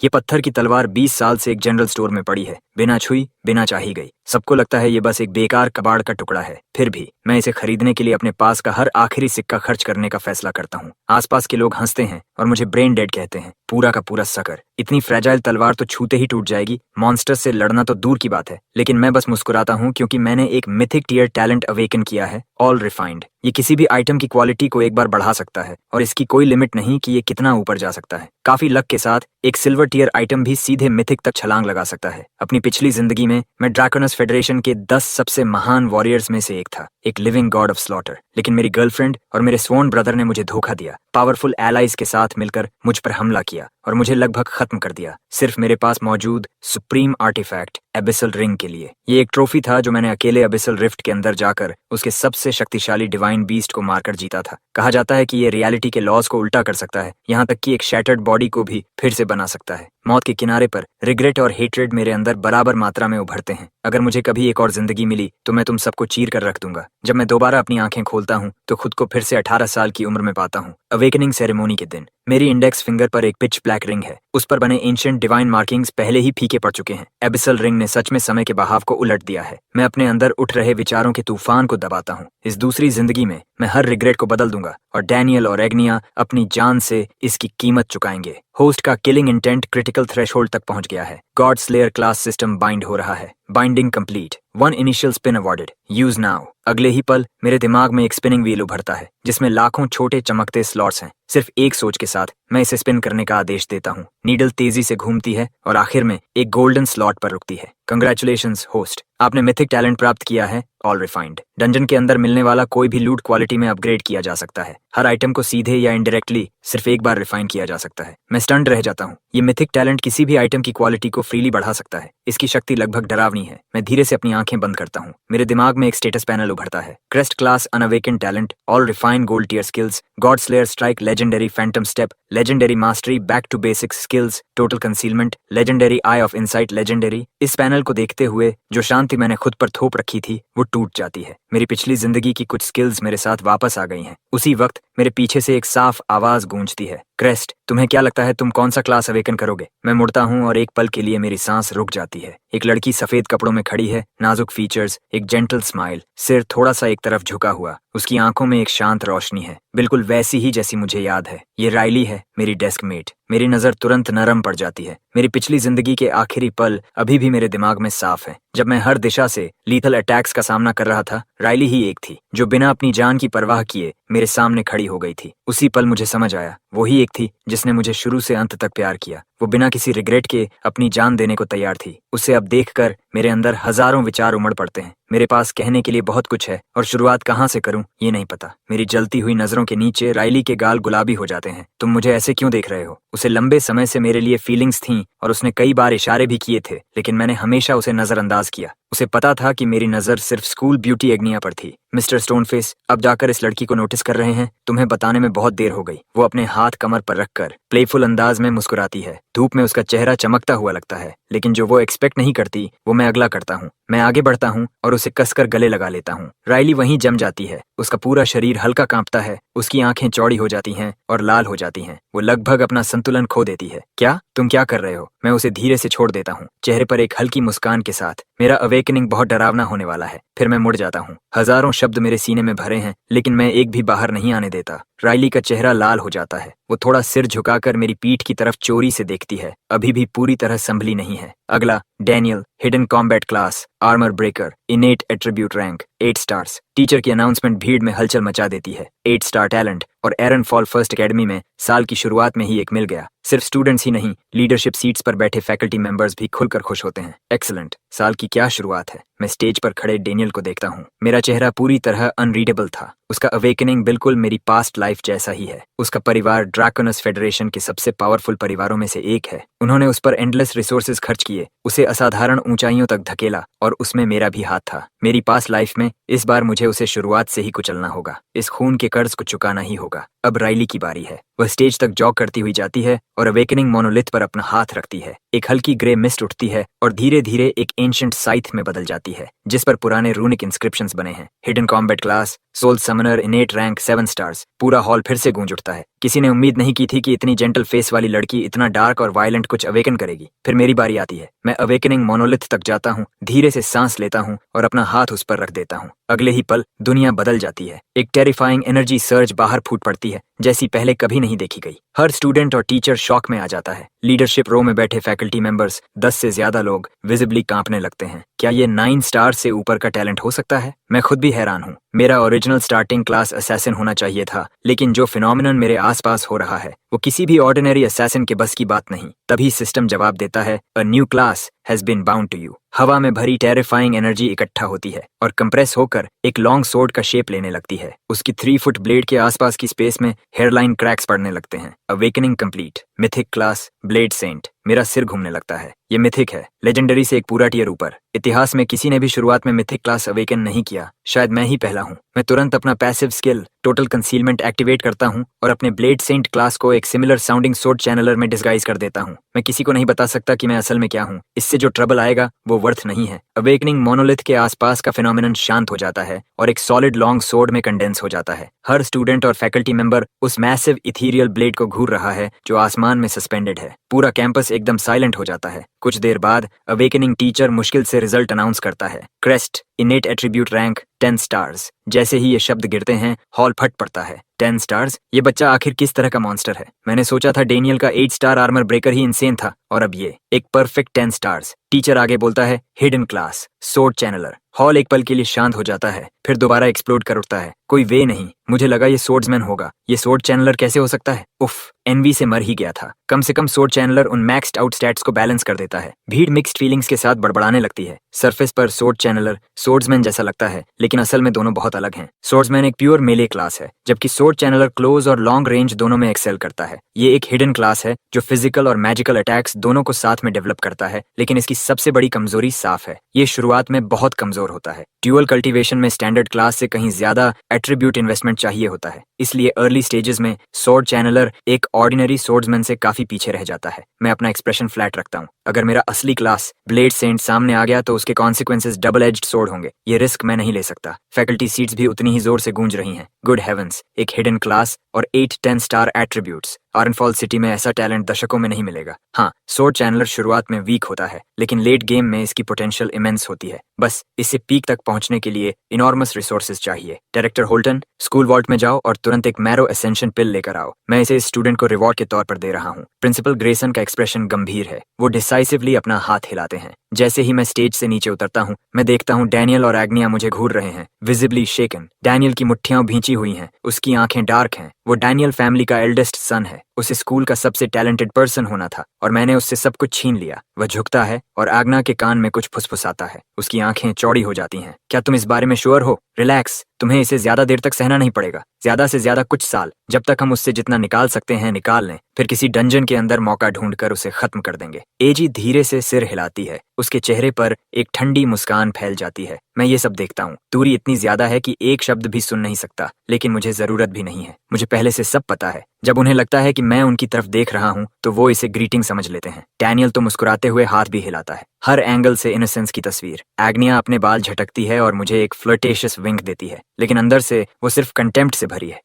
ये पत्थर की तलवार 20 साल से एक जनरल स्टोर में पड़ी है, बिना छुई, बिना चाही गई। सबको लगता है ये बस एक बेकार कबाड़ का टुकड़ा है, फिर भी मैं इसे खरीदने के लिए अपने पास का हर आखिरी सिक्का खर्च करने का फैसला करता हूँ। आसपास के लोग हंसते हैं और मुझे ब्रेन डेड कहते हैं, पूरा का पूरा सकर। इतनी फ्रेजाइल तलवार तो छूते ही टूट जाएगी, मॉन्स्टर से लड़ना तो दूर की बात है। लेकिन मैं बस मुस्कुराता हूँ क्योंकि मैंने एक मिथिक टियर टैलेंट अवेकन किया है, ऑल रिफाइंड। ये किसी भी आइटम की क्वालिटी को एक बार बढ़ा सकता है और इसकी कोई लिमिट नहीं कि ये कितना ऊपर जा सकता है। काफी लक के साथ एक सिल्वर टियर आइटम भी सीधे मिथिक तक छलांग लगा सकता है। अपनी पिछली जिंदगी में मैं ड्रैकोनस फेडरेशन के 10 सबसे महान वॉरियर्स में से एक था, एक लिविंग गॉड ऑफ स्लॉटर। लेकिन मेरी गर्लफ्रेंड और मेरे स्वॉर्न ब्रदर ने मुझे धोखा दिया, पावरफुल एलाइज के साथ मिलकर मुझ पर हमला किया और मुझे लगभग खत्म कर दिया, सिर्फ मेरे पास मौजूद सुप्रीम आर्टिफैक्ट एबिसल रिंग के लिए। ये एक ट्रॉफी था जो मैंने अकेले एबिसल रिफ्ट के अंदर जाकर उसके सबसे शक्तिशाली डिवाइन बीस्ट को मारकर जीता था। कहा जाता है कि ये रियलिटी के लॉज को उल्टा कर सकता है, यहाँ तक कि एक शैटर्ड बॉडी को भी फिर से बना सकता है। मौत के किनारे पर रिग्रेट और हेट्रेड मेरे अंदर बराबर मात्रा में उभरते हैं। अगर मुझे कभी एक और जिंदगी मिली तो मैं तुम सबको चीर कर रख दूंगा। जब मैं दोबारा अपनी आंखें खोलता हूँ तो खुद को फिर से 18 साल की उम्र में पाता हूँ। अवेकनिंग सेरेमोनी के दिन मेरी इंडेक्स फिंगर पर एक पिच ब्लैक रिंग है, उस पर बने एंशिएंट डिवाइन मार्किंग्स पहले ही फीके पड़ चुके हैं। एबिसल रिंग ने सच में समय के बहाव को उलट दिया है। मैं अपने अंदर उठ रहे विचारों के तूफान को दबाता हूँ। इस दूसरी जिंदगी में मैं हर रिग्रेट को बदल दूंगा और डैनियल और एग्निया अपनी जान से इसकी कीमत चुकाएंगे। होस्ट का किलिंग इंटेंट क्रिटिकल थ्रेशोल्ड तक पहुंच गया है। God slayer class system bind हो रहा है। Binding complete. 1 initial spin awarded. Use now. अगले ही पल मेरे दिमाग में एक स्पिनिंग व्हील उभरता है जिसमें लाखों छोटे चमकते स्लॉट्स हैं। सिर्फ एक सोच के साथ मैं इसे स्पिन करने का आदेश देता हूँ। नीडल तेजी से घूमती है और आखिर में एक गोल्डन स्लॉट पर रुकती है। कंग्रेचुलेशंस होस्ट, आपने मिथिक टैलेंट प्राप्त किया है, ऑल रिफाइंड। डंजन के अंदर मिलने वाला कोई भी लूट क्वालिटी में अपग्रेड किया जा सकता है। हर आइटम को सीधे या इनडायरेक्टली सिर्फ एक बार रिफाइन किया जा सकता है। मैं स्टन्ड रह जाता हूँ। ये मिथिक टैलेंट किसी भी आइटम की क्वालिटी को फ्रीली बढ़ा सकता है। इसकी शक्ति लगभग डरावनी है। मैं धीरे से अपनी आंखें बंद करता हूँ। मेरे दिमाग में एक स्टेटस पैनल उभरता है। Crest class unawaken talent, all refined gold tier skills, god slayer strike, legendary phantom step, legendary mastery, back to basics skills, total concealment, legendary eye of insight, legendary. इस पैनल को देखते हुए जो शांति मैंने खुद पर थोप रखी थी वो टूट जाती है। मेरी पिछली जिंदगी की कुछ स्किल्स मेरे साथ वापस आ गई हैं। उसी वक्त मेरे पीछे से एक साफ आवाज गूंजती है, क्रेस्ट, तुम्हें क्या लगता है तुम कौन सा क्लास अवेकन करोगे? मैं मुड़ता हूँ और एक पल के लिए मेरी सांस रुक जाती है। एक लड़की सफेद कपड़ों में खड़ी है, नाजुक फीचर्स, एक जेंटल स्माइल, सिर थोड़ा सा एक तरफ झुका हुआ। उसकी आंखों में एक शांत रोशनी है, बिल्कुल वैसी ही जैसी मुझे याद है। ये राइली है, मेरी डेस्क मेट। मेरी नजर तुरंत नरम पड़ जाती है। मेरी पिछली जिंदगी के आखिरी पल अभी भी मेरे दिमाग में साफ है। जब मैं हर दिशा से लीथल अटैक्स का सामना कर रहा था, राइली ही एक थी जो बिना अपनी जान की परवाह किए मेरे सामने खड़ी हो गई थी। उसी पल मुझे समझ आया, वही एक थी जिसने मुझे शुरू से अंत तक प्यार किया। वो बिना किसी रिग्रेट के अपनी जान देने को तैयार थी। उसे अब देखकर मेरे अंदर हजारों विचार उमड़ पड़ते हैं। मेरे पास कहने के लिए बहुत कुछ है और शुरुआत कहाँ से करूं ये नहीं पता। मेरी जलती हुई नजरों के नीचे राइली के गाल गुलाबी हो जाते हैं। तुम मुझे ऐसे क्यों देख रहे हो? उसे लंबे समय से मेरे लिए फीलिंग्स थीं और उसने कई बार इशारे भी किए थे, लेकिन मैंने हमेशा उसे नजरअंदाज किया। उसे पता था कि मेरी नजर सिर्फ स्कूल ब्यूटी एग्निया पर थी। मिस्टर स्टोनफेस, अब जाकर इस लड़की को नोटिस कर रहे हैं? तुम्हें बताने में बहुत देर हो गई। वो अपने हाथ कमर पर रखकर प्लेफुल अंदाज में मुस्कुराती है। धूप में उसका चेहरा चमकता हुआ लगता है, लेकिन जो वो एक्सपेक्ट नहीं करती वो मैं अगला करता हूँ। मैं आगे बढ़ता हूँ और उसे कसकर गले लगा लेता हूँ। राइली वहीं जम जाती है। उसका पूरा शरीर हल्का कांपता है, उसकी आंखें चौड़ी हो जाती हैं और लाल हो जाती हैं। वो लगभग अपना संतुलन खो देती है। क्या तुम क्या कर रहे हो? मैं उसे धीरे से छोड़ देता हूँ, चेहरे पर एक हल्की मुस्कान के साथ। मेरा अवेकनिंग बहुत डरावना होने वाला है। फिर मैं मुड़ जाता हूँ। हजारों शब्द मेरे सीने में भरे हैं, लेकिन मैं एक भी बाहर नहीं आने देता। राइली का चेहरा लाल हो जाता है। वो थोड़ा सिर झुकाकर मेरी पीठ की तरफ चोरी से देखती है, अभी भी पूरी तरह संभली नहीं है। अगला, Daniel, hidden combat class, armour breaker, इनेट attribute rank, 8 stars. Teacher की अनाउंसमेंट भीड़ में हलचल मचा देती है। 8 स्टार टैलेंट और एरन फॉल फर्स्ट एकेडमी में साल की शुरुआत में ही एक मिल गया। सिर्फ स्टूडेंट्स ही नहीं, लीडरशिप सीट्स पर बैठे फैकल्टी मेंबर्स भी खुलकर खुश होते हैं। एक्सीलेंट, साल की क्या शुरुआत है। मैं स्टेज पर खड़े डेनियल को देखता हूँ। मेरा चेहरा पूरी तरह अनरीडेबल था। उसका अवेकनिंग बिल्कुल मेरी पास्ट लाइफ जैसा ही है। उसका परिवार ड्रैकोनस फेडरेशन के सबसे पावरफुल परिवारों में से एक है। उन्होंने उस पर एंडलेस रिसोर्सेज खर्च किए, उसे असाधारण ऊंचाइयों तक धकेला और उसमें मेरा भी हाथ था। मेरी पास्ट लाइफ में इस बार मुझे उसे शुरुआत से ही कुचलना होगा। इस खून के कर्ज को चुकाना ही होगा। अब राइली की बारी है। वह स्टेज तक जॉग करती हुई जाती है और अवेकनिंग मोनोलिथ पर अपना हाथ रखती है। एक हल्की ग्रे मिस्ट उठती है और धीरे धीरे एक एंशिएंट साइथ में बदल जाती है, जिस पर पुराने रूनिक इंस्क्रिप्शंस बने हैं। Hidden combat class, soul summoner, innate rank, 7 stars. पूरा हॉल फिर से गूंज उठता है। किसी ने उम्मीद नहीं की थी कि इतनी जेंटल फेस वाली लड़की इतना डार्क और वायलेंट कुछ अवेकन करेगी। फिर मेरी बारी आती है। मैं अवेकनिंग मोनोलिथ तक जाता हूँ, धीरे से सांस लेता हूँ और अपना हाथ उस पर रख देता हूँ। अगले ही पल दुनिया बदल जाती है। एक टेरिफाइंग एनर्जी सर्ज बाहर फूट पड़ती है, जैसी पहले कभी नहीं देखी गई। हर स्टूडेंट और टीचर शॉक में आ जाता है। लीडरशिप रो में बैठे फैकल्टी मेंबर्स, 10 से ज्यादा लोग विजिबली कांपने लगते हैं। क्या ये 9 स्टार से ऊपर का टैलेंट हो सकता है? मैं खुद भी हैरान हूँ। मेरा ओरिजिनल स्टार्टिंग क्लास असैसिन होना चाहिए था, लेकिन जो फिनोमिनन मेरे आसपास हो रहा है वो किसी भी ऑर्डिनरी असैसिन के बस की बात नहीं। तभी सिस्टम जवाब देता है, a new class has been bound to you. हवा में भरी टेरिफाइंग एनर्जी इकट्ठा होती है और कंप्रेस होकर एक लॉन्ग सोर्ड का शेप लेने लगती है। उसकी 3 फुट ब्लेड के आसपास की स्पेस में हेयरलाइन क्रैक्स पड़ने लगते हैं। Awakening complete. Mythic class blade saint. मेरा सिर घूमने लगता है। ये मिथिक है, लेजेंडरी से एक पूरा टियर ऊपर। इतिहास में किसी ने भी शुरुआत में मिथिक क्लास अवेकन नहीं किया, शायद मैं ही पहला हूँ। मैं तुरंत अपना passive skill total concealment activate करता हूँ और अपने ब्लेड सेंट क्लास को एक सिमिलर साउंडिंग सोर्ड चैनलर में डिस्गाइज कर देता हूँ। मैं किसी को नहीं बता सकता कि मैं असल में क्या हूँ। इससे जो ट्रबल आएगा वो वर्थ नहीं है। अवेकनिंग मोनोलिथ के आसपास का फिनोमिनन शांत हो जाता है और एक सॉलिड लॉन्ग सोर्ड में कंडेंस हो जाता है। हर स्टूडेंट और फैकल्टी मेंबर उस मैसिव इथीरियल ब्लेड को घूर रहा है जो आसमान में सस्पेंडेड है। पूरा कैंपस एकदम साइलेंट हो जाता है। कुछ देर बाद अवेकनिंग टीचर मुश्किल से रिजल्ट अनाउंस करता है। Crest इनेट attribute rank 10 stars. जैसे ही ये शब्द गिरते हैं, हॉल फट पड़ता है। 10 स्टार्स? ये बच्चा आखिर किस तरह का मॉन्स्टर है? मैंने सोचा था डेनियल का 8 स्टार आर्मर ब्रेकर ही इंसेन था, और अब ये एक परफेक्ट 10 स्टार्स। टीचर आगे बोलता है, हिडन क्लास सोर्ड चैनलर। हॉल एक पल के लिए शांत हो जाता है, फिर दोबारा एक्सप्लोड कर उठता है। कोई वे नहीं। मुझे लगा ये सोर्ड्समैन होगा। ये सोर्ड चैनलर कैसे हो सकता है? उफ, एनवी से मर ही गया था। कम से कम सोर्ड चैनलर उन मैक्स्ड आउट स्टैट्स को बैलेंस कर देता है। भीड़ मिक्स्ड फीलिंग्स के साथ बड़बड़ाने लगती है। सरफेस पर सोर्ड चैनलर सोर्ड्समैन जैसा लगता है, लेकिन असल में दोनों बहुत अलग हैं। सोर्ड्समैन एक प्योर मेले क्लास है, जबकि सोर्ड चैनलर क्लोज और लॉन्ग रेंज दोनों में एक्सेल करता है। ये एक हिडन क्लास है जो फिजिकल और मैजिकल अटैक्स दोनों को साथ में डेवलप करता है, लेकिन इसकी सबसे बड़ी कमजोरी साफ है। ये शुरुआत में बहुत कमजोर होता है। ड्यूअल कल्टीवेशन में स्टैंडर्ड क्लास से कहीं ज्यादा एट्रीब्यूट इन्वेस्टमेंट चाहिए होता है, इसलिए अर्ली स्टेजेस में सोर्ड चैनलर एक ऑर्डिनरी सोर्ड्समैन से काफी पीछे रह जाता है। मैं अपना एक्सप्रेशन फ्लैट रखता हूँ। अगर मेरा असली क्लास ब्लेड सेंट सामने आ गया तो उसके कॉन्सिक्वेंसेस डबल एज्ड सोर्ड होंगे। ये रिस्क मैं नहीं ले सकता। फैकल्टी सीट्स भी उतनी ही जोर से गूंज रही हैं। गुड हेवंस, एक हिडन क्लास और 8-10 स्टार एट्रीब्यूट्स। आर्नफॉल सिटी में ऐसा टैलेंट दशकों में नहीं मिलेगा। हाँ, सोर्ड चैनलर शुरुआत में वीक होता है, लेकिन लेट गेम में इसकी पोटेंशियल इमेंस होती है। बस इसे पीक तक पहुंचने के लिए इनॉर्मस रिसोर्सेज चाहिए। डायरेक्टर होल्टन, स्कूल वॉल्ट में जाओ और तुरंत एक मैरो एसेंशन पिल लेकर आओ। मैं इसे इस स्टूडेंट को रिवॉर्ड के तौर पर दे रहा हूँ। प्रिंसिपल ग्रेसन का एक्सप्रेशन गंभीर है। वो डिसाइसिवली अपना हाथ हिलाते हैं। जैसे ही मैं स्टेज से नीचे उतरता हूँ, मैं देखता हूँ डैनियल और एग्निया मुझे घूर रहे हैं, विजिबली शेकन। डैनियल की मुट्ठियां भींची हुई हैं, उसकी आंखें डार्क हैं। वो डैनियल फैमिली का एल्डेस्ट सन है। उसे स्कूल का सबसे टैलेंटेड पर्सन होना था और मैंने उससे सब कुछ छीन लिया। वह झुकता है और आग्ना के कान में कुछ फुसफुसाता है। उसकी आंखें चौड़ी हो जाती हैं। क्या तुम इस बारे में श्योर हो? रिलैक्स, तुम्हें इसे ज्यादा देर तक सहना नहीं पड़ेगा। ज्यादा से ज्यादा कुछ साल, जब तक हम उससे जितना निकाल सकते हैं निकाल लें, फिर किसी डंजन के अंदर मौका ढूंढकर उसे खत्म कर देंगे। एजी धीरे से सिर हिलाती है। उसके चेहरे पर एक ठंडी मुस्कान फैल जाती है। मैं ये सब देखता हूँ। दूरी इतनी ज्यादा है कि एक शब्द भी सुन नहीं सकता, लेकिन मुझे जरूरत भी नहीं है। मुझे पहले से सब पता है। जब उन्हें लगता है कि मैं उनकी तरफ देख रहा हूँ तो वो इसे ग्रीटिंग समझ लेते हैं। डैनियल तो मुस्कुराते हुए हाथ भी हिलाता है। हर एंगल से इनोसेंस की तस्वीर। एग्निया अपने बाल झटकती है और मुझे एक फ्लर्टेशियस विंक देती है, लेकिन अंदर से वो सिर्फ कंटेम्प्ट से भरी है।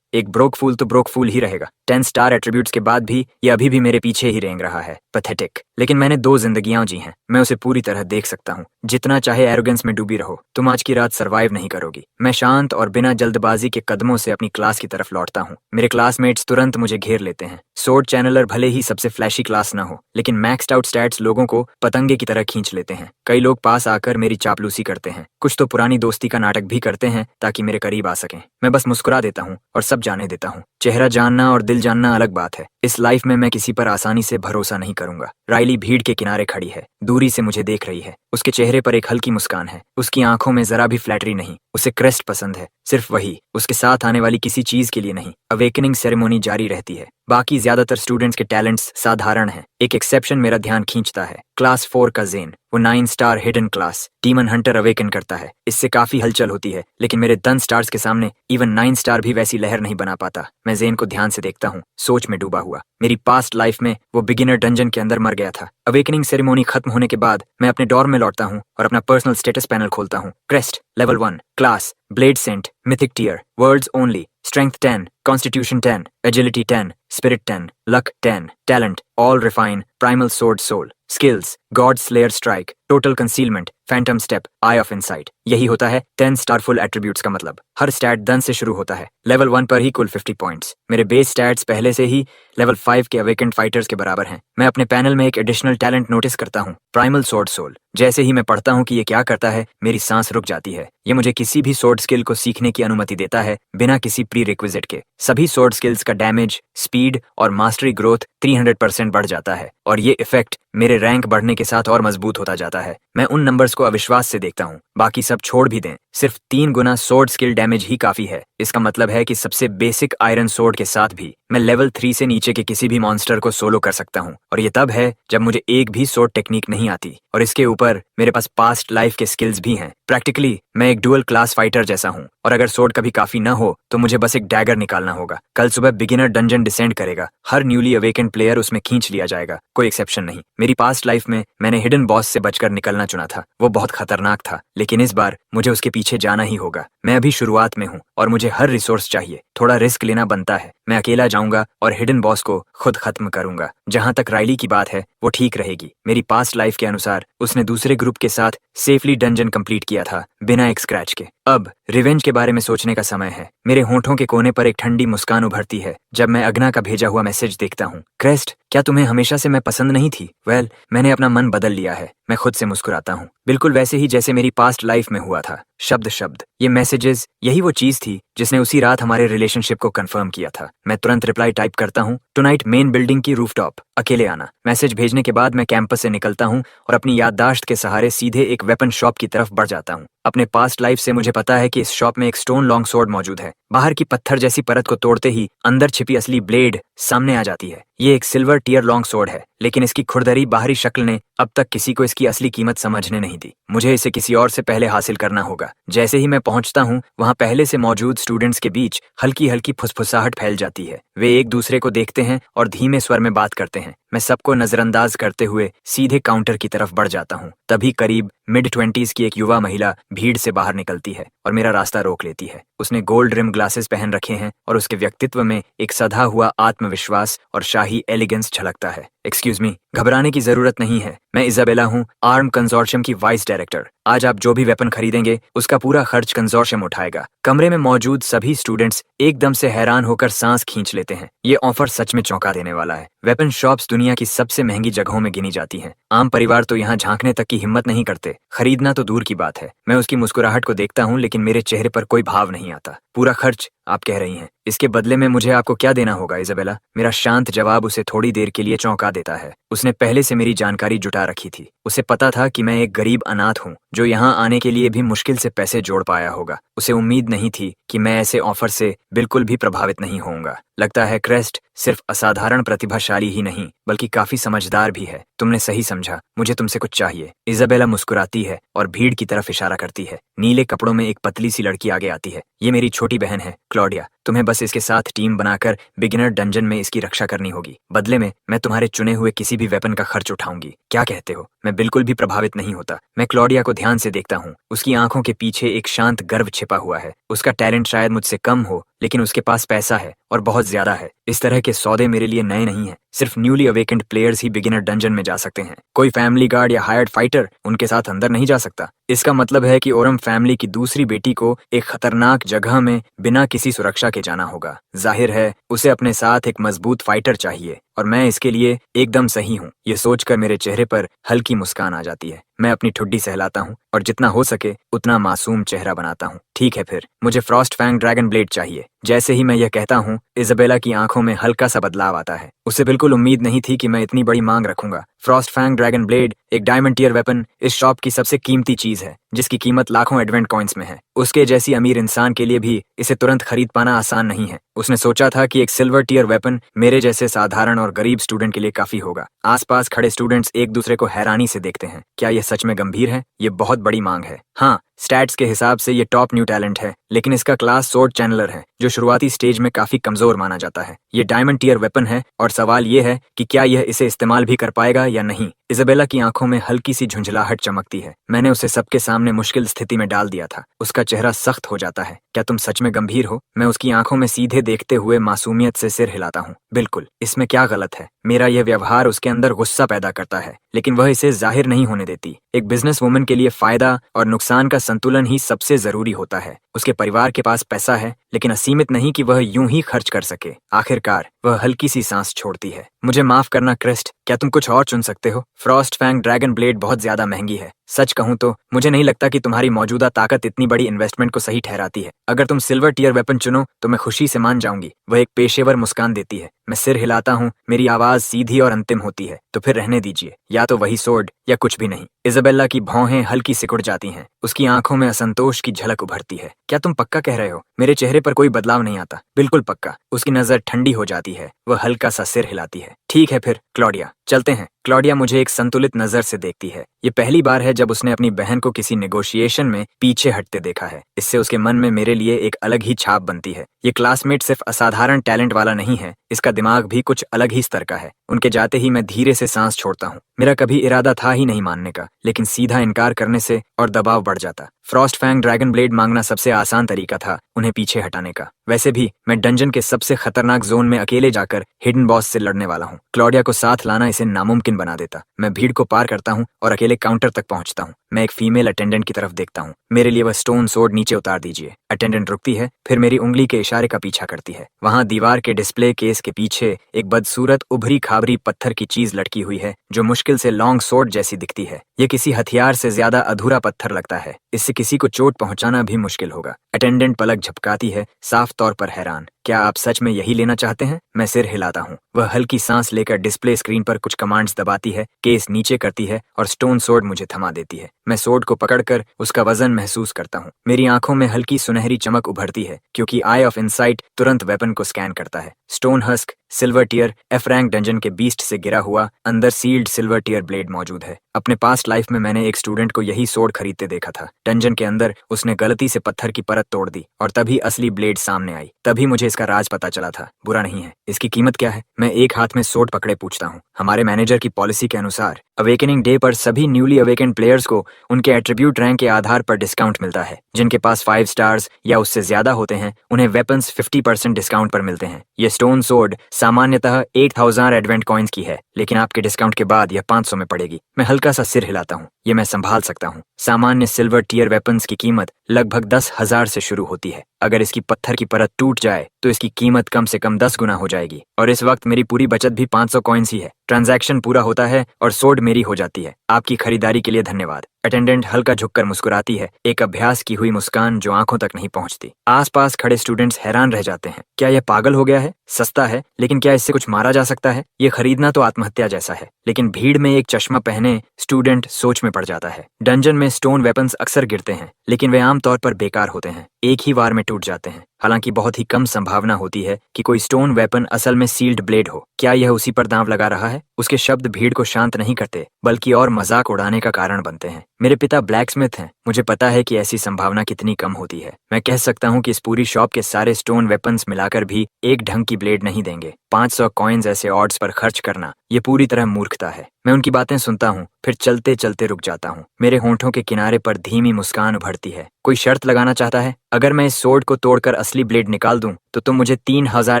एक ब्रोक फूल तो ब्रोक फूल ही रहेगा। 10 स्टार एट्रीब्यूट्स के बाद भी ये अभी भी मेरे पीछे ही रेंग रहा है। पैथेटिक। लेकिन मैंने 2 जिंदगियां जी हैं। मैं उसे पूरी तरह देख सकता हूँ। जितना चाहे एरोगेंस में डूबी रहो, तुम आज की रात सरवाइव नहीं करोगी। मैं शांत और बिना जल्दबाजी के कदमों से अपनी क्लास की तरफ लौटता हूँ। मेरे क्लासमेट्स तुरंत मुझे घेर लेते हैं। सोर्ड चैनलर भले ही सबसे फ्लैशी क्लास न हो, लेकिन मैक्स्ड आउट स्टैट्स लोगों को पतंगे की तरह खींच लेते हैं। कई लोग पास आकर मेरी चापलूसी करते हैं। कुछ तो पुरानी दोस्ती का नाटक भी करते हैं ताकि मेरे करीब आ सकें। मैं बस मुस्कुरा देता हूँ और सब जाने देता हूँ। चेहरा जानना और दिल जानना अलग बात है। इस लाइफ में मैं किसी पर आसानी से भरोसा नहीं करूंगा। राइली भीड़ के किनारे खड़ी है, दूरी से मुझे देख रही है। उसके चेहरे पर एक हल्की मुस्कान है। उसकी आंखों में जरा भी फ्लैटरी नहीं। उसे क्रेस्ट पसंद है, सिर्फ वही, उसके साथ आने वाली किसी चीज के लिए नहीं। अवेकनिंग सेरेमोनी जारी रहती है। बाकी ज्यादातर स्टूडेंट्स के टैलेंट्स साधारण हैं। एक एक्सेप्शन मेरा ध्यान खींचता है। क्लास 4 का जेन। वो 9 star hidden class demon Hunter awaken करता है। इससे काफी हलचल होती है, लेकिन मेरे 10 स्टार्स के सामने इवन 9 स्टार भी वैसी लहर नहीं बना पाता। मैं जेन को ध्यान से देखता हूँ, सोच में डूबा हुआ। मेरी पास्ट लाइफ में वो बिगिनर डंजन के अंदर मर गया था। अवेकनिंग सेरेमोनी खत्म होने के बाद मैं अपने डॉर्म में लौटता हूँ और अपना पर्सनल स्टेटस पैनल खोलता हूँ। Crest level 1 class blade saint mythic tier words only Strength 10, Constitution 10, Agility 10, Spirit 10, Luck 10, Talent, All Refine, Primal Sword Soul, Skills, God Slayer Strike, Total Concealment, Phantom Step, Eye of Insight। यही होता है 10 starful attributes का मतलब। हर stat 10 से शुरू होता है। Level 1 पर ही कुल 50 पॉइंट्स। मेरे बेस स्टैट्स पहले से ही लेवल 5 के अवेकेंड फाइटर्स के बराबर हैं। मैं अपने पैनल में एक एडिशनल टैलेंट नोटिस करता हूँ, प्राइमल सोर्ड सोल। जैसे ही मैं पढ़ता हूँ कि ये क्या करता है, मेरी सांस रुक जाती है। ये मुझे किसी भी सोर्ड स्किल को सीखने की अनुमति देता है बिना किसी प्री रिक्विजिट के। सभी सोर्ड स्किल्स का डैमेज, स्पीड और मास्टरी ग्रोथ 300% बढ़ जाता है और ये इफेक्ट मेरे रैंक बढ़ने के साथ और मजबूत होता जाता है। मैं उन नंबर्स को अविश्वास से देखता हूँ, बाकी सब छोड़ भी दें। सिर्फ 3 गुना सोर्ड स्किल डैमेज ही काफी है। इसका मतलब है कि सबसे बेसिक आयरन सोर्ड के साथ भी मैं लेवल 3 से नीचे के किसी भी मॉन्स्टर को सोलो कर सकता हूँ। और ये तब है जब मुझे एक भी सोर्ड टेक्निक नहीं आती और इसके ऊपर मेरे पास पास्ट लाइफ के स्किल्स भी हैं। प्रैक्टिकली मैं एक डुअल क्लास फाइटर जैसा हूँ और अगर सोर्ड कभी काफी ना हो तो मुझे बस एक डैगर निकालना होगा। कल सुबह बिगिनर डंजन डिसेंड करेगा, हर न्यूली अवेकेंड प्लेयर उसमें खींच लिया जाएगा, कोई एक्सेप्शन नहीं। मेरी पास्ट लाइफ में मैंने हिडन बॉस से बचकर निकलना चुना था। वो बहुत खतरनाक था, लेकिन इस बार मुझे उसके पीछे जाना ही होगा। मैं अभी शुरुआत में हूँ और मुझे हर रिसोर्स चाहिए। थोड़ा रिस्क लेना बनता है। मैं अकेला जाऊंगा और हिडन बॉस को खुद खत्म करूंगा। जहां तक राइली की बात है, वो ठीक रहेगी। मेरी पास्ट लाइफ के अनुसार उसने दूसरे ग्रुप के साथ सेफली डंजन कंप्लीट किया था बिना एक स्क्रैच के। अब रिवेंज के बारे में सोचने का समय है। मेरे होंठों के कोने पर एक ठंडी मुस्कान उभरती है जब मैं अग्ना का भेजा हुआ मैसेज देखता हूँ। क्रेस्ट, क्या तुम्हें हमेशा से मैं पसंद नहीं थी? वेल, मैंने अपना मन बदल लिया है। मैं खुद से मुस्कुराता हूँ, बिल्कुल वैसे ही जैसे मेरी पास्ट लाइफ में हुआ था। शब्द शब्द ये मैसेजेस, यही वो चीज थी जिसने उसी रात हमारे रिलेशनशिप को कंफर्म किया था। मैं तुरंत रिप्लाई टाइप करता हूँ, टुनाइट मेन बिल्डिंग की रूफटॉप, अकेले आना। मैसेज भेजने के बाद मैं कैंपस से निकलता हूँ और अपनी याददाश्त के सहारे सीधे एक वेपन शॉप की तरफ बढ़ जाता हूँ। अपने पास्ट लाइफ से मुझे पता है कि इस शॉप में एक स्टोन लॉन्ग स्वॉर्ड मौजूद है। बाहर की पत्थर जैसी परत को तोड़ते ही अंदर छिपी असली ब्लेड सामने आ जाती है। ये एक सिल्वर टियर लॉन्ग स्वॉर्ड है, लेकिन इसकी खुरदरी बाहरी शक्ल ने अब तक किसी को इसकी असली कीमत समझने नहीं दी। मुझे इसे किसी और से पहले हासिल करना होगा। जैसे ही मैं पहुंचता हूं, वहां पहले से मौजूद स्टूडेंट्स के बीच हल्की हल्की फुसफुसाहट फैल जाती है। वे एक दूसरे को देखते हैं और धीमे स्वर में बात करते हैं। मैं सबको नजरअंदाज करते हुए सीधे काउंटर की तरफ बढ़ जाता हूँ। तभी करीब मिड-20s की एक युवा महिला भीड़ से बाहर निकलती है और मेरा रास्ता रोक लेती है। उसने गोल्ड रिम ग्लासेस पहन रखे हैं और उसके व्यक्तित्व में एक सधा हुआ आत्मविश्वास और शाही एलिगेंस झलकता है। एक्सक्यूज मी, घबराने की जरूरत नहीं है। मैं इजाबेला हूँ, आर्म कंसोर्शियम की वाइस डायरेक्टर। आज आप जो भी वेपन खरीदेंगे उसका पूरा खर्च कंसोर्शियम उठाएगा। कमरे में मौजूद सभी स्टूडेंट्स एकदम से हैरान होकर सांस खींच लेते हैं। ये ऑफर सच में चौंका देने वाला है। वेपन शॉप्स दुनिया की सबसे महंगी जगहों में गिनी जाती हैं। आम परिवार तो यहाँ झांकने तक की हिम्मत नहीं करते, खरीदना तो दूर की बात है। मैं उसकी मुस्कुराहट को देखता हूँ, लेकिन मेरे चेहरे पर कोई भाव नहीं आता। पूरा खर्च आप कह रही हैं, इसके बदले में मुझे आपको क्या देना होगा इजाबेला? मेरा शांत जवाब उसे थोड़ी देर के लिए चौंका देता है। उसने पहले से मेरी जानकारी जुटा रखी थी। उसे पता था कि मैं एक गरीब अनाथ हूँ जो यहाँ आने के लिए भी मुश्किल से पैसे जोड़ पाया होगा। उसे उम्मीद नहीं थी कि मैं ऐसे ऑफर से बिल्कुल भी प्रभावित नहीं होऊंगा। लगता है क्रेस्ट सिर्फ असाधारण प्रतिभाशाली ही नहीं बल्कि काफी समझदार भी है। तुमने सही समझा, मुझे तुमसे कुछ चाहिए। इजाबेला मुस्कुराती है और भीड़ की तरफ इशारा करती है। नीले कपड़ों में एक पतली सी लड़की आगे आती है। ये मेरी छोटी बहन है, क्लॉडिया। तुम्हें बस इसके साथ टीम बनाकर बिगिनर डंजन में इसकी रक्षा करनी होगी। बदले में मैं तुम्हारे चुने हुए किसी भी वेपन का खर्च उठाऊंगी। क्या कहते हो? मैं बिल्कुल भी प्रभावित नहीं होता। मैं क्लॉडिया को ध्यान से देखता हूँ। उसकी आंखों के पीछे एक शांत गर्व छिपा हुआ है। उसका टैलेंट शायद मुझसे कम हो, लेकिन उसके पास पैसा है और बहुत ज्यादा है। इस तरह के सौदे मेरे लिए नए नहीं हैं। सिर्फ न्यूली अवेकेंड प्लेयर्स ही बिगिनर डंजन में जा सकते हैं। कोई फैमिली गार्ड या हायर्ड फाइटर उनके साथ अंदर नहीं जा सकता। इसका मतलब है कि ओरम फैमिली की दूसरी बेटी को एक खतरनाक जगह में बिना किसी सुरक्षा के जाना होगा। जाहिर है उसे अपने साथ एक मजबूत फाइटर चाहिए और मैं इसके लिए एकदम सही हूँ। ये सोचकर मेरे चेहरे पर हल्की मुस्कान आ जाती है। मैं अपनी ठुड्डी सहलाता हूँ और जितना हो सके उतना मासूम चेहरा बनाता हूँ। ठीक है, फिर मुझे फ्रॉस्ट फैंग ड्रैगन ब्लेड चाहिए। जैसे ही मैं यह कहता हूँ, इजाबेला की आंखों में हल्का सा बदलाव आता है। उसे बिल्कुल उम्मीद नहीं थी कि मैं इतनी बड़ी मांग रखूंगा। फ्रॉस्ट फैंग ड्रैगन ब्लेड एक डायमंड टियर वेपन इस शॉप की सबसे कीमती चीज है, जिसकी कीमत लाखों एडवेंट कॉइन्स में है। उसके जैसी अमीर इंसान के लिए भी इसे तुरंत खरीद पाना आसान नहीं है। उसने सोचा था कि एक सिल्वर टियर वेपन मेरे जैसे साधारण और गरीब स्टूडेंट के लिए काफी होगा। आसपास खड़े स्टूडेंट्स एक दूसरे को हैरानी से देखते हैं। क्या यह सच में गंभीर है? ये बहुत बड़ी मांग है। हाँ, स्टैट्स के हिसाब से ये टॉप न्यू टैलेंट है, लेकिन इसका क्लास सोर्ड चैनलर है जो शुरुआती स्टेज में काफी कमजोर माना जाता है। ये डायमंड टियर वेपन है और सवाल ये है कि क्या यह इसे इस्तेमाल भी कर पाएगा या नहीं। इजाबेला की आंखों में हल्की सी झुंझलाहट चमकती है। मैंने उसे सबके सामने मुश्किल स्थिति में डाल दिया था। उसका चेहरा सख्त हो जाता है। क्या तुम सच में गंभीर हो? मैं उसकी आंखों में सीधे देखते हुए मासूमियत से सिर हिलाता हूँ। बिल्कुल, इसमें क्या गलत है? मेरा यह व्यवहार उसके अंदर गुस्सा पैदा करता है, लेकिन वह इसे जाहिर नहीं होने देती। एक बिजनेस वुमन के लिए फायदा और नुकसान का संतुलन ही सबसे जरूरी होता है। उसके परिवार के पास पैसा है, लेकिन असीमित नहीं कि वह यूं ही खर्च कर सके। आखिरकार वह हल्की सी सांस छोड़ती है। मुझे माफ करना क्रिस्ट, क्या तुम कुछ और चुन सकते हो? फ्रॉस्ट फैंग ड्रैगन ब्लेड बहुत ज्यादा महंगी है। सच कहूं तो मुझे नहीं लगता कि तुम्हारी मौजूदा ताकत इतनी बड़ी इन्वेस्टमेंट को सही ठहराती है। अगर तुम सिल्वर टियर वेपन चुनो तो मैं खुशी से मान जाऊंगी। वह एक पेशेवर मुस्कान देती है। मैं सिर हिलाता हूँ। मेरी आवाज सीधी और अंतिम होती है। तो फिर रहने दीजिए, या तो वही सोर्ड या कुछ भी नहीं। इजाबेला की भौहें हल्की सिकुड़ जाती हैं। उसकी आंखों में असंतोष की झलक उभरती है। क्या तुम पक्का कह रहे हो? मेरे चेहरे पर कोई बदलाव नहीं आता। बिल्कुल पक्का। उसकी नजर ठंडी हो जाती है। वह हल्का सा सिर हिलाती है। ठीक है फिर क्लॉडिया, चलते हैं। क्लॉडिया मुझे एक संतुलित नजर से देखती है। ये पहली बार है जब उसने अपनी बहन को किसी नेगोशिएशन में पीछे हटते देखा है। इससे उसके मन में मेरे लिए एक अलग ही छाप बनती है। ये क्लासमेट सिर्फ असाधारण टैलेंट वाला नहीं है, इसका दिमाग भी कुछ अलग ही स्तर का है। उनके जाते ही मैं धीरे से सांस छोड़ता हूँ। मेरा कभी इरादा था ही नहीं मानने का, लेकिन सीधा इनकार करने से और दबाव बढ़ जाता। फ्रॉस्ट फैंग ड्रैगन ब्लेड मांगना सबसे आसान तरीका था उन्हें पीछे हटाने का। वैसे भी मैं डंजन के सबसे खतरनाक जोन में अकेले जाकर हिडन बॉस से लड़ने वाला हूँ। क्लॉडिया को साथ लाना इसे नामुमकिन बना देता। मैं भीड़ को पार करता हूँ और अकेले काउंटर तक पहुँचता हूँ। मैं एक फीमेल अटेंडेंट की तरफ देखता हूँ। मेरे लिए वह स्टोन सोर्ड नीचे उतार दीजिए। अटेंडेंट रुकती है, फिर मेरी उंगली के इशारे का पीछा करती है। वहां दीवार के डिस्प्ले केस के पीछे एक बदसूरत उभरी खाबरी पत्थर की चीज लटकी हुई है जो मुश्किल से लॉन्ग सोर्ड जैसी दिखती है। ये किसी हथियार से ज्यादा अधूरा पत्थर लगता है। इससे किसी को चोट पहुंचाना भी मुश्किल होगा। अटेंडेंट पलक झपकाती है, साफ तौर पर हैरान। क्या आप सच में यही लेना चाहते हैं? मैं सिर हिलाता हूँ। वह हल्की सांस लेकर डिस्प्ले स्क्रीन पर कुछ कमांड्स दबाती है, केस नीचे करती है और स्टोन सोर्ड मुझे थमा देती है। मैं सोर्ड को पकड़कर उसका वजन महसूस करता हूँ। मेरी आंखों में हल्की सुनहरी चमक उभरती है, क्योंकि आई ऑफ इनसाइट तुरंत वेपन को स्कैन करता है। Stone husk, silver tier, F rank dungeon के बीस्ट से गिरा हुआ, अंदर सील्ड सिल्वर टियर ब्लेड मौजूद है। अपने पास्ट लाइफ में मैंने एक स्टूडेंट को यही सोर्ड खरीदते देखा था। डंजन के अंदर उसने गलती से पत्थर की परत तोड़ दी और तभी असली ब्लेड सामने आई। तभी मुझे इसका राज पता चला था। बुरा नहीं है। इसकी कीमत क्या है? मैं एक हाथ में सोर्ड पकड़े पूछता हूँ। हमारे मैनेजर की पॉलिसी के अनुसार अवेकनिंग डे पर सभी न्यूली अवेकन प्लेयर्स को उनके एट्रीब्यूट रैंक के आधार पर डिस्काउंट मिलता है। जिनके पास 5 स्टार्स या उससे ज्यादा होते हैं उन्हें वेपन्स 50% डिस्काउंट पर मिलते हैं। ये स्टोन सोर्ड सामान्यतः 8000 एडवेंट कॉइन्स की है, लेकिन आपके डिस्काउंट के बाद यह 500 में पड़ेगी। मैं हल्का सा सिर हिलाता हूँ। ये मैं संभाल सकता हूँ। सामान्य सिल्वर टियर वेपन्स की कीमत लगभग 10,000 से शुरू होती है। अगर इसकी पत्थर की परत टूट जाए तो इसकी कीमत कम से कम 10 गुना हो जाएगी, और इस वक्त मेरी पूरी बचत भी 500 कॉइन्स ही है। ट्रांजैक्शन पूरा होता है और सोर्ड मेरी हो जाती है। आपकी खरीदारी के लिए धन्यवाद। अटेंडेंट हल्का झुककर मुस्कुराती है, एक अभ्यास की हुई मुस्कान जो आंखों तक नहीं पहुंचती। आसपास खड़े स्टूडेंट्स हैरान रह जाते हैं। क्या यह पागल हो गया है? सस्ता है, लेकिन क्या इससे कुछ मारा जा सकता है? ये खरीदना तो आत्महत्या जैसा है। लेकिन भीड़ में एक चश्मा पहने स्टूडेंट सोच में पड़ जाता है। डंजन में स्टोन वेपन्स अक्सर गिरते हैं, लेकिन वे आमतौर पर बेकार होते हैं। एक ही बार में टूट जाते हैं। हालांकि बहुत ही कम संभावना होती है कि कोई स्टोन वेपन असल में सील्ड ब्लेड हो। क्या यह उसी पर दांव लगा रहा है? उसके शब्द भीड़ को शांत नहीं करते, बल्कि और मजाक उड़ाने का कारण बनते हैं। मेरे पिता ब्लैकस्मिथ हैं। मुझे पता है कि ऐसी संभावना कितनी कम होती है। मैं कह सकता हूँ कि इस पूरी शॉप के सारे स्टोन वेपन्स मिलाकर भी एक ढंग की ब्लेड नहीं देंगे। 500 कॉइन्स ऐसे ऑड्स पर खर्च करना ये पूरी तरह मूर्खता है। मैं उनकी बातें सुनता हूँ, फिर चलते चलते रुक जाता हूँ। मेरे होंठों के किनारे पर धीमी मुस्कान उभरती है। कोई शर्त लगाना चाहता है? अगर मैं इस सोर्ड को तोड़कर असली ब्लेड निकाल दूं तो तुम मुझे 3000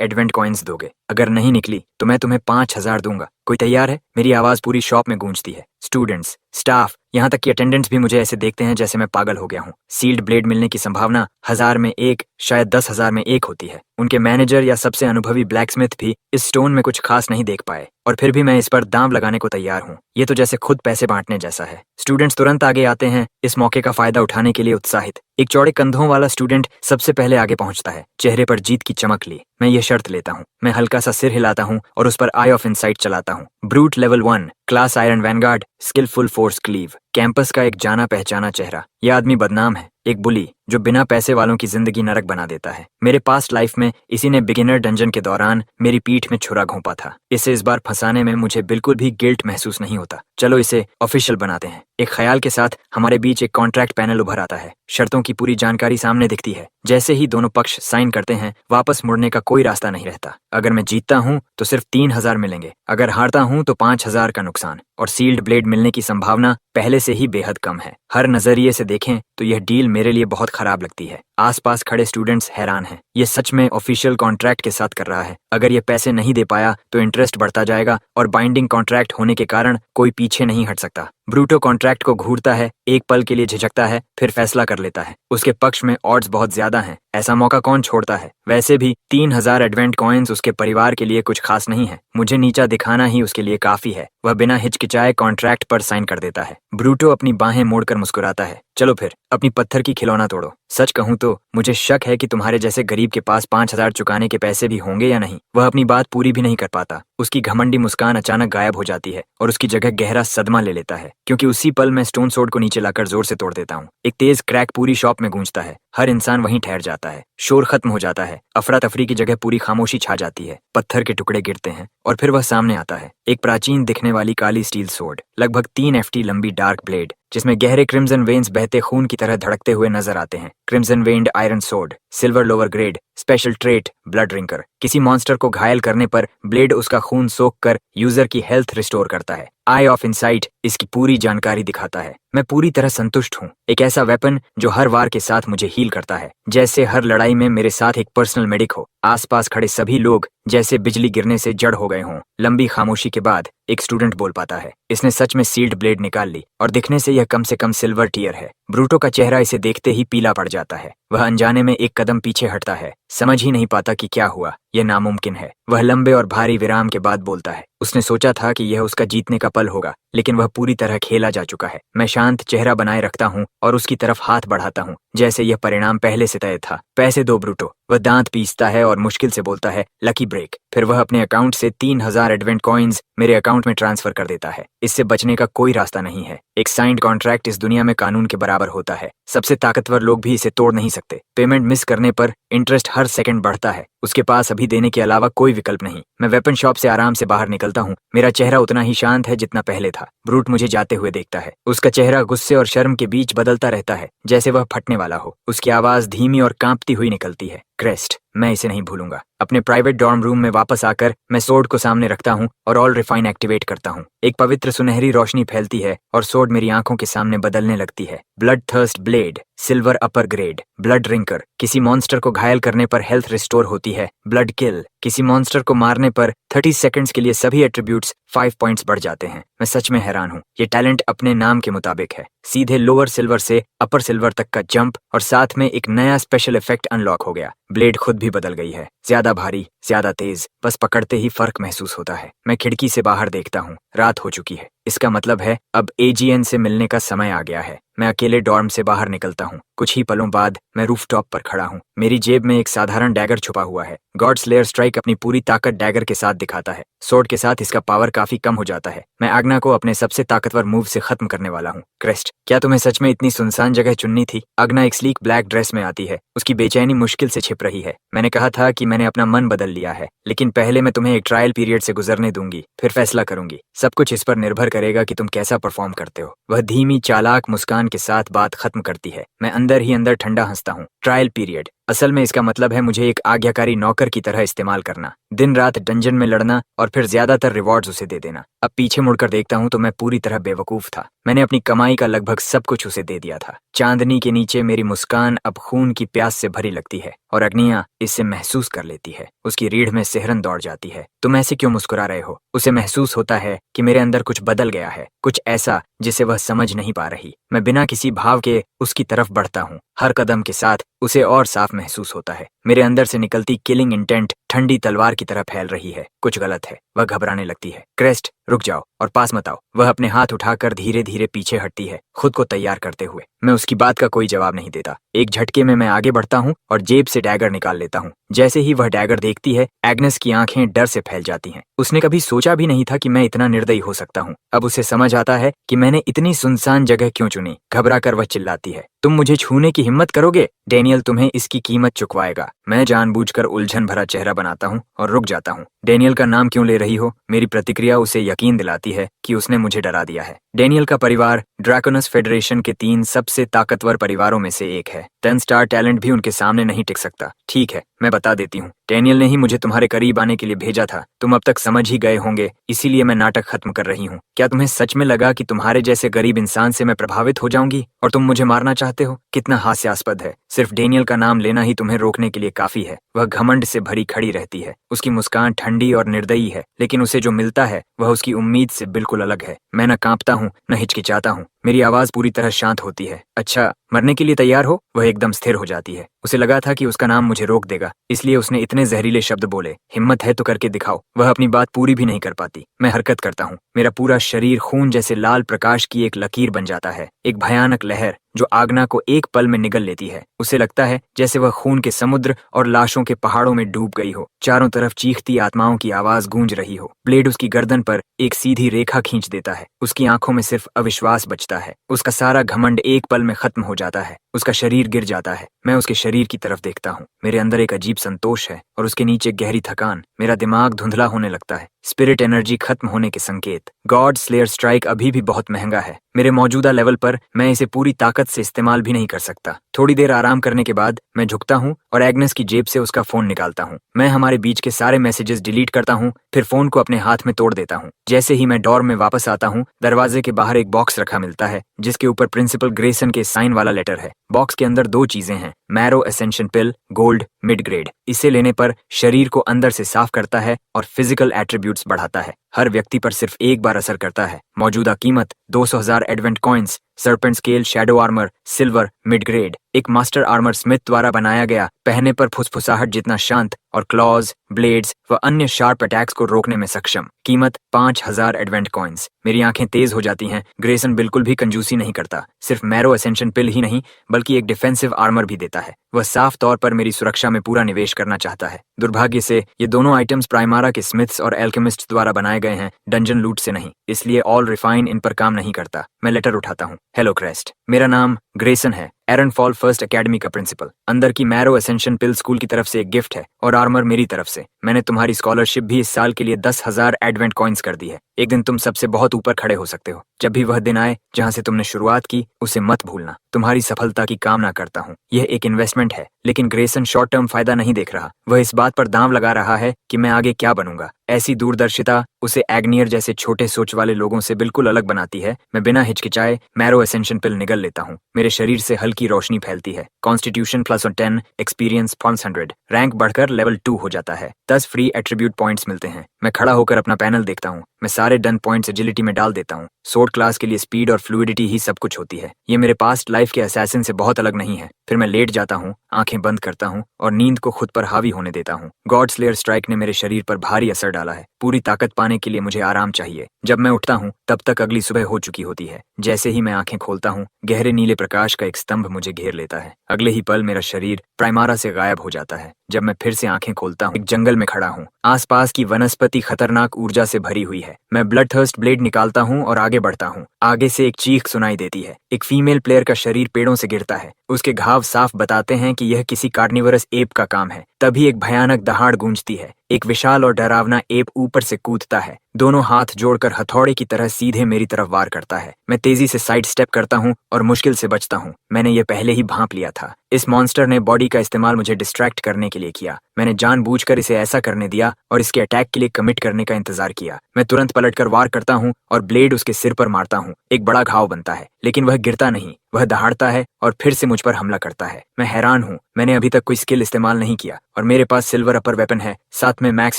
एडवेंट कॉइन्स दोगे। अगर नहीं निकली तो मैं तुम्हें 5000 दूंगा। कोई तैयार है? मेरी आवाज पूरी शॉप में गूंजती है। स्टूडेंट्स, स्टाफ, यहाँ तक कि अटेंडेंट्स भी मुझे ऐसे देखते हैं जैसे मैं पागल हो गया हूँ। सील्ड ब्लेड मिलने की संभावना 1000 में 1, शायद 10,000 में 1 होती है। उनके मैनेजर या सबसे अनुभवी ब्लैकस्मिथ भी इस स्टोन में कुछ खास नहीं देख पाए, और फिर भी मैं इस पर दांव लगाने को तैयार हूँ। ये तो जैसे खुद पैसे बांटने जैसा है। स्टूडेंट्स तुरंत आगे आते हैं, इस मौके का फायदा उठाने के लिए उत्साहित। एक चौड़े कंधों वाला स्टूडेंट सबसे पहले आगे पहुंचता है, चेहरे पर जीत की चमक ली। मैं ये शर्त लेता हूँ। मैं हल्का सा सिर हिलाता हूँ और उस पर आई ऑफ इनसाइट चलाता हूँ। Brute level 1, class iron vanguard, skillful force cleave. Campus का एक जाना पहचाना चेहरा। यह आदमी बदनाम है, एक बुली, जो बिना पैसे वालों की जिंदगी नरक बना देता है। मेरे पास्ट लाइफ में इसी ने बिगिनर डंजन के दौरान मेरी पीठ में छुरा घोंपा था। इसे इस बार फंसाने में मुझे बिल्कुल भी गिल्ट महसूस नहीं होता। चलो इसे ऑफिशियल बनाते हैं। एक ख्याल के साथ हमारे बीच एक कॉन्ट्रैक्ट पैनल उभर आता है। शर्तों की पूरी जानकारी सामने दिखती है। जैसे ही दोनों पक्ष साइन करते हैं, वापस मुड़ने का कोई रास्ता नहीं रहता। अगर मैं जीतता हूँ तो सिर्फ 3,000 मिलेंगे, अगर हारता हूँ तो 5,000 का नुकसान, और सील्ड ब्लेड मिलने की संभावना पहले से ही बेहद कम है। हर नजरिए से देखें तो यह डील मेरे लिए बहुत खराब लगती है। आसपास खड़े स्टूडेंट्स हैरान हैं। ये सच में ऑफिशियल कॉन्ट्रैक्ट के साथ कर रहा है। अगर ये पैसे नहीं दे पाया तो इंटरेस्ट बढ़ता जाएगा, और बाइंडिंग कॉन्ट्रैक्ट होने के कारण कोई पीछे नहीं हट सकता। ब्रूटो कॉन्ट्रैक्ट को घूरता है, एक पल के लिए झिझकता है, फिर फैसला कर लेता है। उसके पक्ष में ऑड्स बहुत ज्यादा हैं। ऐसा मौका कौन छोड़ता है? वैसे भी 3,000 एडवेंट कॉइन्स उसके परिवार के लिए कुछ खास नहीं है। मुझे नीचा दिखाना ही उसके लिए काफी है। वह बिना हिचकिचाए कॉन्ट्रैक्ट पर साइन कर देता है। ब्रूटो अपनी बाहें मोड़कर मुस्कुराता है। चलो फिर अपनी पत्थर की खिलौना तोड़ो। सच कहूं तो मुझे शक है कि तुम्हारे जैसे गरीब के पास 5,000 चुकाने के पैसे भी होंगे या नहीं। वह अपनी बात पूरी भी नहीं कर पाता। उसकी घमंडी मुस्कान अचानक गायब हो जाती है और उसकी जगह गहरा सदमा ले लेता है, क्योंकि उसी पल मैं स्टोन सोर्ड को नीचे लाकर जोर से तोड़ देता हूँ। एक तेज क्रैक पूरी शॉप में गूंजता है। हर इंसान वहीं ठहर जाता है। शोर खत्म हो जाता है। अफरा तफरी की जगह पूरी खामोशी छा जाती है। पत्थर के टुकड़े गिरते हैं और फिर वह सामने आता है। एक प्राचीन दिखने वाली काली स्टील सोर्ड, लगभग 3 FT लंबी डार्क ब्लेड, जिसमें गहरे क्रिम्सन वेन्स बहते खून की तरह धड़कते हुए नजर आते हैं। Crimson veined iron sword, silver lower grade, special trait blood drinker. किसी मॉन्स्टर को घायल करने पर ब्लेड उसका खून सोख कर यूजर की हेल्थ रिस्टोर करता है। आई ऑफ इनसाइट इसकी पूरी जानकारी दिखाता है। मैं पूरी तरह संतुष्ट हूँ। एक ऐसा वेपन जो हर वार के साथ मुझे हील करता है, जैसे हर लड़ाई में मेरे साथ एक पर्सनल मेडिक हो। आसपास खड़े सभी लोग जैसे बिजली गिरने से जड़ हो गए हों। लंबी खामोशी के बाद एक स्टूडेंट बोल पाता है। इसने सच में सील्ड ब्लेड निकाल ली, और दिखने से यह कम से कम सिल्वर टीयर है। ब्रूटो का चेहरा इसे देखते ही पीला पड़ जाता है। वह अनजाने में एक कदम पीछे हटता है, समझ ही नहीं पाता कि क्या हुआ। यह नामुमकिन है। वह लंबे और भारी विराम के बाद बोलता है। उसने सोचा था कि यह उसका जीतने का पल होगा, लेकिन वह पूरी तरह खेला जा चुका है। मैं शांत चेहरा बनाए रखता हूँ और उसकी तरफ हाथ बढ़ाता हूँ, जैसे यह परिणाम पहले से तय था। पैसे दो ब्रूटो। वह दांत पीसता है और मुश्किल से बोलता है, लकी ब्रेक। फिर वह अपने अकाउंट से 3,000 एडवेंट कॉइन्स मेरे अकाउंट में ट्रांसफर कर देता है। इससे बचने का कोई रास्ता नहीं है। एक साइंड कॉन्ट्रैक्ट इस दुनिया में कानून के बराबर होता है। सबसे ताकतवर लोग भी इसे तोड़ नहीं सकते। पेमेंट मिस करने पर इंटरेस्ट हर सेकंड बढ़ता है। उसके पास अभी देने के अलावा कोई विकल्प नहीं। मैं वेपन शॉप से आराम से बाहर निकलता हूँ। मेरा चेहरा उतना ही शांत है जितना पहले था। ब्रूट मुझे जाते हुए देखता है। उसका चेहरा गुस्से और शर्म के बीच बदलता रहता है, जैसे वह फटने वाला हो। उसकी आवाज धीमी और कांपती हुई निकलती है, क्रेस्ट। मैं इसे नहीं भूलूंगा। अपने प्राइवेट डॉर्म रूम में वापस आकर मैं सोर्ड को सामने रखता हूँ और ऑल रिफाइन एक्टिवेट करता हूँ। एक पवित्र सुनहरी रोशनी फैलती है और सोर्ड मेरी आंखों के सामने बदलने लगती है। ब्लड थर्स्ट ब्लेड, सिल्वर अपर ग्रेड, ब्लड ड्रिंकर। किसी मॉन्स्टर को घायल करने पर हेल्थ रिस्टोर होती है। ब्लड किल, किसी मॉन्स्टर को मारने पर 30 सेकंड्स के लिए सभी एट्रीब्यूट्स 5 पॉइंट्स बढ़ जाते हैं। मैं सच में हैरान हूँ। ये टैलेंट अपने नाम के मुताबिक है। सीधे लोअर सिल्वर से अपर सिल्वर तक का जंप, और साथ में एक नया स्पेशल इफेक्ट अनलॉक हो गया। ब्लेड खुद भी बदल गई है, ज्यादा भारी, ज्यादा तेज। बस पकड़ते ही फर्क महसूस होता है। मैं खिड़की से बाहर देखता हूँ। रात हो चुकी है। इसका मतलब है अब AGN से मिलने का समय आ गया है। मैं अकेले डॉर्म से बाहर निकलता हूँ। कुछ ही पलों बाद मैं रूफटॉप पर खड़ा हूँ। मेरी जेब में एक साधारण डैगर छुपा हुआ है। गॉड स्लेयर स्ट्राइक अपनी पूरी ताकत डैगर के साथ दिखाता है। सोर्ड के साथ इसका पावर काफी कम हो जाता है। मैं आग्ना को अपने सबसे ताकतवर मूव से खत्म करने वाला हूँ। क्रेस्ट, क्या तुम्हें सच में इतनी सुनसान जगह चुननी थी? आग्ना एक स्लीक ब्लैक ड्रेस में आती है। उसकी बेचैनी मुश्किल से छिप रही है। मैंने कहा था कि मैंने अपना मन बदल लिया है, लेकिन पहले मैं तुम्हें एक ट्रायल पीरियड से गुजरने दूंगी, फिर फैसला करूंगी। सब कुछ इस पर निर्भर करेगा कि तुम कैसा परफॉर्म करते हो। वह धीमी चालाक मुस्कान के साथ बात खत्म करती है। मैं अंदर ही अंदर ठंडा हंसता हूँ। ट्रायल पीरियड, असल में इसका मतलब है मुझे एक आज्ञाकारी नौकर की तरह इस्तेमाल करना, दिन रात डंजन में लड़ना और फिर ज्यादातर रिवॉर्ड्स उसे दे देना। अब पीछे मुड़कर देखता हूँ तो मैं पूरी तरह बेवकूफ था। मैंने अपनी कमाई का लगभग सब कुछ उसे दे दिया था। चांदनी के नीचे मेरी मुस्कान अब खून की प्यास से भरी लगती है और अग्निया इससे महसूस कर लेती है। उसकी रीढ़ में सिहरन दौड़ जाती है। तुम ऐसे क्यों मुस्कुरा रहे हो? उसे महसूस होता है कि मेरे अंदर कुछ बदल गया है, कुछ ऐसा जिसे वह समझ नहीं पा रही। मैं बिना किसी भाव के उसकी तरफ बढ़ता हूँ। हर कदम के साथ उसे और साफ महसूस होता है। मेरे अंदर से निकलती किलिंग इंटेंट ठंडी तलवार की तरह फैल रही है। कुछ गलत है। वह घबराने लगती है। क्रेस्ट, रुक जाओ और पास मत आओ। वह अपने हाथ उठाकर धीरे धीरे पीछे हटती है, खुद को तैयार करते हुए। मैं उसकी बात का कोई जवाब नहीं देता। एक झटके में मैं आगे बढ़ता हूँ और जेब से डैगर निकाल लेता हूँ। जैसे ही वह डैगर देखती है, एग्नेस की आंखें डर से फैल जाती हैं। उसने कभी सोचा भी नहीं था कि मैं इतना निर्दयी हो सकता हूँ। अब उसे समझ आता है कि मैंने इतनी सुनसान जगह क्यों चुनी। घबरा कर वह चिल्लाती है, तुम मुझे छूने की हिम्मत करोगे? डेनियल तुम्हें इसकी कीमत चुकवाएगा। मैं जानबूझकर उलझन भरा चेहरा बनाता हूँ और रुक जाता हूँ। डेनियल का नाम क्यों ले रही हो? मेरी प्रतिक्रिया उसे यकीन दिलाती है कि उसने मुझे डरा दिया है। डेनियल का परिवार ड्रैकोनस फेडरेशन के 3 सबसे ताकतवर परिवारों में से एक है। 10 स्टार टैलेंट भी उनके सामने नहीं टिक सकता। ठीक है, मैं बता देती हूँ। डेनियल ने ही मुझे तुम्हारे करीब आने के लिए भेजा था। तुम अब तक समझ ही गए होंगे, इसीलिए मैं नाटक खत्म कर रही हूँ। क्या तुम्हें सच में लगा कि तुम्हारे जैसे गरीब इंसान से मैं प्रभावित हो जाऊंगी और तुम मुझे मारना चाहते हो? कितना हास्यास्पद है। सिर्फ डेनियल का नाम लेना ही तुम्हें रोकने के लिए काफी है। वह घमंड से भरी खड़ी रहती है। उसकी मुस्कान ठंडी और निर्दयी है, लेकिन उसे जो मिलता है वह उसकी उम्मीद से बिल्कुल अलग है। मैं न कांपता हूँ न हिचकिचाता हूँ। मेरी आवाज पूरी तरह शांत होती है। अच्छा, मरने के लिए तैयार हो? वह एकदम स्थिर हो जाती है। उसे लगा था कि उसका नाम मुझे रोक देगा, इसलिए उसने इतने जहरीले शब्द बोले। हिम्मत है तो करके दिखाओ। वह अपनी बात पूरी भी नहीं कर पाती। मैं हरकत करता हूँ। मेरा पूरा शरीर खून जैसे लाल प्रकाश की एक लकीर बन जाता है, एक भयानक लहर जो आगना को एक पल में निगल लेती है। उसे लगता है जैसे वह खून के समुद्र और लाशों के पहाड़ों में डूब गई हो। चारों तरफ चीखती आत्माओं की आवाज गूंज रही हो। ब्लेड उसकी गर्दन पर एक सीधी रेखा खींच देता है। उसकी आंखों में सिर्फ अविश्वास बचता है। उसका सारा घमंड एक पल में खत्म हो जाता है। उसका शरीर गिर जाता है। मैं उसके शरीर की तरफ देखता हूँ। मेरे अंदर एक अजीब संतोष है और उसके नीचे गहरी थकान। मेरा दिमाग धुंधला होने लगता है। स्पिरिट एनर्जी खत्म होने के संकेत। गॉड स्लेयर स्ट्राइक अभी भी बहुत महंगा है। मेरे मौजूदा लेवल पर मैं इसे पूरी ताकत से इस्तेमाल भी नहीं कर सकता। थोड़ी देर आराम करने के बाद मैं झुकता हूँ और एग्नेस की जेब से उसका फोन निकालता हूँ। मैं हमारे बीच के सारे मैसेजेस डिलीट करता हूँ, फिर फोन को अपने हाथ में तोड़ देता हूँ। जैसे ही मैं डॉर्म में वापस आता हूँ, दरवाजे के बाहर एक बॉक्स रखा मिलता है जिसके ऊपर प्रिंसिपल ग्रेसन के साइन वाला लेटर है। बॉक्स के अंदर 2 चीजें हैं, मैरो एसेंशन पिल गोल्ड मिड ग्रेड। इसे लेने पर शरीर को अंदर से साफ करता है और फिजिकल एट्रीब्यूट्स बढ़ाता है। हर व्यक्ति पर सिर्फ एक बार असर करता है। मौजूदा कीमत 200,000 advent coins. Serpent scale shadow armour silver mid grade. एक मास्टर आर्मर स्मिथ द्वारा बनाया गया, पहने पर फुसफुसाहट जितना शांत और क्लॉज ब्लेड्स व अन्य शार्प अटैक्स को रोकने में सक्षम। कीमत 5,000 एडवेंट कॉइन्स। मेरी आंखें तेज हो जाती हैं। ग्रेसन बिल्कुल भी कंजूसी नहीं करता। सिर्फ मैरो एसेंशन पिल ही नहीं बल्कि एक डिफेंसिव आर्मर भी देता है। वह साफ तौर पर मेरी सुरक्षा में पूरा निवेश करना चाहता है। दुर्भाग्य से ये दोनों आइटम्स प्राइमारा के स्मिथ्स और एल्केमिस्ट्स द्वारा बनाए गए हैं, डंजन लूट से नहीं। इसलिए ऑल रिफाइन इन पर काम नहीं करता। मैं लेटर उठाता हूँ। हेलो क्रेस्ट, मेरा नाम ग्रेसन है, एरन फॉल फर्स्ट एकेडमी का प्रिंसिपल। अंदर की मैरो एसेंशन पिल स्कूल की तरफ से एक गिफ्ट है और आर्मर मेरी तरफ से। मैंने तुम्हारी स्कॉलरशिप भी इस साल के लिए 10,000 एडवेंट कॉइन्स कर दी है। एक दिन तुम सबसे बहुत ऊपर खड़े हो सकते हो। जब भी वह दिन आए जहाँ से तुमने शुरुआत की, उसे मत भूलना। तुम्हारी सफलता की कामना करता हूँ। यह एक इन्वेस्टमेंट है, लेकिन ग्रेसन शॉर्ट टर्म फायदा नहीं देख रहा। वह इस बात पर दांव लगा रहा है कि मैं आगे क्या बनूंगा। ऐसी दूरदर्शिता उसे एग्नियर जैसे छोटे सोच वाले लोगों से बिल्कुल अलग बनाती है। मैं बिना हिचकिचाए मैरो एसेंशन पिल निगल लेता हूँ। मेरे शरीर से हल्की रोशनी फैलती है। कॉन्स्टिट्यूशन +10, एक्सपीरियंस 500, रैंक बढ़कर लेवल 2 हो जाता है। 10 फ्री एट्रीब्यूट पॉइंट्स मिलते हैं। मैं खड़ा होकर अपना पैनल देखता हूँ। मैं सारे डन पॉइंट्स एजिलिटी में डाल देता हूँ। सोर्ड क्लास के लिए स्पीड और फ्लूइडिटी ही सब कुछ होती है। ये मेरे पास्ट लाइफ के असैसिन से बहुत अलग नहीं है। फिर मैं लेट जाता हूँ, आंखें बंद करता हूँ और नींद को खुद पर हावी होने देता हूँ। गॉड स्लेयर स्ट्राइक ने मेरे शरीर पर भारी असर डाला है। पूरी ताकत पाने के लिए मुझे आराम चाहिए। जब मैं उठता हूँ तब तक अगली सुबह हो चुकी होती है। जैसे ही मैं आंखें खोलता हूँ, गहरे नीले प्रकाश का एक स्तंभ मुझे घेर लेता है। अगले ही पल मेरा शरीर प्राइमारा से गायब हो जाता है। जब मैं फिर से आंखें खोलता हूँ, एक जंगल में खड़ा हूँ। आसपास की वनस्पति खतरनाक ऊर्जा से भरी हुई है। मैं ब्लड थर्स्ट ब्लेड निकालता हूँ और आगे बढ़ता हूँ। आगे से एक चीख सुनाई देती है। एक फीमेल प्लेयर का शरीर पेड़ों से गिरता है। उसके घाव साफ बताते हैं कि यह किसी कार्निवरस एप का काम है। तभी एक भयानक दहाड़ गूंजती है। एक विशाल और डरावना एप ऊपर से कूदता है। दोनों हाथ जोड़कर हथौड़े की तरह सीधे मेरी तरफ वार करता है। मैं तेजी से साइड स्टेप करता हूँ और मुश्किल से बचता हूँ। मैंने ये पहले ही भांप लिया था। इस मॉन्स्टर ने बॉडी का इस्तेमाल मुझे डिस्ट्रैक्ट करने के लिए किया। मैंने जानबूझकर इसे ऐसा करने दिया और इसके अटैक के लिए कमिट करने का इंतजार किया। मैं तुरंत पलटकर वार करता हूँ और ब्लेड उसके सिर पर मारता हूँ। एक बड़ा घाव बनता है, लेकिन वह गिरता नहीं। वह दहाड़ता है और फिर से मुझ पर हमला करता है। मैं हैरान हूँ। मैंने अभी तक कोई स्किल इस्तेमाल नहीं किया और मेरे पास सिल्वर अपर वेपन है, साथ में मैक्स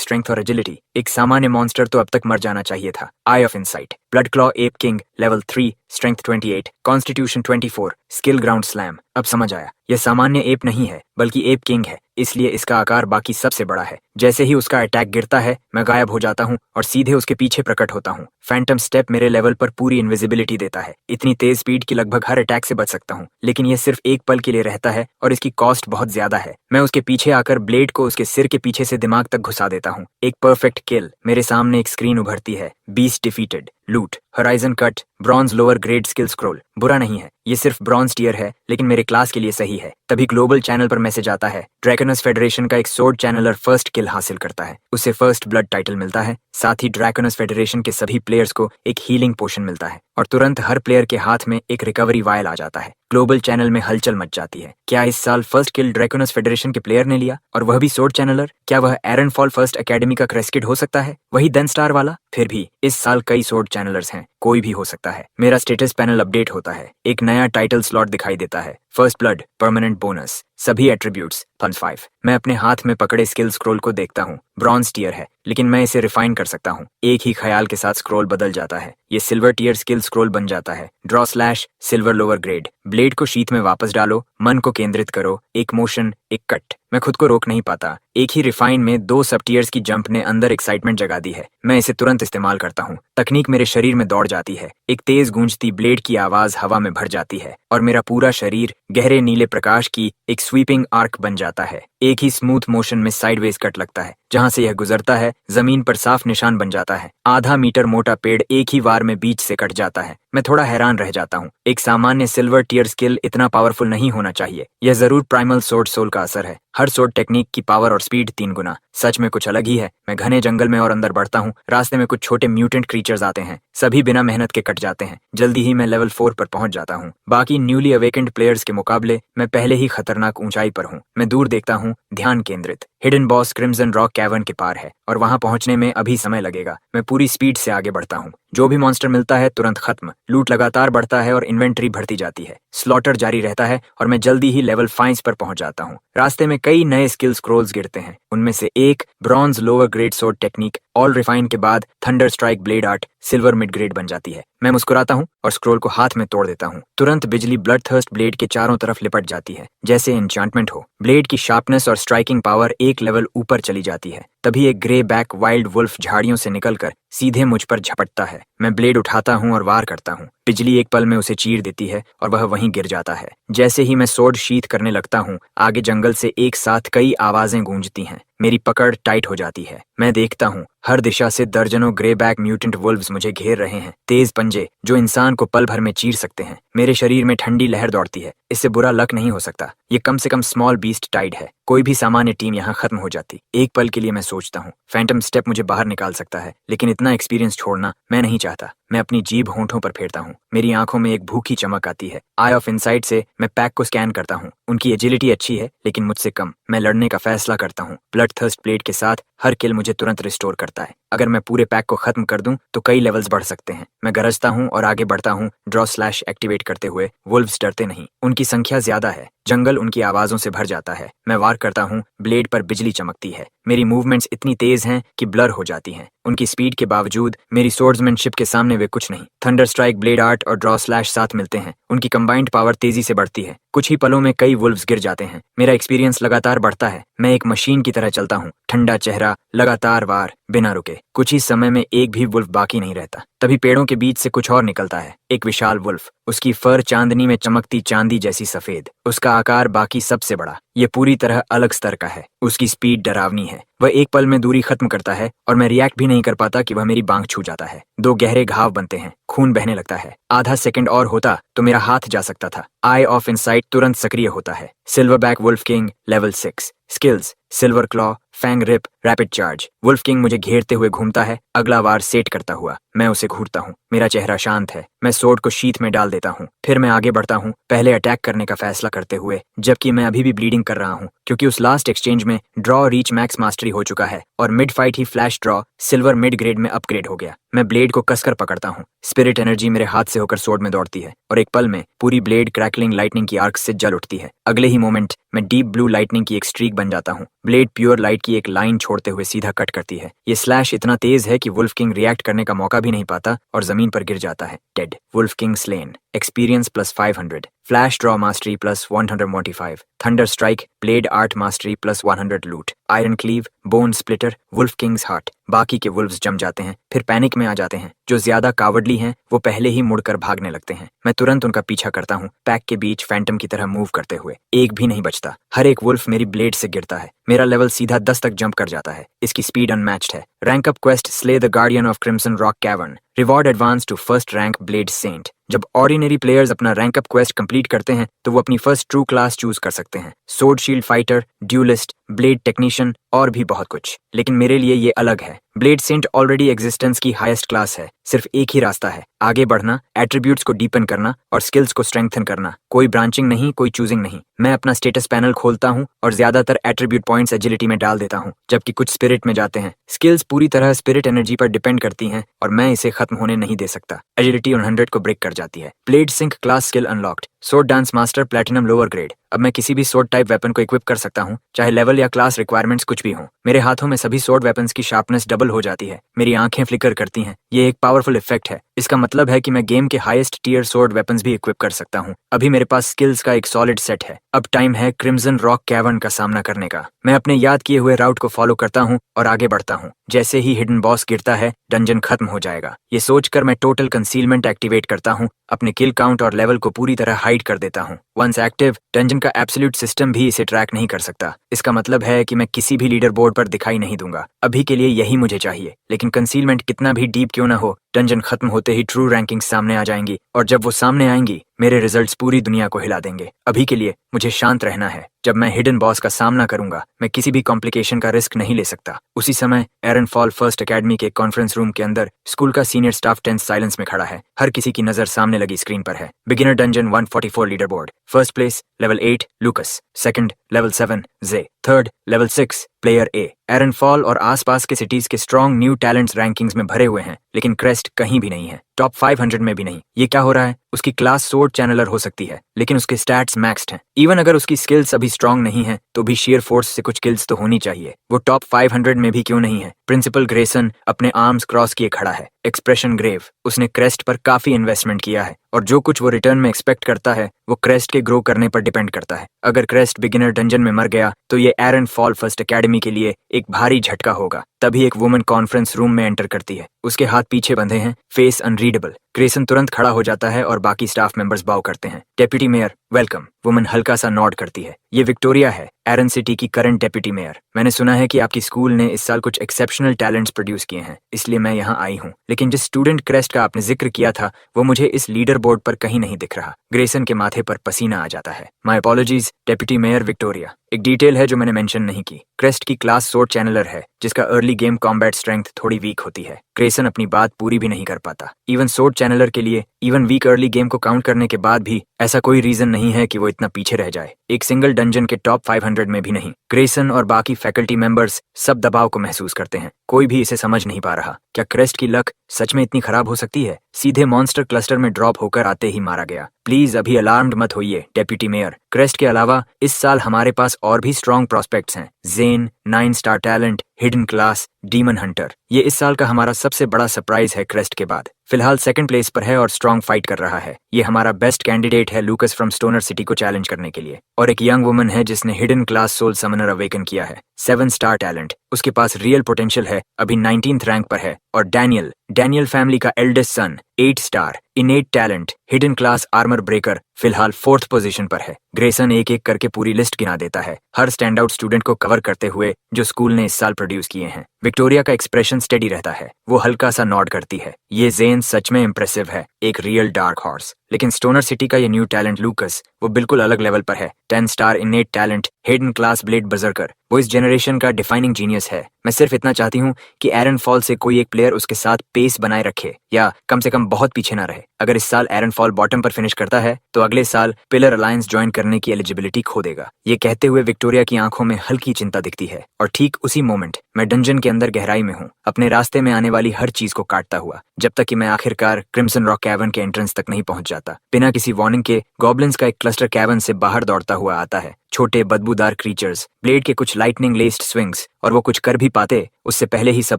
स्ट्रेंथ और एजिलिटी। एक सामान्य मॉन्स्टर तो अब तक मर जाना चाहिए था। Eye of insight, blood claw ape king, level 3, strength 28, constitution 24, skill ground slam. अब समझ आया, यह सामान्य एप नहीं है बल्कि एप किंग है, इसलिए इसका आकार बाकी सबसे बड़ा है। जैसे ही उसका अटैक गिरता है मैं गायब हो जाता हूँ और सीधे उसके पीछे प्रकट होता हूँ। फैंटम स्टेप मेरे लेवल पर पूरी इनविजिबिलिटी देता है, इतनी तेज स्पीड की लगभग हर अटैक से बच सकता हूँ, लेकिन यह सिर्फ एक पल के लिए रहता है और इसकी कॉस्ट बहुत ज्यादा है। मैं उसके पीछे आकर ब्लेड को उसके सिर के पीछे से दिमाग तक घुसा देता हूँ। एक परफेक्ट किल। मेरे सामने एक स्क्रीन उभरती है, बीस्ट डिफीटेड, लूट, horizon cut, bronze lower grade skill scroll. बुरा नहीं है, ये सिर्फ ब्रॉन्ज टियर है, लेकिन मेरे क्लास के लिए सही है। तभी ग्लोबल चैनल पर मैसेज आता है, ड्रैगनस फेडरेशन का एक सोर्ड चैनलर फर्स्ट किल हासिल करता है, उसे फर्स्ट ब्लड टाइटल मिलता है। साथ ही ड्रैगनस फेडरेशन के सभी प्लेयर्स को एक हीलिंग पोशन मिलता है और तुरंत हर प्लेयर के हाथ में एक रिकवरी वायल आ जाता है। ग्लोबल चैनल में हलचल मच जाती है। क्या इस साल फर्स्ट किल ड्रैगनस फेडरेशन के प्लेयर ने लिया, और वह भी सोर्ड चैनलर? क्या वह एरन फॉल फर्स्ट एकेडमी का क्रेस्किड हो सकता है, वही डेन स्टार वाला? फिर भी इस साल कई सोर्ड चैनलर्स हैं, कोई भी हो सकता है। मेरा स्टेटस पैनल अपडेट होता है, एक नया टाइटल स्लॉट दिखाई देता है, फर्स्ट ब्लड, परमानेंट बोनस, सभी एट्रीब्यूट्स +5। मैं अपने हाथ में पकड़े स्किल स्क्रॉल को देखता हूँ, ब्रॉन्ज टियर है, लेकिन मैं इसे रिफाइन कर सकता हूँ। एक ही ख्याल के साथ स्क्रॉल बदल जाता है, ये सिल्वर टियर स्किल स्क्रॉल बन जाता है, draw slash silver lower grade. Blade को शीथ में वापस डालो, मन को केंद्रित करो, एक मोशन, एक कट। मैं खुद को रोक नहीं पाता। एक ही रिफाइन में 2 सब टियर्स की जंप ने अंदर एक्साइटमेंट जगा दी है। मैं इसे तुरंत इस्तेमाल करता हूँ। तकनीक मेरे शरीर में दौड़ जाती है, एक तेज गूंजती ब्लेड की आवाज हवा में भर जाती है और मेरा पूरा शरीर गहरे नीले प्रकाश की एक स्वीपिंग आर्क बन जाता है। एक ही स्मूथ मोशन में साइडवेज कट लगता है, जहां से यह गुजरता है जमीन पर साफ निशान बन जाता है। आधा मीटर मोटा पेड़ एक ही वार में बीच से कट जाता है। मैं थोड़ा हैरान रह जाता हूँ, एक सामान्य सिल्वर टियर स्किल इतना पावरफुल नहीं होना चाहिए। यह जरूर प्राइमल सोर्ड सोल का असर है, हर सोर्ड टेक्निक की पावर और स्पीड 3 गुना। सच में कुछ अलग ही है। मैं घने जंगल में और अंदर बढ़ता हूँ, रास्ते में कुछ छोटे म्यूटेंट क्रीचर्स आते हैं, सभी बिना मेहनत के कट जाते हैं। जल्दी ही मैं लेवल 4 पर पहुंच जाता हूँ। बाकी न्यूली अवेकेंड प्लेयर्स के मुकाबले मैं पहले ही खतरनाक ऊंचाई पर हूँ। मैं दूर देखता हूँ, ध्यान केंद्रित। Hidden boss crimson rock cavern के पार है और वहां पहुंचने में अभी समय लगेगा। मैं पूरी स्पीड से आगे बढ़ता हूँ, जो भी मॉन्स्टर मिलता है तुरंत खत्म। लूट लगातार बढ़ता है और इन्वेंट्री बढ़ती जाती है। स्लॉटर जारी रहता है और मैं जल्दी ही लेवल 5 पर पहुंच जाता हूँ। रास्ते में कई नए स्किल स्क्रॉल्स गिरते हैं, उनमें से एक bronze lower grade sword technique all refine के बाद thunder strike blade art silver mid grade बन जाती है। मैं मुस्कुराता हूँ और स्क्रॉल को हाथ में तोड़ देता हूँ। तुरंत बिजली ब्लड थर्स्ट ब्लेड के चारों तरफ लिपट जाती है, जैसे एन्चांटमेंट हो। ब्लेड की शार्पनेस और स्ट्राइकिंग पावर एक लेवल ऊपर चली जाती है। तभी एक ग्रे बैक वाइल्ड वुल्फ झाड़ियों से निकलकर सीधे मुझ पर झपटता है। मैं ब्लेड उठाता हूँ और वार करता हूँ। बिजली एक पल में उसे चीर देती है और वह वहीं गिर जाता है। जैसे ही मैं सोर्ड शीथ करने लगता हूँ, आगे जंगल से एक साथ कई आवाजें गूंजती हैं। मेरी पकड़ टाइट हो जाती है। मैं देखता हूँ, हर दिशा से दर्जनों ग्रे बैक म्यूटेंट वुल्व्स मुझे घेर रहे हैं, तेज पंजे जो इंसान को पल भर में चीर सकते हैं। मेरे शरीर में ठंडी लहर दौड़ती है। इससे बुरा लक नहीं हो सकता। ये कम से कम स्मॉल बीस्ट टाइड है। कोई भी सामान्य टीम यहाँ खत्म हो जाती। एक पल के लिए मैं सोचता हूँ, फैंटम स्टेप मुझे बाहर निकाल सकता है, लेकिन इतना एक्सपीरियंस छोड़ना मैं नहीं चाहता। मैं अपनी जीभ होंठों पर फेरता हूँ। मेरी आंखों में एक भूखी चमक आती है। आई ऑफ इनसाइट से मैं पैक को स्कैन करता हूँ। उनकी एजिलिटी अच्छी है, लेकिन मुझसे कम। मैं लड़ने का फैसला करता हूँ। ब्लड थर्स्ट प्लेट के साथ हर किल मुझे तुरंत रिस्टोर करता है। अगर मैं पूरे पैक को खत्म कर दूं तो कई लेवल्स बढ़ सकते हैं। मैं गरजता हूं और आगे बढ़ता हूं, ड्रॉ स्लैश एक्टिवेट करते हुए। वुल्व्स डरते नहीं, उनकी संख्या ज्यादा है। जंगल उनकी आवाजों से भर जाता है। मैं वार करता हूं, ब्लेड पर बिजली चमकती है। मेरी मूवमेंट्स इतनी तेज हैं कि ब्लर हो जाती हैं। उनकी स्पीड के बावजूद मेरी सोर्ड्समैनशिप के सामने वे कुछ नहीं। थंडर स्ट्राइक, ब्लेड आर्ट और ड्रॉ स्लैश साथ मिलते हैं। उनकी कंबाइंड पावर तेजी से बढ़ती है। कुछ ही पलों में कई वुल्व्स गिर जाते हैं। मेरा एक्सपीरियंस लगातार बढ़ता है। मैं एक मशीन की तरह चलता हूँ, ठंडा चेहरा, लगातार वार, बिना रुके। कुछ ही समय में एक भी वुल्फ बाकी नहीं रहता। तभी पेड़ों के बीच से कुछ और निकलता है, एक विशाल वुल्फ। उसकी फर चांदनी में चमकती चांदी जैसी सफेद, उसका आकार बाकी सबसे बड़ा। ये पूरी तरह अलग स्तर का है। उसकी स्पीड डरावनी है। वह एक पल में दूरी खत्म करता है और मैं रिएक्ट भी नहीं कर पाता कि वह मेरी बांग छू जाता है। 2 गहरे घाव बनते हैं, खून बहने लगता है। आधा सेकंड और होता तो मेरा हाथ जा सकता था। आई ऑफ इनसाइट तुरंत सक्रिय होता है। Silver back wolf king level 6। Skills silver claw, fang rip, rapid charge. Wolf king मुझे घेरते हुए घूमता है, अगला वार सेट करता हुआ। मैं उसे घूरता हूँ। मेरा चेहरा शांत है। मैं सोर्ड को शीथ में डाल देता हूँ। फिर मैं आगे बढ़ता हूँ, पहले अटैक करने का फैसला करते हुए, जबकि मैं अभी भी ब्लीडिंग कर रहा हूँ, क्योंकि उस लास्ट एक्सचेंज में ड्रॉ रीच मैक्स मास्टरी हो चुका है और मिड फाइट ही flash draw silver mid grade में अपग्रेड हो गया। मैं ब्लेड को कसकर पकड़ता हूँ। स्पिरिट एनर्जी मेरे हाथ से होकर सोर्ड में दौड़ती है और एक पल में पूरी ब्लेड क्रैकलिंग लाइटनिंग की आर्क से जल उठती है। अगले ही मोमेंट मैं डीप ब्लू लाइटनिंग की एक स्ट्रीक बन जाता हूँ। ब्लेड प्योर लाइट की एक लाइन छोड़ते हुए सीधा कट करती है। ये स्लैश इतना तेज है कि वुल्फ किंग रिएक्ट करने का मौका भी नहीं पाता और जमीन पर गिर जाता है, dead. Wolf king slain. Experience plus 500, flash draw mastery plus 145, thunder strike, blade art mastery plus 100 loot, iron cleave, bone splitter, wolf king's heart. बाकी के वुल्व्स जम जाते हैं, फिर पैनिक में आ जाते हैं। जो ज्यादा कावडली हैं वो पहले ही मुड़कर भागने लगते हैं। मैं तुरंत उनका पीछा करता हूँ, पैक के बीच फैंटम की तरह मूव करते हुए। एक भी नहीं बचता। हर एक वुल्फ मेरी ब्लेड से गिरता है। मेरा लेवल सीधा 10 तक जंप कर जाता है। इसकी स्पीड अनमैच्ड है। Rank up quest, slay the guardian of crimson rock cavern, reward advance to first rank blade saint. जब ऑर्डिनरी प्लेयर्स अपना रैंक अप क्वेस्ट कंप्लीट करते हैं तो वो अपनी फर्स्ट ट्रू क्लास चूज कर सकते हैं। Sword shield fighter, dualist, blade technician और भी बहुत कुछ। लेकिन मेरे लिए ये अलग है। ब्लेड सेंट ऑलरेडी एग्जिस्टेंस की हाईएस्ट क्लास है। सिर्फ एक ही रास्ता है, आगे बढ़ना, एट्रीब्यूट्स को डीपन करना और स्किल्स को स्ट्रेंथन करना। कोई ब्रांचिंग नहीं, कोई चूजिंग नहीं। मैं अपना स्टेटस पैनल खोलता हूँ और ज्यादातर एट्रीब्यूट पॉइंट्स एजिलिटी में डाल देता हूँ, जबकि कुछ स्पिरिट में जाते हैं। स्किल्स पूरी तरह स्पिरिट एनर्जी पर डिपेंड करती हैं और मैं इसे खत्म होने नहीं दे सकता। एजिलिटी 100 को ब्रेक कर जाती है। Blade sync class skill unlocked, sword dance master platinum lower grade. अब मैं किसी भी सोर्ड टाइप वेपन को इक्विप कर सकता हूँ, चाहे लेवल या क्लास रिक्वायरमेंट्स कुछ भी हों। मेरे हाथों में सभी सोर्ड वेपन्स की शार्पनेस डबल हो जाती है। मेरी आंखें फ्लिकर करती हैं। ये एक पावरफुल इफेक्ट है। इसका मतलब है कि मैं गेम के हाईएस्ट टीयर सोर्ड वेपन्स भी इक्विप कर सकता हूँ। अभी मेरे पास स्किल्स का एक सॉलिड सेट है। अब टाइम है क्रिम्सन रॉक कैवर्न का सामना करने का। मैं अपने याद किए हुए राउट को फॉलो करता हूँ और आगे बढ़ता हूँ। जैसे ही हिडन बॉस गिरता है, डंजन खत्म हो जाएगा। ये सोचकर मैं टोटल कंसीलमेंट एक्टिवेट करता हूँ। अपने किल काउंट और लेवल को पूरी तरह हाइड कर देता हूँ। वंस एक्टिव, डंजन का एब्सोल्यूट सिस्टम भी इसे ट्रैक नहीं कर सकता। इसका मतलब है कि मैं किसी भी लीडर बोर्ड पर दिखाई नहीं दूंगा। अभी के लिए यही मुझे चाहिए। लेकिन कंसीलमेंट कितना भी डीप क्यों ना हो, डंजन खत्म होते ही ट्रू रैंकिंग सामने आ जाएंगी और जब वो सामने आएंगी, मेरे रिजल्ट्स पूरी दुनिया को हिला देंगे। अभी के लिए मुझे शांत रहना है। जब मैं हिडन बॉस का सामना करूंगा, मैं किसी भी कॉम्प्लिकेशन का रिस्क नहीं ले सकता। उसी समय एरन फॉल फर्स्ट एकेडमी के कॉन्फ्रेंस रूम के अंदर स्कूल का सीनियर स्टाफ टेंस साइलेंस में खड़ा है। हर किसी की नजर सामने लगी स्क्रीन पर है। Beginner dungeon 144 leaderboard. First place level 8 Lucas, second level 7 J, third level 6 player A. Aaron Fall और आसपास के सिटीज के स्ट्रॉन्ग न्यू टैलेंट्स रैंकिंग्स में भरे हुए हैं, लेकिन क्रेस्ट कहीं भी नहीं है। टॉप 500 में भी नहीं। ये क्या हो रहा है? उसकी क्लास सोर्ड चैनलर हो सकती है, लेकिन उसके स्टैट्स मैक्स्ड हैं। इवन अगर उसकी स्किल्स अभी स्ट्रॉन्ग नहीं है, तो भी शेयर फोर्स से कुछ स्किल्स तो होनी चाहिए। वो टॉप 500 में भी क्यों नहीं है? प्रिंसिपल ग्रेसन अपने आर्म्स क्रॉस किए खड़ा है, एक्सप्रेशन ग्रेव। उसने क्रेस्ट पर काफी इन्वेस्टमेंट किया है और जो कुछ वो रिटर्न में एक्सपेक्ट करता है वो क्रेस्ट के ग्रो करने पर डिपेंड करता है। अगर क्रेस्ट बिगिनर डंजन में मर गया तो ये एरन फॉल फर्स्ट एकेडमी के लिए एक भारी झटका होगा। तभी एक वुमन कॉन्फ्रेंस रूम में एंटर करती है। उसके हाथ पीछे बंधे हैं, फेस अनरीडेबल। ग्रेसन तुरंत खड़ा हो जाता है और बाकी स्टाफ मेंबर्स बाव करते हैं। Deputy mayor welcome. वुमन हल्का सा नॉड करती है। ये विक्टोरिया है, एरन सिटी की करंट डेप्यूटी मेयर। मैंने सुना है कि आपकी स्कूल ने इस साल कुछ एक्सेप्शनल टैलेंट्स प्रोड्यूस किए हैं, इसलिए मैं यहाँ आई हूँ। लेकिन जिस स्टूडेंट क्रेस्ट का आपने जिक्र किया था, वो मुझे इस लीडर बोर्ड पर कहीं नहीं दिख रहा। ग्रेसन के माथे पर पसीना आ जाता है। My apologies deputy mayor Victoria. एक डिटेल है जो मैंने मेंशन नहीं की। क्रेस्ट की क्लास सोर्ड चैनलर है, जिसका अर्ली गेम कॉम्बैट स्ट्रेंथ थोड़ी वीक होती है। ग्रेसन अपनी बात पूरी भी नहीं कर पाता। इवन सोर्ड चैनलर के लिए इवन वीक अर्ली गेम को काउंट करने के बाद भी ऐसा कोई रीजन नहीं है कि वो इतना पीछे रह जाए। एक सिंगल डंजन के टॉप 500 में भी नहीं। ग्रेसन और बाकी फैकल्टी मेंबर्स सब दबाव को महसूस करते हैं। कोई भी इसे समझ नहीं पा रहा। क्या क्रेस्ट की लक सच में इतनी खराब हो सकती है? सीधे मॉन्स्टर क्लस्टर में ड्रॉप होकर आते ही मारा गया। प्लीज अभी अलार्म्ड मत होइए डेप्यूटी मेयर। क्रेस्ट के अलावा इस साल हमारे पास और भी स्ट्रॉन्ग प्रोस्पेक्ट्स हैं। जेन, 9 star talent, hidden class, demon Hunter. ये इस साल का हमारा सबसे बड़ा सरप्राइज है क्रेस्ट के बाद। फिलहाल सेकंड प्लेस पर है और स्ट्रॉन्ग फाइट कर रहा है। ये हमारा बेस्ट कैंडिडेट है लूकस फ्रॉम स्टोनर सिटी को चैलेंज करने के लिए। और एक यंग वुमन है जिसने hidden class soul summoner awaken किया है। 7 स्टार टैलेंट। उसके पास रियल पोटेंशियल है, अभी 19th रैंक पर है। और डैनियल फैमिली का eldest son, 8 star innate talent, hidden class armour breaker, फिलहाल 4th पोजीशन पर है। ग्रेसन एक एक करके पूरी लिस्ट गिना देता है, हर स्टैंड आउट स्टूडेंट को कवर करते हुए जो स्कूल ने इस साल प्रोड्यूस किए हैं। विक्टोरिया का एक्सप्रेशन स्टेडी रहता है। वो हल्का सा नॉड करती है। ये जेन सच में इम्प्रेसिव है, एक रियल डार्क हॉर्स। लेकिन स्टोनर सिटी का ये न्यू टैलेंट लूकस, वो बिल्कुल अलग लेवल पर है। 10 star innate talent, hidden class blade berserker. वो इस जनरेशन का डिफाइनिंग जीनियस है। मैं सिर्फ इतना चाहती हूँ कि एरन फॉल से कोई एक प्लेयर उसके साथ पेस बनाए रखे, या कम से कम बहुत पीछे ना रहे। अगर इस साल एरन फॉल बॉटम पर फिनिश करता है तो अगले साल पिलर अलायंस ज्वाइन करने की एलिजिबिलिटी खो देगा। ये कहते हुए विक्टोरिया की आंखों में हल्की चिंता दिखती है। और ठीक उसी मोमेंट मैं डंजन के अंदर गहराई में हूँ, अपने रास्ते में आने वाली हर चीज को काटता हुआ, जब तक कि मैं आखिरकार क्रिम्सन रॉक कैवर्न के एंट्रेंस तक नहीं पहुंच जाता। बिना किसी वार्निंग के गॉब्लिन्स का एक क्लस्टर कैवर्न से बाहर दौड़ता हुआ आता है। छोटे बदबूदार क्रीचर्स, ब्लेड के कुछ लाइटनिंग लेस्ड स्विंग्स, और वो कुछ कर भी पाते उससे पहले ही सब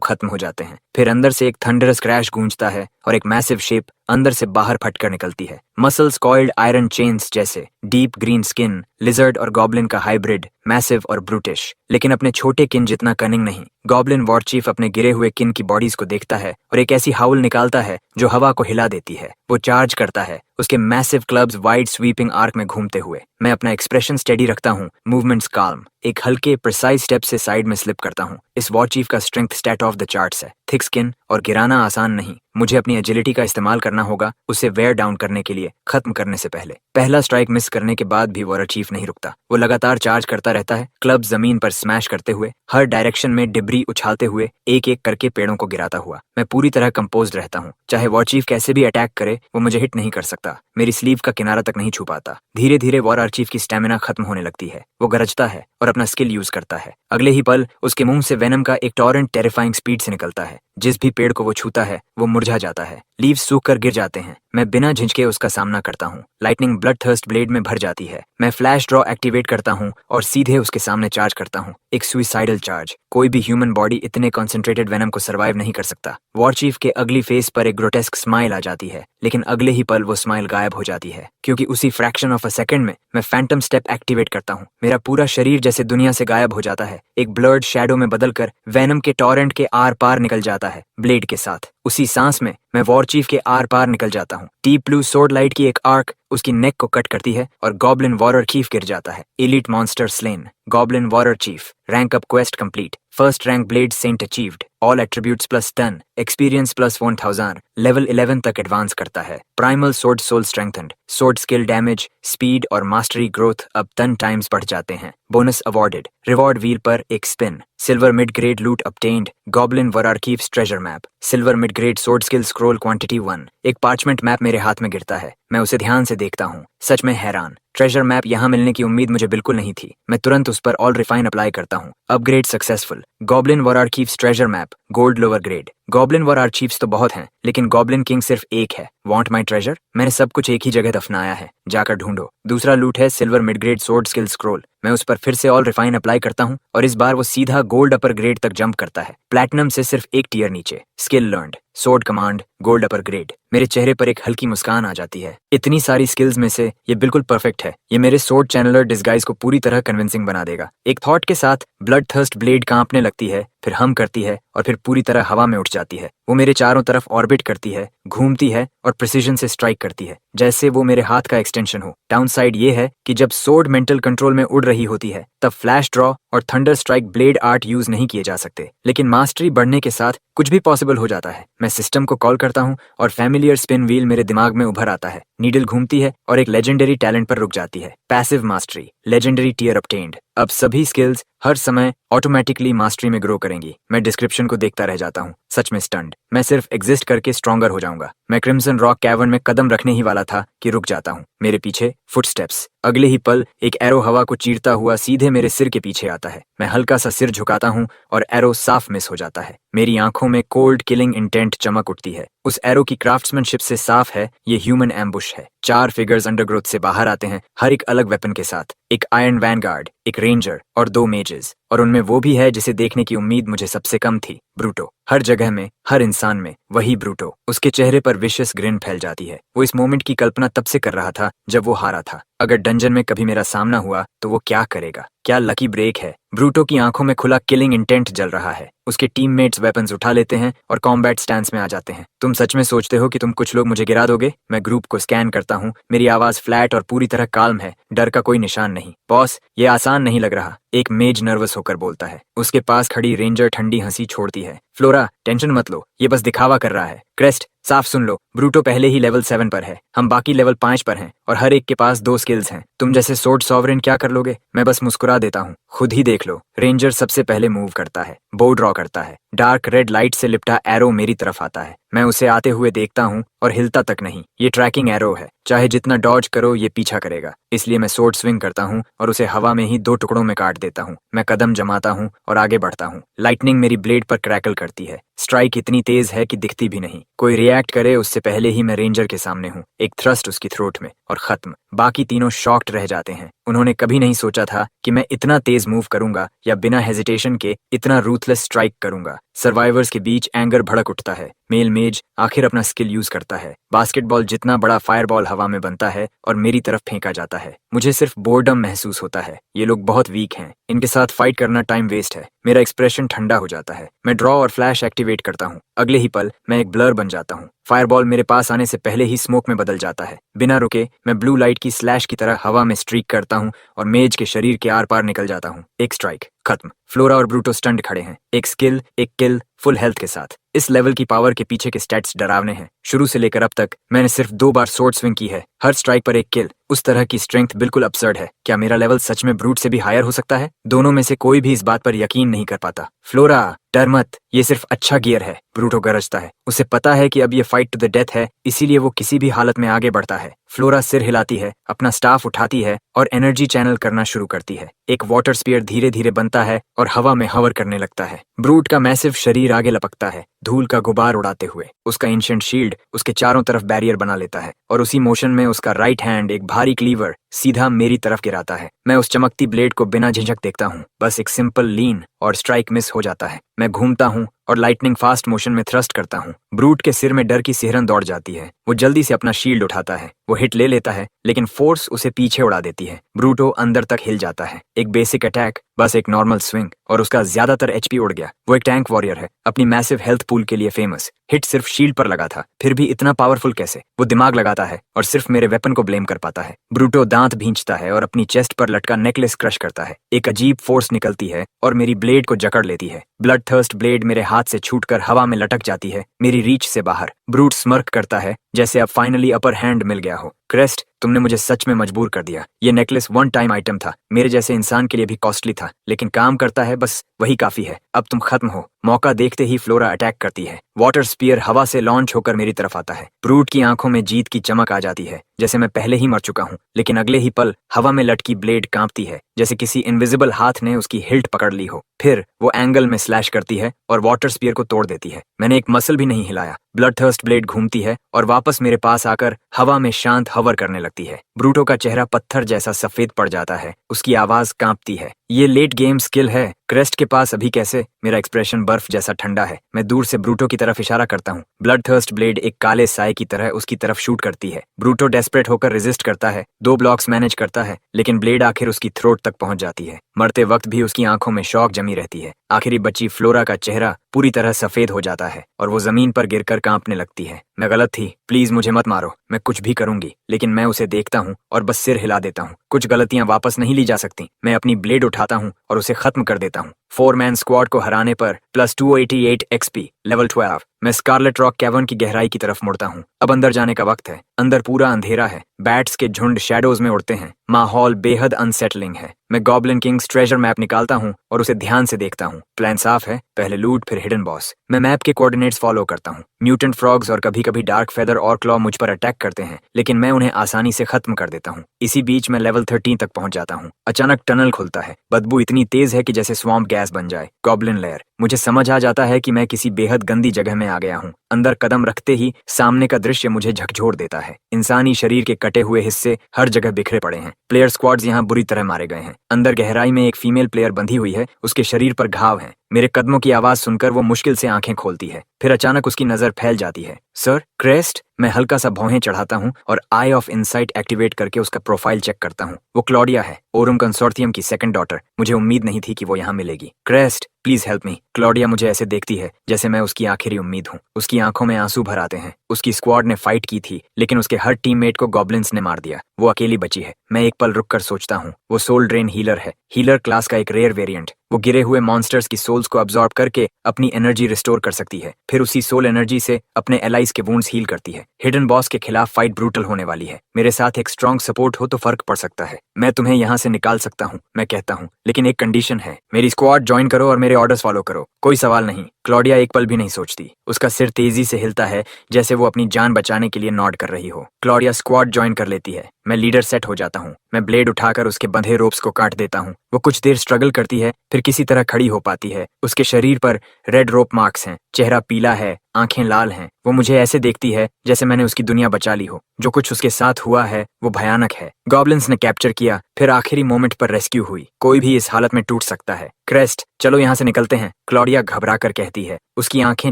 खत्म हो जाते हैं। फिर अंदर से एक थंडरस क्रैश गूंजता है और एक मैसिव शेप अंदर से बाहर फटकर निकलती है। मसल्स कॉइल्ड आयरन चेन्स जैसे, डीप ग्रीन स्किन, लिजर्ड और गॉब्लिन का हाइब्रिड, मैसिव और ब्रूटिश, लेकिन अपने छोटे किन जितना कनिंग नहीं। गॉब्लिन वॉर चीफ अपने गिरे हुए किन की बॉडीज को देखता है और एक ऐसी हाउल निकालता है जो हवा को हिला देती है। वो चार्ज करता है, उसके massive clubs wide sweeping arc में घूमते हुए। मैं अपना एक्सप्रेशन स्टेडी रखता हूँ, मूवमेंट्स काल्म, एक हल्के प्रिसाइज स्टेप से साइड में स्लिप करता हूँ। इस वॉर चीफ का strength stat off the charts है। थिक स्किन और गिराना आसान नहीं। मुझे अपनी एजिलिटी का इस्तेमाल करना होगा उसे वेयर डाउन करने के लिए, खत्म करने से पहले। पहला स्ट्राइक मिस करने के बाद भी वॉर चीफ नहीं रुकता। वो लगातार चार्ज करता रहता है, क्लब जमीन पर स्मैश करते हुए, हर डायरेक्शन में डिब्री उछालते हुए, एक एक करके पेड़ों को गिराता हुआ। मैं पूरी तरह कंपोज्ड रहता हूँ। चाहे वॉर चीफ कैसे भी अटैक करे, वो मुझे हिट नहीं कर सकता, मेरी स्लीव का किनारा तक नहीं छू पाता। धीरे धीरे वॉर चीफ की स्टेमिना खत्म होने लगती है। वो गरजता है और अपना स्किल यूज करता है। अगले ही पल उसके मुंह से वेनम का एक टॉरेंट टेरिफाइंग स्पीड से निकलता है। जिस भी पेड़ को वो छूता है वो मुरझा जाता है, लीव्स सूख कर गिर जाते हैं। मैं बिना झिझके उसका सामना करता हूँ। लाइटनिंग ब्लड थर्स्ट ब्लेड में भर जाती है। मैं फ्लैश ड्रॉ एक्टिवेट करता हूँ और सीधे उसके सामने चार्ज करता हूँ, एक सुइसाइडल चार्ज। कोई भी ह्यूमन बॉडी इतने कॉन्सेंट्रेटेड वेनम को सर्वाइव नहीं कर सकता। वॉर चीफ के अगली फेस पर एक ग्रोटेस्क स्माइल आ जाती है, लेकिन अगले ही पल वो स्माइल गायब हो जाती है, क्योंकि उसी फ्रैक्शन ऑफ अ सेकंड में मैं फैंटम स्टेप एक्टिवेट करता हूँ। मेरा पूरा शरीर जैसे दुनिया से गायब हो जाता है, एक ब्लर्ड शैडो में बदलकर वेनम के टॉरेंट के आर पार निकल जाता है, ब्लेड के साथ। उसी सांस में मैं वॉर चीफ के आर पार निकल जाता हूँ। डीप ब्लू सोर्ड लाइट की एक आर्क उसकी नेक को कट करती है और गॉब्लिन वॉरर चीफ गिर जाता है। Elite monster slain. Goblin warrior chief. Rank up quest complete. First rank blade saint achieved. All attributes plus 10, experience plus 1000, level 11 तक एडवांस करता है। Primal sword soul strengthened. Sword skill damage, speed और mastery growth अब 10 times बढ़ जाते हैं। Bonus awarded. Reward wheel पर एक spin. Silver mid grade loot obtained। Goblin war archives treasure map. Silver mid grade sword skill scroll quantity 1। एक parchment map मेरे हाथ में गिरता है। मैं उसे ध्यान से देखता हूँ, सच में हैरान। ट्रेजर मैप यहाँ मिलने की उम्मीद मुझे बिल्कुल नहीं थी। मैं तुरंत उस पर ऑल रिफाइन अप्लाई करता हूँ। Upgrade successful. Goblin war archives treasure map, gold lower grade. Goblin war archives तो बहुत हैं, लेकिन गॉब्लिन किंग सिर्फ एक है। Want my treasure? मैंने सब कुछ एक ही जगह दफनाया है, जाकर ढूंढो। दूसरा लूट है silver mid grade sword skill scroll. मैं उस पर फिर से ऑल रिफाइन अप्लाई करता हूँ और इस बार वो सीधा गोल्ड अपर ग्रेड तक जंप करता है, प्लैटिनम से सिर्फ एक टियर नीचे। Skill learned, sword command, gold upper grade. मेरे चेहरे पर एक हल्की मुस्कान आ जाती है। इतनी सारी स्किल्स में से ये बिल्कुल परफेक्ट है। ये मेरे सोर्ड चैनलर डिस्गाइज को पूरी तरह कन्विंसिंग बना देगा। एक थॉट के साथ ब्लड थर्स्ट ब्लेड कांपने लगती है, फिर हम करती है और फिर पूरी तरह हवा में उठ जाती है। वो मेरे चारों तरफ ऑर्बिट करती है, घूमती है और प्रिसीजन से स्ट्राइक करती है, जैसे वो मेरे हाथ का एक्सटेंशन हो। डाउन साइड ये है कि जब सोर्ड मेंटल कंट्रोल में उड़ रही होती है तब फ्लैश ड्रॉ और thunder strike blade art use नहीं किए जा सकते, लेकिन मास्टरी बढ़ने के साथ कुछ भी पॉसिबल हो जाता है। मैं सिस्टम को कॉल करता हूँ और फैमिलियर स्पिन व्हील मेरे दिमाग में उभर आता है। नीडल घूमती है और एक लेजेंडरी टैलेंट पर रुक जाती है। Passive mastery, legendary tier obtained. अब सभी स्किल्स हर समय ऑटोमेटिकली मास्टरी में ग्रो करेंगी। मैं डिस्क्रिप्शन को देखता रह जाता हूँ, सच में स्टन्ड। मैं सिर्फ एग्जिस्ट करके स्ट्रॉन्गर हो जाऊंगा। मैं क्रिम्सन रॉक कैवर्न में कदम रखने ही वाला था कि रुक जाता हूँ। मेरे पीछे फुटस्टेप्स। अगले ही पल एक एरो हवा को चीरता हुआ सीधे मेरे सिर के पीछे आता है। मैं हल्का सा सिर झुकाता हूँ और एरो साफ मिस हो जाता है। मेरी आंखों में कोल्ड किलिंग इंटेंट चमक उठती है। उस एरो की क्राफ्ट्समैनशिप से साफ है ये ह्यूमन एम्बुश है। 4 फिगर्स अंडरग्रोथ से बाहर आते हैं, हर एक अलग वेपन के साथ। एक आयरन वैनगार्ड, एक रेंजर और 2 मेजेस, और उनमें वो भी है जिसे देखने की उम्मीद मुझे सबसे कम थी, ब्रूटो। हर जगह में, हर इंसान में वही ब्रूटो। उसके चेहरे पर विशियस ग्रिन फैल जाती है। वो इस मोमेंट की कल्पना तब से कर रहा था जब वो हारा था। अगर डंजन में कभी मेरा सामना हुआ तो वो क्या करेगा? क्या लकी ब्रेक है? ब्रूटो की आंखों में खुला किलिंग इंटेंट जल रहा है। उसके टीममेट्स वेपन्स उठा लेते हैं और कॉम्बैट स्टैंस में आ जाते हैं। तुम सच में सोचते हो कि तुम कुछ लोग मुझे गिरा दोगे? मैं ग्रुप को स्कैन करता हूँ। मेरी आवाज फ्लैट और पूरी तरह काल्म है, डर का कोई निशान नहीं। बॉस, ये आसान नहीं लग रहा, एक मेज नर्वस होकर बोलता है। उसके पास खड़ी रेंजर ठंडी हंसी छोड़ती है। फ्लोरा, टेंशन मत लो, ये बस दिखावा कर रहा है। क्रेस्ट, साफ सुन लो, ब्रूटो पहले ही लेवल 7 पर है, हम बाकी लेवल 5 पर हैं और हर एक के पास 2 स्किल्स हैं। तुम जैसे सोर्ड सॉवरेन क्या कर लोगे? मैं बस मुस्कुरा देता हूँ, खुद ही देख लो। रेंजर सबसे पहले मूव करता है, बो ड्रॉ करता है। डार्क रेड लाइट से लिपटा एरो मेरी तरफ आता है। मैं उसे आते हुए देखता हूँ और हिलता तक नहीं। ये ट्रैकिंग एरो है, चाहे जितना डॉज करो ये पीछा करेगा। इसलिए मैं सोर्ड स्विंग करता हूँ और उसे हवा में ही 2 टुकड़ों में काट देता हूँ। मैं कदम जमाता हूँ और आगे बढ़ता हूँ। लाइटनिंग मेरी ब्लेड पर क्रैकल करती है। स्ट्राइक इतनी तेज है कि दिखती भी नहीं। कोई रिएक्ट करे उससे पहले ही मैं रेंजर के सामने हूँ। एक थ्रस्ट उसकी थ्रोट में और खत्म। बाकी तीनों शॉक्ड रह जाते हैं। उन्होंने कभी नहीं सोचा था कि मैं इतना तेज मूव करूंगा या बिना हेजिटेशन के इतना रूथलेस स्ट्राइक करूंगा। सर्वाइवर्स के बीच एंगर भड़क उठता है। मेल मेज आखिर अपना स्किल यूज करता है। बास्केटबॉल जितना बड़ा फायरबॉल हवा में बनता है और मेरी तरफ फेंका जाता है। मुझे सिर्फ बोर्डम महसूस होता है। ये लोग बहुत वीक हैं। इनके साथ फाइट करना टाइम वेस्ट है। मेरा एक्सप्रेशन ठंडा हो जाता है। मैं ड्रॉ और फ्लैश एक्टिवेट करता हूँ। अगले ही पल मैं एक ब्लर बन जाता हूँ। फायरबॉल मेरे पास आने से पहले ही स्मोक में बदल जाता है। बिना रुके मैं ब्लू लाइट की स्लैश की तरह हवा में स्ट्रीक करता हूँ और मेज के शरीर के आर पार निकल जाता हूँ। एक स्ट्राइक, खत्म। फ्लोरा और ब्रूटो स्टंट खड़े हैं। एक स्किल, एक किल, फुल हेल्थ के साथ। इस लेवल की पावर के पीछे के स्टैट्स डरावने हैं। शुरू से लेकर अब तक मैंने सिर्फ 2 बार स्वॉर्ड स्विंग की है। हर स्ट्राइक पर एक किल। उस तरह की स्ट्रेंथ बिल्कुल absurd है। क्या मेरा लेवल सच में ब्रूट से भी हायर हो सकता है? दोनों में से कोई भी इस बात पर यकीन नहीं कर पाता। फ्लोरा, डर मत, ये सिर्फ अच्छा गियर है। ब्रूटो गरजता है। उसे पता है कि अब ये फाइट टू द डेथ है, इसीलिए वो किसी भी हालत में आगे बढ़ता है। फ्लोरा सिर हिलाती है, अपना स्टाफ उठाती है और एनर्जी चैनल करना शुरू करती है। एक वाटर स्पीयर धीरे धीरे बनता है और हवा में हवर करने लगता है। ब्रूट का मैसिव शरीर आगे लपकता है, धूल का गुबार उड़ाते हुए। उसका एंशिएंट शील्ड उसके चारों तरफ बैरियर बना लेता है और उसी मोशन में उसका राइट हैंड एक भारी क्लीवर सीधा मेरी तरफ गिराता है। मैं उस चमकती ब्लेड को बिना झिझक देखता हूँ। बस एक सिंपल लीन और स्ट्राइक मिस हो जाता है। मैं घूमता हूँ और लाइटनिंग फास्ट मोशन में थ्रस्ट करता हूँ। ब्रूट के सिर में डर की सिहरन दौड़ जाती है। वो जल्दी से अपना शील्ड उठाता है। वो हिट ले लेता है, लेकिन फोर्स उसे पीछे उड़ा देती है। ब्रूटो अंदर तक हिल जाता है। एक बेसिक अटैक, बस एक नॉर्मल स्विंग और उसका ज्यादातर एचपी उड़ गया। वो एक टैंक वॉरियर है, अपनी मैसिव हेल्थ पूल के लिए फेमस। हिट सिर्फ शील्ड पर लगा था, फिर भी इतना पावरफुल कैसे? वो दिमाग लगाता है और सिर्फ मेरे वेपन को ब्लेम कर पाता है। ब्रूटो दांत भींचता है और अपनी चेस्ट पर लटका नेकलेस क्रश करता है। एक अजीब फोर्स निकलती है और मेरी ब्लेड को जकड़ लेती है। ब्लड थर्स्ट ब्लेड मेरे हाथ से छूटकर हवा में लटक जाती है, मेरी रीच से बाहर। ब्रूट स्मर्क करता है, जैसे अब फाइनली अपर हैंड मिल गया हो। क्रेस्ट, तुमने मुझे सच में मजबूर कर दिया। ये नेकलेस वन टाइम आइटम था, मेरे जैसे इंसान के लिए भी कॉस्टली था, लेकिन काम करता है, बस वही काफी है। अब तुम खत्म हो। मौका देखते ही फ्लोरा अटैक करती है। वाटर स्पीयर हवा से लॉन्च होकर मेरी तरफ आता है। ब्रूट की आंखों में जीत की चमक आ जाती है, जैसे मैं पहले ही मर चुका हूँ। लेकिन अगले ही पल हवा में लटकी ब्लेड कांपती है, जैसे किसी इनविजिबल हाथ ने उसकी हिल्ट पकड़ ली हो। फिर वो एंगल में स्लैश करती है और वाटर स्पीयर को तोड़ देती है। मैंने एक मसल भी नहीं हिलाया। ब्लड थर्स्ट ब्लेड घूमती है और वापस मेरे पास आकर हवा में शांत हवर करने लगती है। ब्रूटो का चेहरा पत्थर जैसा सफेद पड़ जाता है। उसकी आवाज कांपती है। ये लेट गेम स्किल है। क्रेस्ट के पास अभी कैसे? मेरा एक्सप्रेशन बर्फ जैसा ठंडा है। मैं दूर से ब्रूटो की तरफ इशारा करता हूँ। ब्लड थर्स्ट ब्लेड एक काले साए की तरह उसकी तरफ शूट करती है। ब्रूटो डेस्परेट होकर रेजिस्ट करता है, 2 ब्लॉक्स मैनेज करता है, लेकिन ब्लेड आखिर उसकी थ्रोट तक पहुंच जाती है। मरते वक्त भी उसकी आंखों में शौक जमी रहती है। आखिरी बची फ्लोरा का चेहरा पूरी तरह सफेद हो जाता है और वो जमीन पर गिरकर कांपने लगती है। मैं गलत थी, प्लीज मुझे मत मारो, मैं कुछ भी करूंगी। लेकिन मैं उसे देखता हूँ और बस सिर हिला देता हूँ। कुछ गलतियां वापस नहीं ली जा सकती। मैं अपनी ब्लेड उठाता हूँ और उसे खत्म कर देता हूँ। 4 मैन स्क्वाड को हराने पर प्लस 288 एक्सपी, लेवल 12। मैं स्कारलेट रॉक कैवर्न की गहराई की तरफ मुड़ता हूँ। अब अंदर जाने का वक्त है। अंदर पूरा अंधेरा है। बैट्स के झुंड शैडोज में उड़ते हैं। माहौल बेहद अनसेटलिंग है। मैं गॉब्लिन किंग्स ट्रेजर मैप निकालता हूँ और उसे ध्यान से देखता हूँ। प्लान साफ है, पहले लूट फिर हिडन बॉस। मैं मैप के कोऑर्डिनेट्स फॉलो करता हूँ। म्यूटेंट फ्रॉग्स और कभी कभी डार्क फेदर और क्लॉ मुझ पर अटैक करते हैं, लेकिन मैं उन्हें आसानी से खत्म कर देता हूँ। इसी बीच मैं लेवल 13 तक पहुंच जाता हूँ। अचानक टनल खुलता है। बदबू इतनी तेज है कि जैसे स्वॉम्प गैस बन जाए। Goblin layer. मुझे समझ आ जाता है कि मैं किसी बेहद गंदी जगह में आ गया हूँ। अंदर कदम रखते ही सामने का दृश्य मुझे झकझोर देता है। इंसानी शरीर के कटे हुए हिस्से हर जगह बिखरे पड़े हैं। प्लेयर स्क्वाड्स यहाँ बुरी तरह मारे गए हैं। अंदर गहराई में एक फीमेल प्लेयर बंधी हुई है, उसके शरीर पर घाव हैं। मेरे कदमों की आवाज सुनकर वो मुश्किल से आंखें खोलती है, फिर अचानक उसकी नजर फैल जाती है। Sir, crest. मैं हल्का सा भौहें चढ़ाता हूँ और आई ऑफ इनसाइट एक्टिवेट करके उसका प्रोफाइल चेक करता हूँ। वो क्लॉडिया है, ओरम कंसोर्टियम की सेकंड डॉटर। मुझे उम्मीद नहीं थी कि वो यहाँ मिलेगी। Crest, please help me. Claudia मुझे ऐसे देखती है जैसे मैं उसकी आखिरी उम्मीद हूँ। उसकी आंखों में आंसू भर आते हैं। उसकी स्क्वाड ने फाइट की थी, लेकिन उसके हर टीममेट को गॉब्लिन्स ने मार दिया। वो अकेली बची है। मैं एक पल रुककर सोचता हूँ, वो सोल ड्रेन हीलर है। हीलर क्लास का एक रेयर वेरिएंट। वो गिरे हुए मॉन्स्टर्स की सोल्स को अब्सॉर्ब करके अपनी एनर्जी रिस्टोर कर सकती है, फिर उसी सोल एनर्जी से अपने एलाइज के वुंड्स हील करती है। हिडन बॉस के खिलाफ फाइट ब्रूटल होने वाली है। मेरे साथ एक स्ट्रॉन्ग सपोर्ट हो तो फर्क पड़ सकता है। मैं तुम्हें यहाँ से निकाल सकता हूँ, मैं कहता हूँ, लेकिन एक कंडीशन है। मेरी स्क्वाड ज्वाइन करो और मेरे ऑर्डर्स फॉलो करो। कोई सवाल नहीं। क्लॉडिया एक पल भी नहीं सोचती। उसका सिर तेजी से हिलता है जैसे वो अपनी जान बचाने के लिए नॉड कर रही हो। क्लॉडिया स्क्वाड ज्वाइन कर लेती है। मैं लीडर सेट हो जाता हूँ। मैं ब्लेड उठाकर उसके बंधे रोप्स को काट देता हूँ। वो कुछ देर स्ट्रगल करती है, फिर किसी तरह खड़ी हो पाती है। उसके शरीर पर रेड रोप मार्क्स हैं, चेहरा पीला है, आंखें लाल हैं। वो मुझे ऐसे देखती है जैसे मैंने उसकी दुनिया बचा ली हो। जो कुछ उसके साथ हुआ है वो भयानक है। गॉब्लिन्स ने कैप्चर किया, फिर आखिरी मोमेंट पर रेस्क्यू हुई। कोई भी इस हालत में टूट सकता है। क्रेस्ट, चलो यहाँ से निकलते हैं, क्लॉडिया घबरा कर कहती है। उसकी आंखें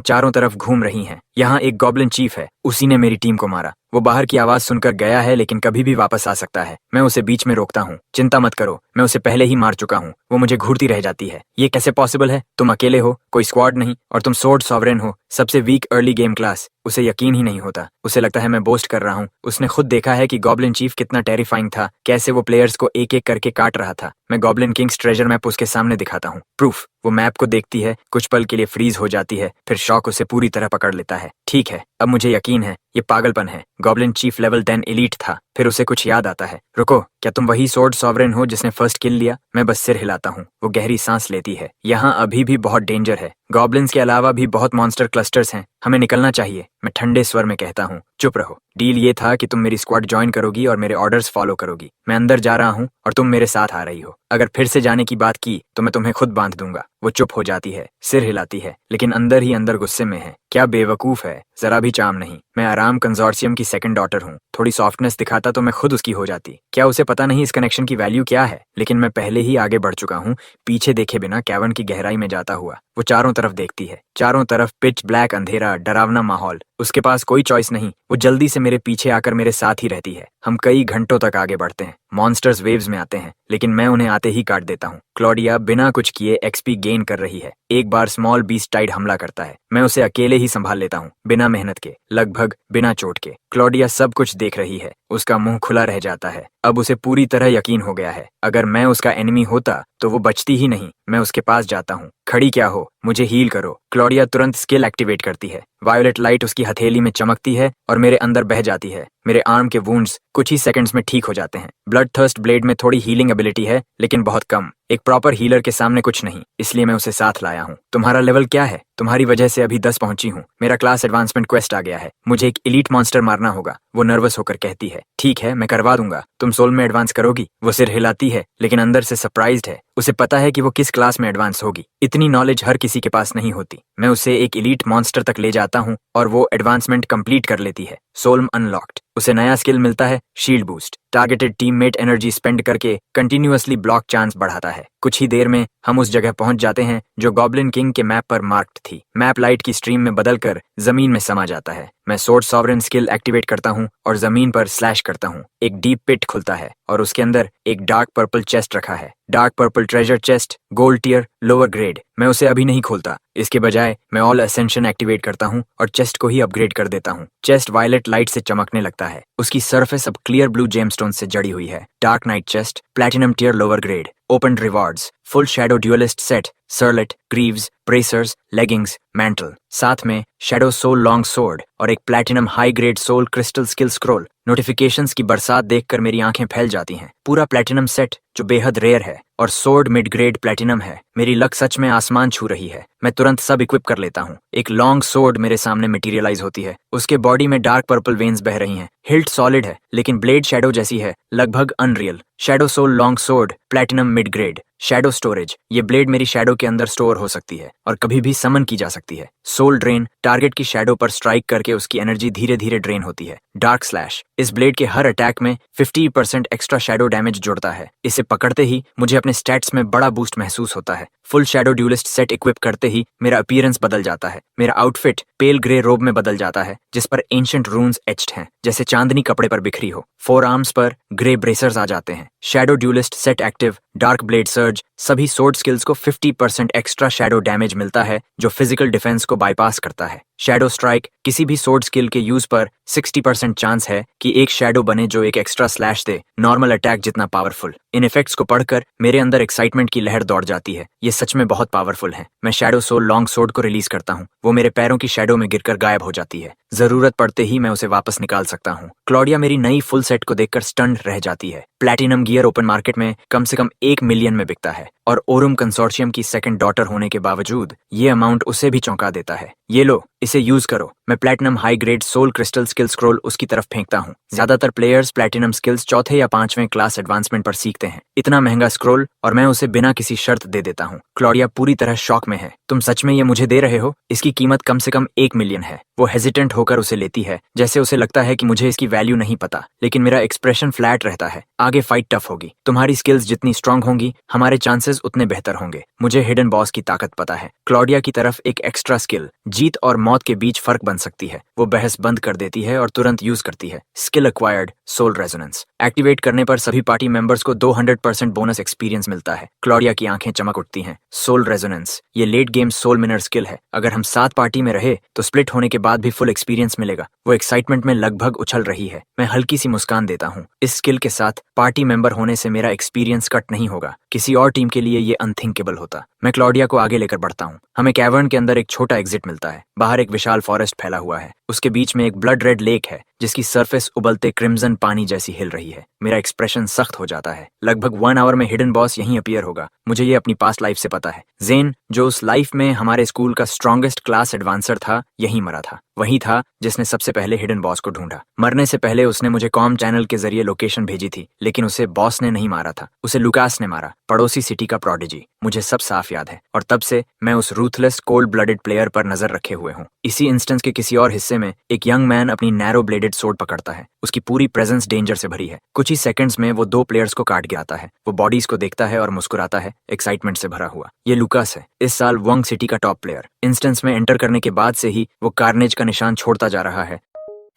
चारों तरफ घूम रही हैं। यहाँ एक गॉब्लिन चीफ है, उसी ने मेरी टीम को मारा। वो बाहर की आवाज सुनकर गया है, लेकिन कभी भी वापस आ सकता है। मैं उसे बीच में रोकता हूँ। चिंता मत करो, मैं उसे पहले ही मार चुका हूँ। वो मुझे घूरती रह जाती है। ये कैसे पॉसिबल है? तुम अकेले हो, कोई स्क्वाड नहीं, और तुम सोर्ड सॉवरेन हो, सबसे वीक अर्ली गेम क्लास। उसे यकीन ही नहीं होता। उसे लगता है मैं बोस्ट कर रहा हूँ। उसने खुद देखा है कि गॉब्लिन चीफ कितना टेरिफाइंग था, कैसे वो प्लेयर्स को एक एक करके काट रहा था। मैं गॉब्लिन किंग्स ट्रेजर मैप उसके सामने दिखाता हूँ। प्रूफ। वो मैप को देखती है, कुछ पल के लिए फ्रीज हो जाती है, फिर शॉक उसे पूरी तरह पकड़ लेता है। ठीक है, अब मुझे यकीन है, ये पागलपन है। गॉब्लिन चीफ लेवल 10 एलीट था। फिर उसे कुछ याद आता है। रुको, क्या तुम वही सोर्ड सॉवरेन हो जिसने फर्स्ट किल लिया? मैं बस सिर हिलाता हूँ। वो गहरी सांस लेती है। यहाँ अभी भी बहुत डेंजर है। गॉब्लिन्स के अलावा भी बहुत मॉन्स्टर क्लस्टर्स हैं। हमें निकलना चाहिए। मैं ठंडे स्वर में कहता हूँ। चुप रहो। डील ये था कि तुम मेरी स्क्वाड ज्वाइन करोगी और मेरे ऑर्डर्स फॉलो करोगी। मैं अंदर जा रहा हूँ और तुम मेरे साथ आ रही हो। अगर फिर से जाने की बात की तो मैं तुम्हें खुद बांध दूंगा। वो चुप हो जाती है, सिर हिलाती है, लेकिन अंदर ही अंदर गुस्से में है। क्या बेवकूफ है, जरा भी चाम नहीं। मैं आराम कंजोर्सियम की सेकंड डॉटर हूँ। थोड़ी सॉफ्टनेस दिखाता तो मैं खुद उसकी हो जाती। क्या उसे पता नहीं इस कनेक्शन की वैल्यू क्या है? लेकिन मैं पहले ही आगे बढ़ चुका हूँ, पीछे देखे बिना कैवर्न की गहराई में जाता हुआ। वो चारों तरफ देखती है। चारों तरफ पिच ब्लैक अंधेरा, डरावना माहौल। उसके पास कोई चॉइस नहीं। वो जल्दी से मेरे पीछे आकर मेरे साथ ही रहती है। हम कई घंटों तक आगे बढ़ते हैं। मॉन्स्टर्स वेव्स में आते हैं, लेकिन मैं उन्हें आते ही काट देता हूँ। क्लॉडिया बिना कुछ किए एक्सपी गेन कर रही है। एक बार स्मॉल बीस्ट टाइड हमला करता है। मैं उसे अकेले ही संभाल लेता हूँ, बिना मेहनत के, लगभग बिना चोट के। क्लॉडिया सब कुछ देख रही है। उसका मुंह खुला रह जाता है। अब उसे पूरी तरह यकीन हो गया है, अगर मैं उसका एनिमी होता तो वो बचती ही नहीं। मैं उसके पास जाता हूँ। खड़ी क्या हो, मुझे हील करो। क्लॉडिया तुरंत स्किल एक्टिवेट करती है। वायोलेट लाइट उसकी हथेली में चमकती है और मेरे अंदर बह जाती है। मेरे आर्म के वुंड्स कुछ ही सेकंड्स में ठीक हो जाते हैं। ब्लड थर्स्ट ब्लेड में थोड़ी हीलिंग एबिलिटी है, लेकिन बहुत कम। एक प्रॉपर हीलर के सामने कुछ नहीं, इसलिए मैं उसे साथ लाया हूँ। तुम्हारा लेवल क्या है? तुम्हारी वजह से अभी 10 पहुंची हूँ। मेरा क्लास एडवांसमेंट क्वेस्ट आ गया है। मुझे एक एलीट मॉन्स्टर मारना होगा। वो नर्वस होकर कहती है। ठीक है, मैं करवा दूंगा। तुम सोल में एडवांस करोगी? वो सिर हिलाती है, लेकिन अंदर से सरप्राइज्ड है। उसे पता है कि वो किस क्लास में एडवांस होगी। इतनी नॉलेज हर किसी के पास नहीं होती। मैं उसे एक एलीट मॉन्स्टर तक ले जाता हूँ और वो एडवांसमेंट कंप्लीट कर लेती है। सोल्म अनलॉक्ड। उसे नया स्किल मिलता है, shield boost. Targeted teammate energy spend करके कंटिन्यूअसली ब्लॉक चांस बढ़ाता है। कुछ ही देर में हम उस जगह पहुंच जाते हैं जो गॉब्लिन किंग के मैप पर मार्क्ड थी। मैप लाइट की स्ट्रीम में बदलकर जमीन में समा जाता है। मैं सोर्ड सॉवरेन स्किल एक्टिवेट करता हूँ और जमीन पर स्लैश करता हूँ। एक डीप पिट खुलता है और उसके अंदर एक डार्क पर्पल चेस्ट रखा है। Dark purple treasure chest, gold tier, lower grade. मैं उसे अभी नहीं खोलता। इसके बजाय मैं ऑल असेंशन एक्टिवेट करता हूँ और चेस्ट को ही अपग्रेड कर देता हूँ। चेस्ट वायलेट लाइट से चमकने लगता है। उसकी सरफेस अब क्लियर ब्लू जेमस्टोन से जड़ी हुई है। Dark knight chest, platinum tier, lower grade. Open rewards, full shadow duelist set, circlet, greaves, bracers, leggings, mantle. साथ में शैडो सोल लॉन्ग सोर्ड और एक platinum high grade soul crystal skill scroll. Notifications की बरसात देखकर मेरी आंखें फैल जाती हैं। पूरा प्लैटिनम सेट जो बेहद रेयर है और सोर्ड मिड ग्रेड प्लैटिनम है। मेरी लक सच में आसमान छू रही है। मैं तुरंत सब इक्विप कर लेता हूँ। एक लॉन्ग सोर्ड मेरे सामने मटेरियलाइज होती है। उसके बॉडी में डार्क पर्पल वेन्स बह रही हैं। हिल्ट सॉलिड है, लेकिन ब्लेड शैडो जैसी है, लगभग unreal. Shadow soul long sword, platinum mid grade. Shadow storage. ये ब्लेड मेरी शैडो के अंदर स्टोर हो सकती है और कभी भी समन की जा सकती है। Soul drain. टारगेट की शैडो पर स्ट्राइक करके उसकी एनर्जी धीरे धीरे ड्रेन होती है। Dark slash. इस ब्लेड के हर अटैक में 50% एक्स्ट्रा शैडो डैमेज जुड़ता है। इसे पकड़ते ही मुझे अपने स्टैट्स में बड़ा बूस्ट महसूस होता है। Full shadow duelist set equip करते ही मेरा अपीयरेंस बदल जाता है। मेरा आउटफिट पेल ग्रे रोब में बदल जाता है, जिस पर एंशिएंट रून्स एच्ड हैं, जैसे चांदनी कपड़े पर बिखरी हो। फोर आर्म्स पर ग्रे ब्रेसर्स आ जाते हैं। Shadow duelist set active. Dark blade surge. सभी सोर्ड स्किल्स को 50% एक्स्ट्रा शैडो डैमेज मिलता है, जो फिजिकल डिफेंस को बाईपास करता है। Shadow strike. किसी भी सोर्ड स्किल के यूज पर 60% चांस है कि एक शैडो बने जो एक एक्स्ट्रा स्लैश दे, नॉर्मल अटैक जितना पावरफुल। इन इफेक्ट्स को पढ़कर मेरे अंदर एक्साइटमेंट की लहर दौड़ जाती है। ये सच में बहुत पावरफुल है। मैं शैडो सोल लॉन्ग सोर्ड को रिलीज करता हूँ। वो मेरे पैरों की शैडो में गिरकर गायब हो जाती है। जरूरत पड़ते ही मैं उसे वापस निकाल सकता हूँ। क्लॉडिया मेरी नई फुल सेट को देखकर स्टन्ड रह जाती है। प्लैटिनम गियर ओपन मार्केट में कम से कम 1 मिलियन में बिकता है। और ओरम कंसोर्शियम की सेकंड डॉटर होने के बावजूद ये अमाउंट उसे भी चौंका देता है। ये लो, इसे यूज करो। मैं platinum high grade soul crystal skill scroll उसकी तरफ फेंकता हूँ। ज्यादातर प्लेयर्स प्लैटिनम स्किल्स चौथे या पांचवें क्लास एडवांसमेंट पर सीखते हैं। इतना महंगा स्क्रोल और मैं उसे बिना किसी शर्त दे देता हूँ। क्लॉडिया पूरी तरह शॉक में है। तुम सच में ये मुझे दे रहे हो? इसकी कीमत कम से कम 1 मिलियन है। वो हेजिटेंट होकर उसे लेती है, जैसे उसे लगता है कि मुझे इसकी वैल्यू नहीं पता, लेकिन मेरा एक्सप्रेशन फ्लैट रहता है। आगे फाइट टफ होगी। तुम्हारी स्किल्स जितनी स्ट्रांग होंगी, हमारे चांसेस उतने बेहतर होंगे। मुझे हिडन बॉस की ताकत पता है। क्लॉडिया की तरफ एक एक्स्ट्रा स्किल जीत और मौत के बीच फर्क बन सकती है। वो बहस बंद कर देती है और तुरंत यूज करती है। Skill acquired soul resonance. Activate करने पर सभी पार्टी मेंबर्स को 200% बोनस एक्सपीरियंस मिलता है। क्लॉडिया की आंखें चमक उठती हैं। सोल रेजोनेंस ये लेट गेम सोल मिनर स्किल है। अगर हम 7 पार्टी में रहे तो स्प्लिट होने के बाद भी फुल एक्सपीरियंस मिलेगा। वो एक्साइटमेंट में लगभग उछल रही है। मैं हल्की सी मुस्कान देता हूँ। इस स्किल के साथ पार्टी मेंबर होने से मेरा एक्सपीरियंस कट नहीं होगा। किसी और टीम के लिए ये अनथिंकेबल होता। मैं क्लॉडिया को आगे लेकर बढ़ता हूँ। हमें कैवर्न के अंदर एक छोटा एग्जिट मिलता है। बाहर एक विशाल फॉरेस्ट फैला हुआ है। उसके बीच में एक ब्लड रेड लेक है, जिसकी सरफेस उबलते क्रिम्सन पानी जैसी हिल रही है। मेरा एक्सप्रेशन सख्त हो जाता है। लगभग 1 आवर में हिडन बॉस यहीं अपीयर होगा। मुझे ये अपनी पास्ट लाइफ से पता है। जेन, जो उस लाइफ में हमारे स्कूल का स्ट्रॉन्गेस्ट क्लास एडवांसर था, यहीं मरा था। वही था जिसने सबसे पहले हिडन बॉस को ढूंढा। मरने से पहले उसने मुझे कॉम चैनल के जरिए लोकेशन भेजी थी, लेकिन उसे बॉस ने नहीं मारा था, उसे लुकास ने मारा, पड़ोसी सिटी का प्रोडिजी। मुझे सब साफ याद है और तब से मैं उस रूथलेस कोल्ड ब्लडेड प्लेयर पर नजर रखे हुए हूँ। इसी इंस्टेंस के किसी और हिस्से में एक यंग मैन अपनी नैरो ब्लेडेड सोर्ड पकड़ता है। उसकी पूरी प्रेजेंस डेंजर से भरी है। कुछ ही सेकंड्स में वो 2 प्लेयर्स को काट गिराता है। वो बॉडीज को देखता है और मुस्कुराता है, एक्साइटमेंट से भरा हुआ। ये लुकास है, इस साल वंग सिटी का टॉप प्लेयर। इंस्टेंस में एंटर करने के बाद से ही वो कार्नेज का निशान छोड़ता जा रहा है,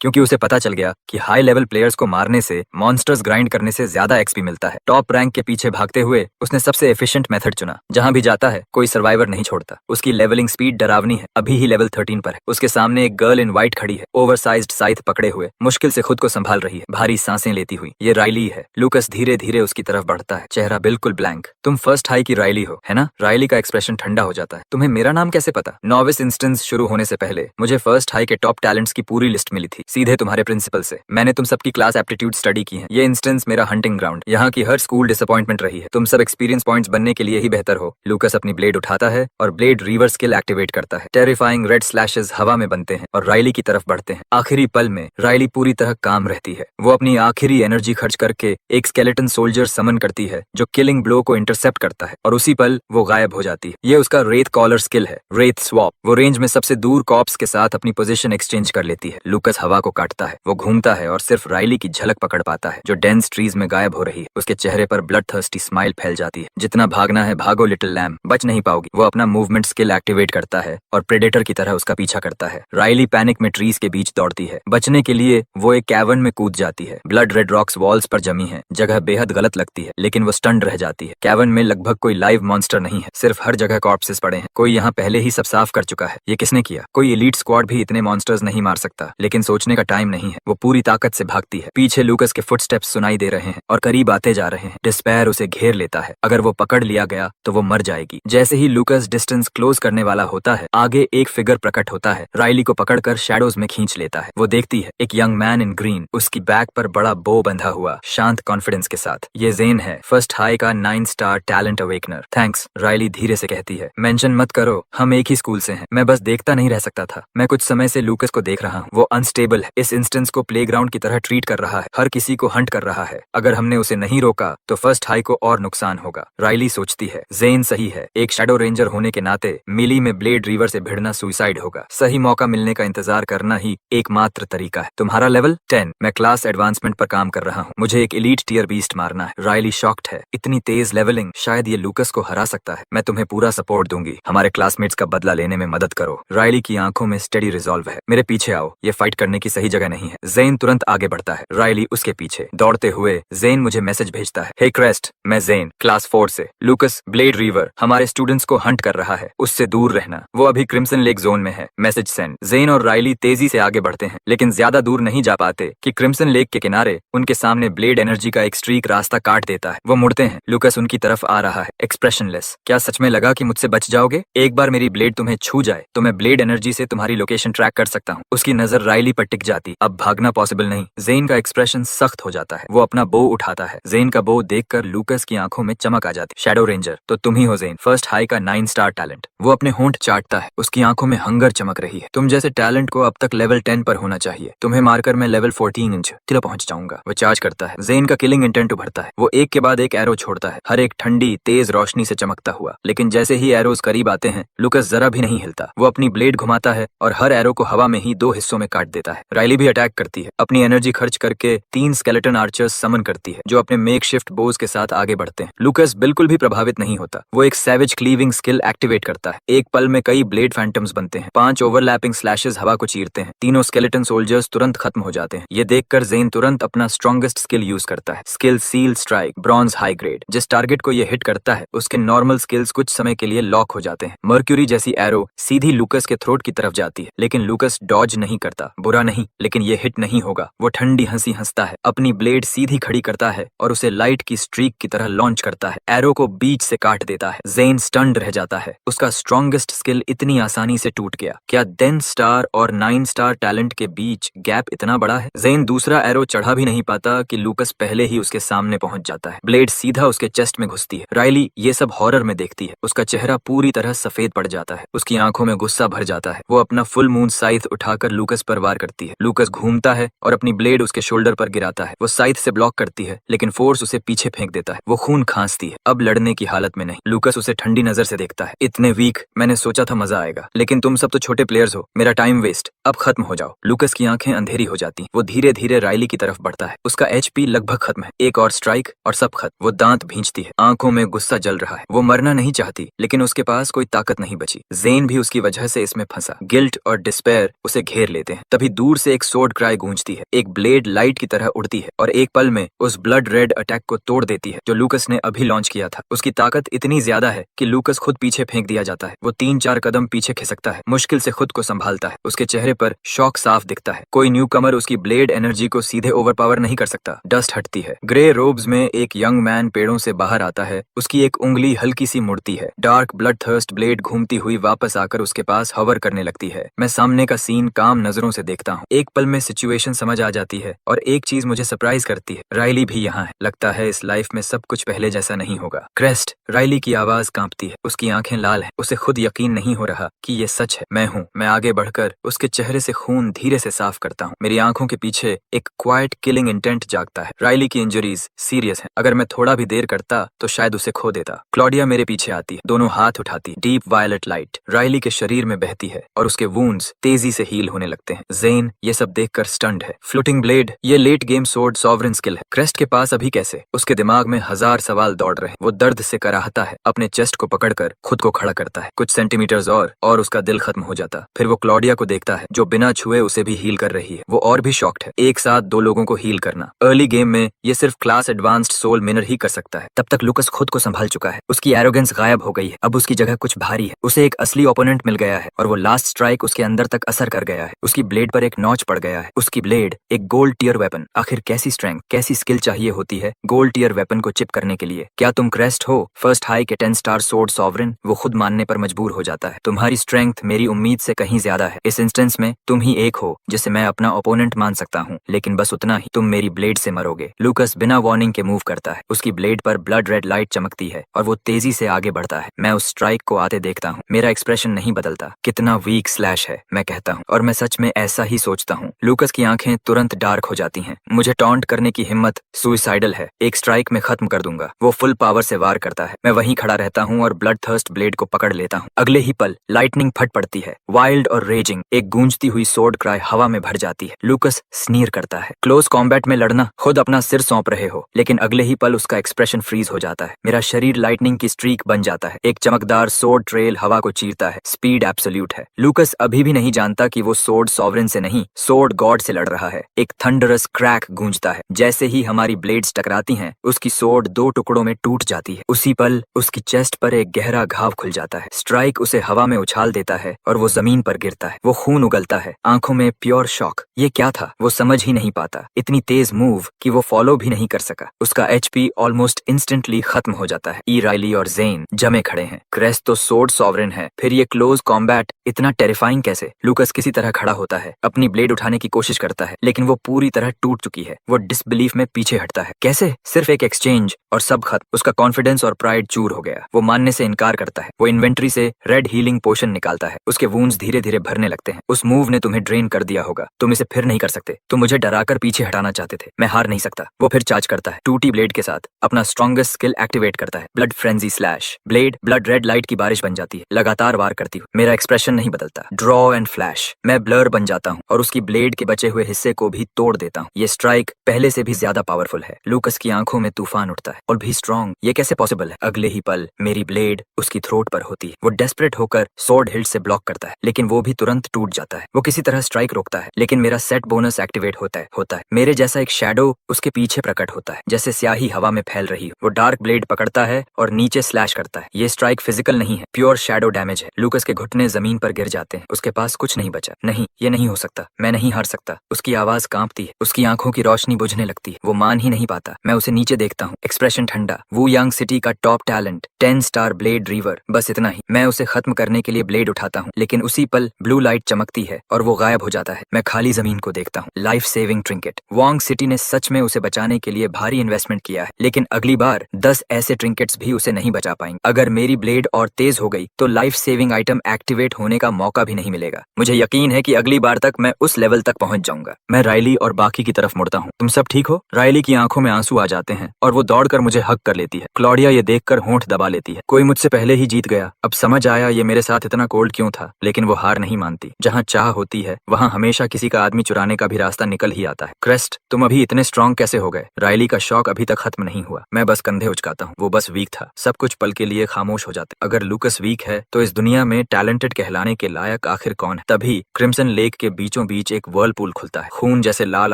क्योंकि उसे पता चल गया कि हाई लेवल प्लेयर्स को मारने से मॉन्स्टर्स ग्राइंड करने से ज्यादा एक्सपी मिलता है। टॉप रैंक के पीछे भागते हुए उसने सबसे एफिशिएंट मेथड चुना। जहां भी जाता है कोई सर्वाइवर नहीं छोड़ता। उसकी लेवलिंग स्पीड डरावनी है। अभी ही लेवल 13 पर है। उसके सामने एक गर्ल इन व्हाइट खड़ी है, ओवरसाइज्ड साइथ पकड़े हुए, मुश्किल से खुद को संभाल रही है, भारी सांसें लेती हुई। ये राइली है। लूकस धीरे धीरे उसकी तरफ बढ़ता है, चेहरा बिल्कुल ब्लैंक। तुम फर्स्ट हाई की राइली हो, है ना? राइली का एक्सप्रेशन ठंडा हो जाता है। तुम्हें मेरा नाम कैसे पता? नॉविस इंस्टेंस शुरू होने से पहले मुझे फर्स्ट हाई के टॉप टैलेंट्स की पूरी लिस्ट मिली थी, सीधे तुम्हारे प्रिंसिपल से। मैंने तुम सबकी क्लास एप्टीट्यूड स्टडी की है। ये इंस्टेंस मेरा हंटिंग ग्राउंड, यहाँ की हर स्कूल डिसअपॉइंटमेंट रही है। तुम सब एक्सपीरियंस पॉइंट्स बनने के लिए ही बेहतर हो। लूकस अपनी ब्लेड उठाता है और ब्लेड रीवर स्किल एक्टिवेट करता है। टेरिफाइंग रेड स्लैशेस हवा में बनते हैं और राइली की तरफ बढ़ते हैं। आखिरी पल में राइली पूरी तरह काम रहती है। वो अपनी आखिरी एनर्जी खर्च करके एक स्केलेटन सोल्जर समन करती है, जो किलिंग ब्लो को इंटरसेप्ट करता है, और उसी पल वो गायब हो जाती है। ये उसका रेत कॉलर स्किल है, रेत स्वॉप। वो रेंज में सबसे दूर कॉप्स के साथ अपनी पोजीशन एक्सचेंज कर लेती है। लूकस हवा को काटता है। वो घूमता है और सिर्फ राइली की झलक पकड़ पाता है, जो डेंस ट्रीज में गायब हो रही है। उसके चेहरे पर ब्लड थर्स्टी स्माइल फैल जाती है। जितना भागना है भागो लिटिल लैम, बच नहीं पाओगी। वो अपना मूवमेंट स्किल एक्टिवेट करता है और प्रेडेटर की तरह उसका पीछा करता है। राइली पैनिक में ट्रीज के बीच दौड़ती है। बचने के लिए वो एक कैवर्न में कूद जाती है। ब्लड रेड रॉक्स वॉल्स पर जमी है। जगह बेहद गलत लगती है, लेकिन वो स्टंड रह जाती है। कैवर्न में लगभग कोई लाइव मॉन्स्टर नहीं है, सिर्फ हर जगह कॉर्प्सेस पड़े हैं। कोई यहाँ पहले ही सब साफ कर चुका है। ये किसने किया? कोई एलीट स्क्वाड भी इतने मॉन्स्टर्स नहीं मार सकता, लेकिन सोचने का टाइम नहीं है। वो पूरी ताकत से भागती है। पीछे लूकस के फुटस्टेप्स सुनाई दे रहे हैं और करीब आते जा रहे हैं। डिस्पेयर उसे घेर लेता है। अगर वो पकड़ लिया गया तो वो मर जाएगी। जैसे ही लूकस डिस्टेंस क्लोज करने वाला होता है, आगे एक फिगर प्रकट होता है। राइली को पकड़कर शैडोज में खींच लेता है। वो देखती है एक यंग मैन इन ग्रीन, उसकी बैक पर बड़ा बो बंधा हुआ, शांत कॉन्फिडेंस के साथ। ये जेन है, फर्स्ट हाई का 9 star talent awakener. Thanks, Riley धीरे से कहती है। मेंशन मत करो, हम एक ही स्कूल से हैं। मैं बस देखता नहीं रह सकता था। मैं कुछ समय से लूकस को देख रहा हूँ। वो अनस्टेबल है, इस इंस्टेंस को प्लेग्राउंड की तरह ट्रीट कर रहा है, हर किसी को हंट कर रहा है। अगर हमने उसे नहीं रोका तो फर्स्ट हाई को और नुकसान होगा। राइली सोचती है, जेन सही है। एक शैडो रेंजर होने के नाते मिली में ब्लेड रीवर से भिड़ना सुसाइड होगा। सही मौका मिलने का इंतजार करना ही एकमात्र तरीका है। तुम्हारा लेवल 10। मैं क्लास एडवांसमेंट पर काम कर रहा हूँ। मुझे एक एलीट टियर बीस्ट मारना है। राइली शॉक्ड है। इतनी तेज लेवलिंग, शायद ये लूकस को हरा सकता है। मैं तुम्हें पूरा सपोर्ट दूंगी। हमारे क्लासमेट्स का बदला लेने में मदद करो। राइली की आंखों में स्टेडी रिजॉल्व है। मेरे पीछे आओ, ये फाइट करने की सही जगह नहीं है। जेन तुरंत आगे बढ़ता है। राइली उसके पीछे। दौड़ते हुए जेन मुझे मैसेज भेजता है। हे क्रेस्ट, मैं जेन, क्लास 4 से। लूकस ब्लेड रीवर हमारे स्टूडेंट्स को हंट कर रहा है, उससे दूर रहना। वो अभी क्रिम्सन लेक जोन में है। Message send. जेन और राइली तेजी से आगे बढ़ते हैं, लेकिन ज्यादा दूर नहीं जा पाते कि क्रिम्सन लेक के किनारे उनके सामने ब्लेड एनर्जी का एक स्ट्रीक रास्ता काट देता है। वो मुड़ते हैं। लूकस उनकी तरफ आ रहा है, एक्सप्रेशनलेस। क्या सच में लगा कि मुझसे बच जाओगे? एक बार मेरी ब्लेड तुम्हें छू जाए तो मैं ब्लेड एनर्जी से तुम्हारी लोकेशन ट्रैक कर सकता हूँ। उसकी नजर राइली पर टिक टिक जाती। अब भागना पॉसिबल नहीं। जेन का एक्सप्रेशन सख्त हो जाता है। वो अपना बो उठाता है। जेन का बो देखकर लूकस की आंखों में चमक आ जाती। शैडो रेंजर, तो तुम ही हो जेन, फर्स्ट हाई का 9 स्टार टैलेंट। वो अपने होंठ चाटता है। उसकी आंखों में हंगर चमक रही है। तुम जैसे टैलेंट को अब तक लेवल 10 पर होना चाहिए। तुम्हें मारकर मैं लेवल 14 इंच किलो पहुंच जाऊंगा। वो चार्ज करता है। जेन का किलिंग इंटेंट उभरता है। वो एक के बाद एक एरो छोड़ता है, हर एक ठंडी तेज रोशनी से चमकता हुआ। लेकिन जैसे ही एरोज करीब आते हैं, लूकस जरा भी नहीं हिलता। वो अपनी ब्लेड घुमाता है और हर एरो को हवा में ही 2 हिस्सों में काट देता है। राइली भी अटैक करती है। अपनी एनर्जी खर्च करके 3 स्केलेटन आर्चर्स समन करती है, जो अपने मेकशिफ्ट बोज के साथ आगे बढ़ते हैं। लूकस बिल्कुल भी प्रभावित नहीं होता। वो एक सैवेज क्लीविंग स्किल एक्टिवेट करता है। एक पल में कई ब्लेड फैंटम्स बनते हैं। 5 ओवरलैपिंग स्लैशेस हवा को चीरते हैं। तीनों स्केलेटन सोल्जर्स तुरंत खत्म हो जाते हैं। ये देखकर जेन तुरंत अपना स्ट्रॉन्गेस्ट स्किल यूज करता है। Skill seal strike, bronze high grade. जिस टारगेट को ये हिट करता है, उसके नॉर्मल स्किल्स कुछ समय के लिए लॉक हो जाते हैं। मर्क्यूरी जैसी एरो सीधी लूकस के थ्रोट की तरफ जाती है, लेकिन लूकस डॉज नहीं करता। बुरा नहीं, लेकिन ये हिट नहीं होगा। वो ठंडी हंसी हंसता है, अपनी ब्लेड सीधी खड़ी करता है और उसे लाइट की स्ट्रीक की तरह लॉन्च करता है। एरो को बीच से काट देता है। जेन स्टन्ड रह जाता है। उसका स्ट्रॉन्गेस्ट स्किल इतनी आसानी से टूट गया। क्या 10 स्टार और 9 स्टार टैलेंट के बीच गैप इतना बड़ा है? जेन दूसरा एरो चढ़ा भी नहीं पाता कि लूकस पहले ही उसके सामने पहुंच जाता है। ब्लेड सीधा उसके चेस्ट में घुसती है। राइली ये सब हॉरर में देखती है। उसका चेहरा पूरी तरह सफेद पड़ जाता है। उसकी आंखों में गुस्सा भर जाता है। वो अपना फुल मून साइथ उठाकर लूकस पर वार करती है। लूकस घूमता है और अपनी ब्लेड उसके शोल्डर पर गिराता है। वो साइथ से ब्लॉक करती है, लेकिन फोर्स उसे पीछे फेंक देता है। वो खून खांसती है। अब लड़ने की हालत में नहीं। लूकस उसे ठंडी नजर से देखता है। इतने वीक, मैंने सोचा था मजा आएगा, लेकिन तुम सब तो छोटे प्लेयर्स हो। मेरा टाइम वेस्ट, अब खत्म हो जाओ। लूकस की आंखें अंधेरी हो जाती। वो धीरे धीरे राइली की तरफ बढ़ता है। उसका एचपी लगभग खत्म है। एक और स्ट्राइक और सब खत्म। वो दांत भींचती है। आंखों में गुस्सा जल रहा है। वो मरना नहीं चाहती, लेकिन उसके पास कोई ताकत नहीं बची। जेन भी उसकी वजह से इसमें फंसा। गिल्ट और डिस्पेयर उसे घेर लेते हैं। तभी दूर से एक सोर्ड क्राई गूंजती है। एक ब्लेड लाइट की तरह उड़ती है और एक पल में उस ब्लड रेड अटैक को तोड़ देती है, जो लूकस ने अभी लॉन्च किया था। उसकी ताकत इतनी ज्यादा है कि लूकस खुद पीछे फेंक दिया जाता है। वो 3-4 कदम पीछे खिसकता है। मुश्किल से खुद को संभालता है। उसके चेहरे पर शॉक साफ दिखता है। कोई न्यू कमर उसकी ब्लेड एनर्जी को सीधे ओवरपावर नहीं कर सकता। डस्ट हटती है। ग्रे रोब्स में एक यंग मैन पेड़ों से बाहर आता है। उसकी एक उंगली हल्की सी मुड़ती है। डार्क ब्लड थर्स्ट ब्लेड घूमती हुई वापस आकर उसके पास हवर करने लगती है। मैं सामने का सीन काम नजरों से देखता हूँ। एक पल में सिचुएशन समझ आ जाती है और एक चीज मुझे सरप्राइज करती है। राइली भी यहाँ है। लगता है इस लाइफ में सब कुछ पहले जैसा नहीं होगा। क्रेस्ट, राइली की आवाज कांपती है। उसकी आंखें लाल हैं। उसे खुद यकीन नहीं हो रहा कि ये सच है। मैं हूँ। मैं आगे बढ़कर उसके चेहरे से खून धीरे से साफ करता हूँ। मेरी आंखों के पीछे एक क्वाइट किलिंग इंटेंट जागता है। राइली की इंजरीज सीरियस हैं। अगर मैं थोड़ा भी देर करता तो शायद उसे खो देता। क्लॉडिया मेरे पीछे आती है, दोनों हाथ उठाती। डीप वायलेट लाइट राइली के शरीर में बहती है और उसके वुंड्स तेजी से हील होने लगते हैं। जेन ये सब देखकर स्टन्ड है। फ्लोटिंग ब्लेड, ये late game sword sovereign skill है। क्रेस्ट के पास अभी कैसे? उसके दिमाग में 1000 सवाल दौड़ रहे। वो दर्द से कराहता है। अपने चेस्ट को पकड़कर खुद को खड़ा करता है। कुछ सेंटीमीटर्स और उसका दिल खत्म हो जाता। फिर वो क्लॉडिया को देखता है, जो बिना छुए उसे भी हील कर रही है। वो और भी शॉक्ड है। एक साथ 2 लोगों को हील करना अर्ली गेम में ये सिर्फ क्लास एडवांस्ड सोल मिनर ही कर सकता है। तब तक लूकस खुद को संभाल चुका है। उसकी एरोगेंस गायब हो गई है। अब उसकी जगह कुछ भारी है। उसे एक असली ओपोनेंट मिल गया है और वो लास्ट स्ट्राइक उसके अंदर तक असर कर गया है। उसकी ब्लेड पर एक नॉच पड़ गया है। उसकी ब्लेड एक गोल्ड टियर वेपन। आखिर कैसी स्ट्रेंथ, कैसी स्किल चाहिए होती है गोल्ड टियर वेपन को चिप करने के लिए? क्या तुम क्रेस्ट हो, फर्स्ट हाई के 10 स्टार सोर्ड सॉवरेन? वो खुद मानने पर मजबूर हो जाता है। तुम्हारी स्ट्रेंथ मेरी उम्मीद से कहीं ज्यादा है। इस इंस्टेंस में तुम ही एक हो जिसे मैं अपना ओपोनेंट मान सकता हूँ, लेकिन बस उतना ही, तुम मेरी ब्लेड से मरोगे। लूकस बिना वार्निंग के मूव करता है। उसकी ब्लेड पर ब्लड रेड लाइट चमकती है और वो तेजी से आगे बढ़ता है। मैं उस स्ट्राइक को आते देखता हूँ। मेरा एक्सप्रेशन नहीं बदलता। कितना वीक स्लैश है, मैं कहता हूँ, और मैं सच में ऐसा ही सोचता हूँ। लूकस की आंखें तुरंत डार्क हो जाती हैं। मुझे टॉन्ट करने की हिम्मत सुइसाइडल है। एक स्ट्राइक में खत्म कर दूंगा। वो फुल पावर से वार करता है। मैं वहीं खड़ा रहता हूँ और ब्लड थर्स्ट ब्लेड को पकड़ लेता हूँ। अगले ही पल लाइटनिंग फट पड़ती है। वाइल्ड और रेजिंग, एक गूंजती हुई सोर्ड क्राई हवा में भर जाती है। लूकस स्नीर करता है। क्लोज कॉम्बैट में लड़ना, खुद अपना सिर सौंप रहे हो, लेकिन अगले ही पल उसका एक्सप्रेशन फ्रीज हो जाता है। मेरा शरीर लाइटनिंग की स्ट्रीक बन जाता है। एक चमकदार सोर्ड ट्रेल हवा को चीरता है। स्पीड एब्सोल्यूट है। लूकस अभी भी नहीं जानता कि वो सोर्ड सॉवरेन से नहीं, सोर्ड गॉड से लड़ रहा है। एक थंडरस क्रैक गूंजता है। जैसे ही हमारी ब्लेड्स टकराती हैं, उसकी सोर्ड 2 टुकड़ों में टूट जाती है। उसी पल उसकी चेस्ट पर एक गहरा घाव खुल जाता है। स्ट्राइक उसे हवा में उछाल देता है और वो जमीन पर गिरता है। वो खून उगलता है। आंखों में प्योर शॉक। ये क्या था? वो समझ ही नहीं पाता। इतनी तेज मूव कि वो फॉलो भी नहीं कर सका। उसका एचपी ऑलमोस्ट इंस्टेंटली खत्म हो जाता है। ई राइली और जेन जमे खड़े हैं। क्रेस्ट तो सोर्ड सॉवरेन है, फिर ये क्लोज कॉम्बैट इतना टेरिफाइंग कैसे? लूकस किसी तरह खड़ा होता है। अपनी अपनी ब्लेड उठाने की कोशिश करता है, लेकिन वो पूरी तरह टूट चुकी है। वो डिसबिलीफ में पीछे हटता है। कैसे? सिर्फ एक एक्सचेंज और सब खत्म। उसका कॉन्फिडेंस और प्राइड चूर हो गया। वो मानने से इनकार करता है। वो इन्वेंट्री से रेड हीलिंग पोशन निकालता है। उसके वूंड्स धीरे धीरे भरने लगते हैं। उस मूव ने तुम्हें ड्रेन कर दिया होगा। तुम इसे फिर नहीं कर सकते। तुम मुझे डराकर पीछे हटाना चाहते थे। मैं हार नहीं सकता। वो फिर चार्ज करता है। टूटी ब्लेड के साथ अपना स्ट्रॉन्गेस्ट स्किल एक्टिवेट करता है, blood frenzy slash. Blade blood red light की बारिश बन जाती है। लगातार वार करती हूँ। मेरा एक्सप्रेशन नहीं बदलता। Draw and flash. मैं ब्लर बन जाता हूँ और उसकी ब्लेड के बचे हुए हिस्से को भी तोड़ देता हूँ। ये स्ट्राइक पहले से भी ज्यादा पावरफुल है। लूकस की आंखों में तूफान उठता है। और भी स्ट्रॉन्ग, ये कैसे पॉसिबल है? अगले ही पल मेरी ब्लेड उसकी थ्रोट पर होती है। वो डेस्परेट होकर स्वॉर्ड हिल्ट से ब्लॉक करता है, लेकिन वो भी तुरंत टूट जाता है। वो किसी तरह स्ट्राइक रोकता है, लेकिन मेरा सेट बोनस एक्टिवेट होता है। मेरे जैसा एक शैडो उसके पीछे प्रकट होता है, जैसे स्याही हवा में फैल रही हो। वो डार्क ब्लेड पकड़ता है और नीचे स्लैश करता है। ये स्ट्राइक फिजिकल नहीं है, प्योर शैडो डैमेज है। लूकस के घुटने जमीन पर गिर जाते हैं। उसके पास कुछ नहीं बचा। नहीं, ये नहीं हो सकता। मैं नहीं हार सकता। उसकी आवाज कांपती है। उसकी आंखों की रोशनी बुझने लगती है। वो मान ही नहीं पाता। मैं उसे नीचे देखता हूँ, एक्सप्रेशन ठंडा। वू यांग सिटी का top talent, 10 star blade river, बस इतना ही। मैं उसे खत्म करने के लिए ब्लेड उठाता हूँ, लेकिन उसी पल ब्लू लाइट चमकती है और वो गायब हो जाता है। मैं खाली जमीन को देखता हूँ। Life saving trinket. Wang city ने सच में उसे बचाने के लिए भारी इन्वेस्टमेंट किया है, लेकिन अगली बार 10 ऐसे ट्रिंकेट्स भी उसे नहीं बचा पाएंगे। अगर मेरी ब्लेड और तेज हो गई तो लाइफ सेविंग आइटम एक्टिवेट होने का मौका भी नहीं मिलेगा। मुझे यकीन है कि अगली बार तक मैं उस लेवल तक पहुंच जाऊंगा। मैं रायली और बाकी की तरफ मुड़ता हूँ। तुम सब ठीक हो? रायली की आंखों में आंसू आ जाते हैं और वो दौड़कर मुझे हक कर लेती है। क्लॉडिया ये देखकर होंठ दबा लेती है। कोई मुझसे पहले ही जीत गया। अब समझ आया ये मेरे साथ इतना कोल्ड क्यों था, लेकिन वो हार नहीं मानती। जहाँ चाह होती है वहाँ हमेशा किसी का आदमी चुराने का भी रास्ता निकल ही आता है। क्रेस्ट, तुम अभी इतने स्ट्रॉन्ग कैसे हो गए? रायली का शौक अभी तक खत्म नहीं हुआ। मैं बस कंधे उचकाता हूँ। वो बस वीक था। सब कुछ पल के लिए खामोश हो जाते। अगर लूकस वीक है तो इस दुनिया में टैलेंटेड कहलाने के लायक आखिर कौन है? तभी क्रिम्सन लेक के बीचों बीच एक वर्लपूल खुलता है। खून जैसे लाल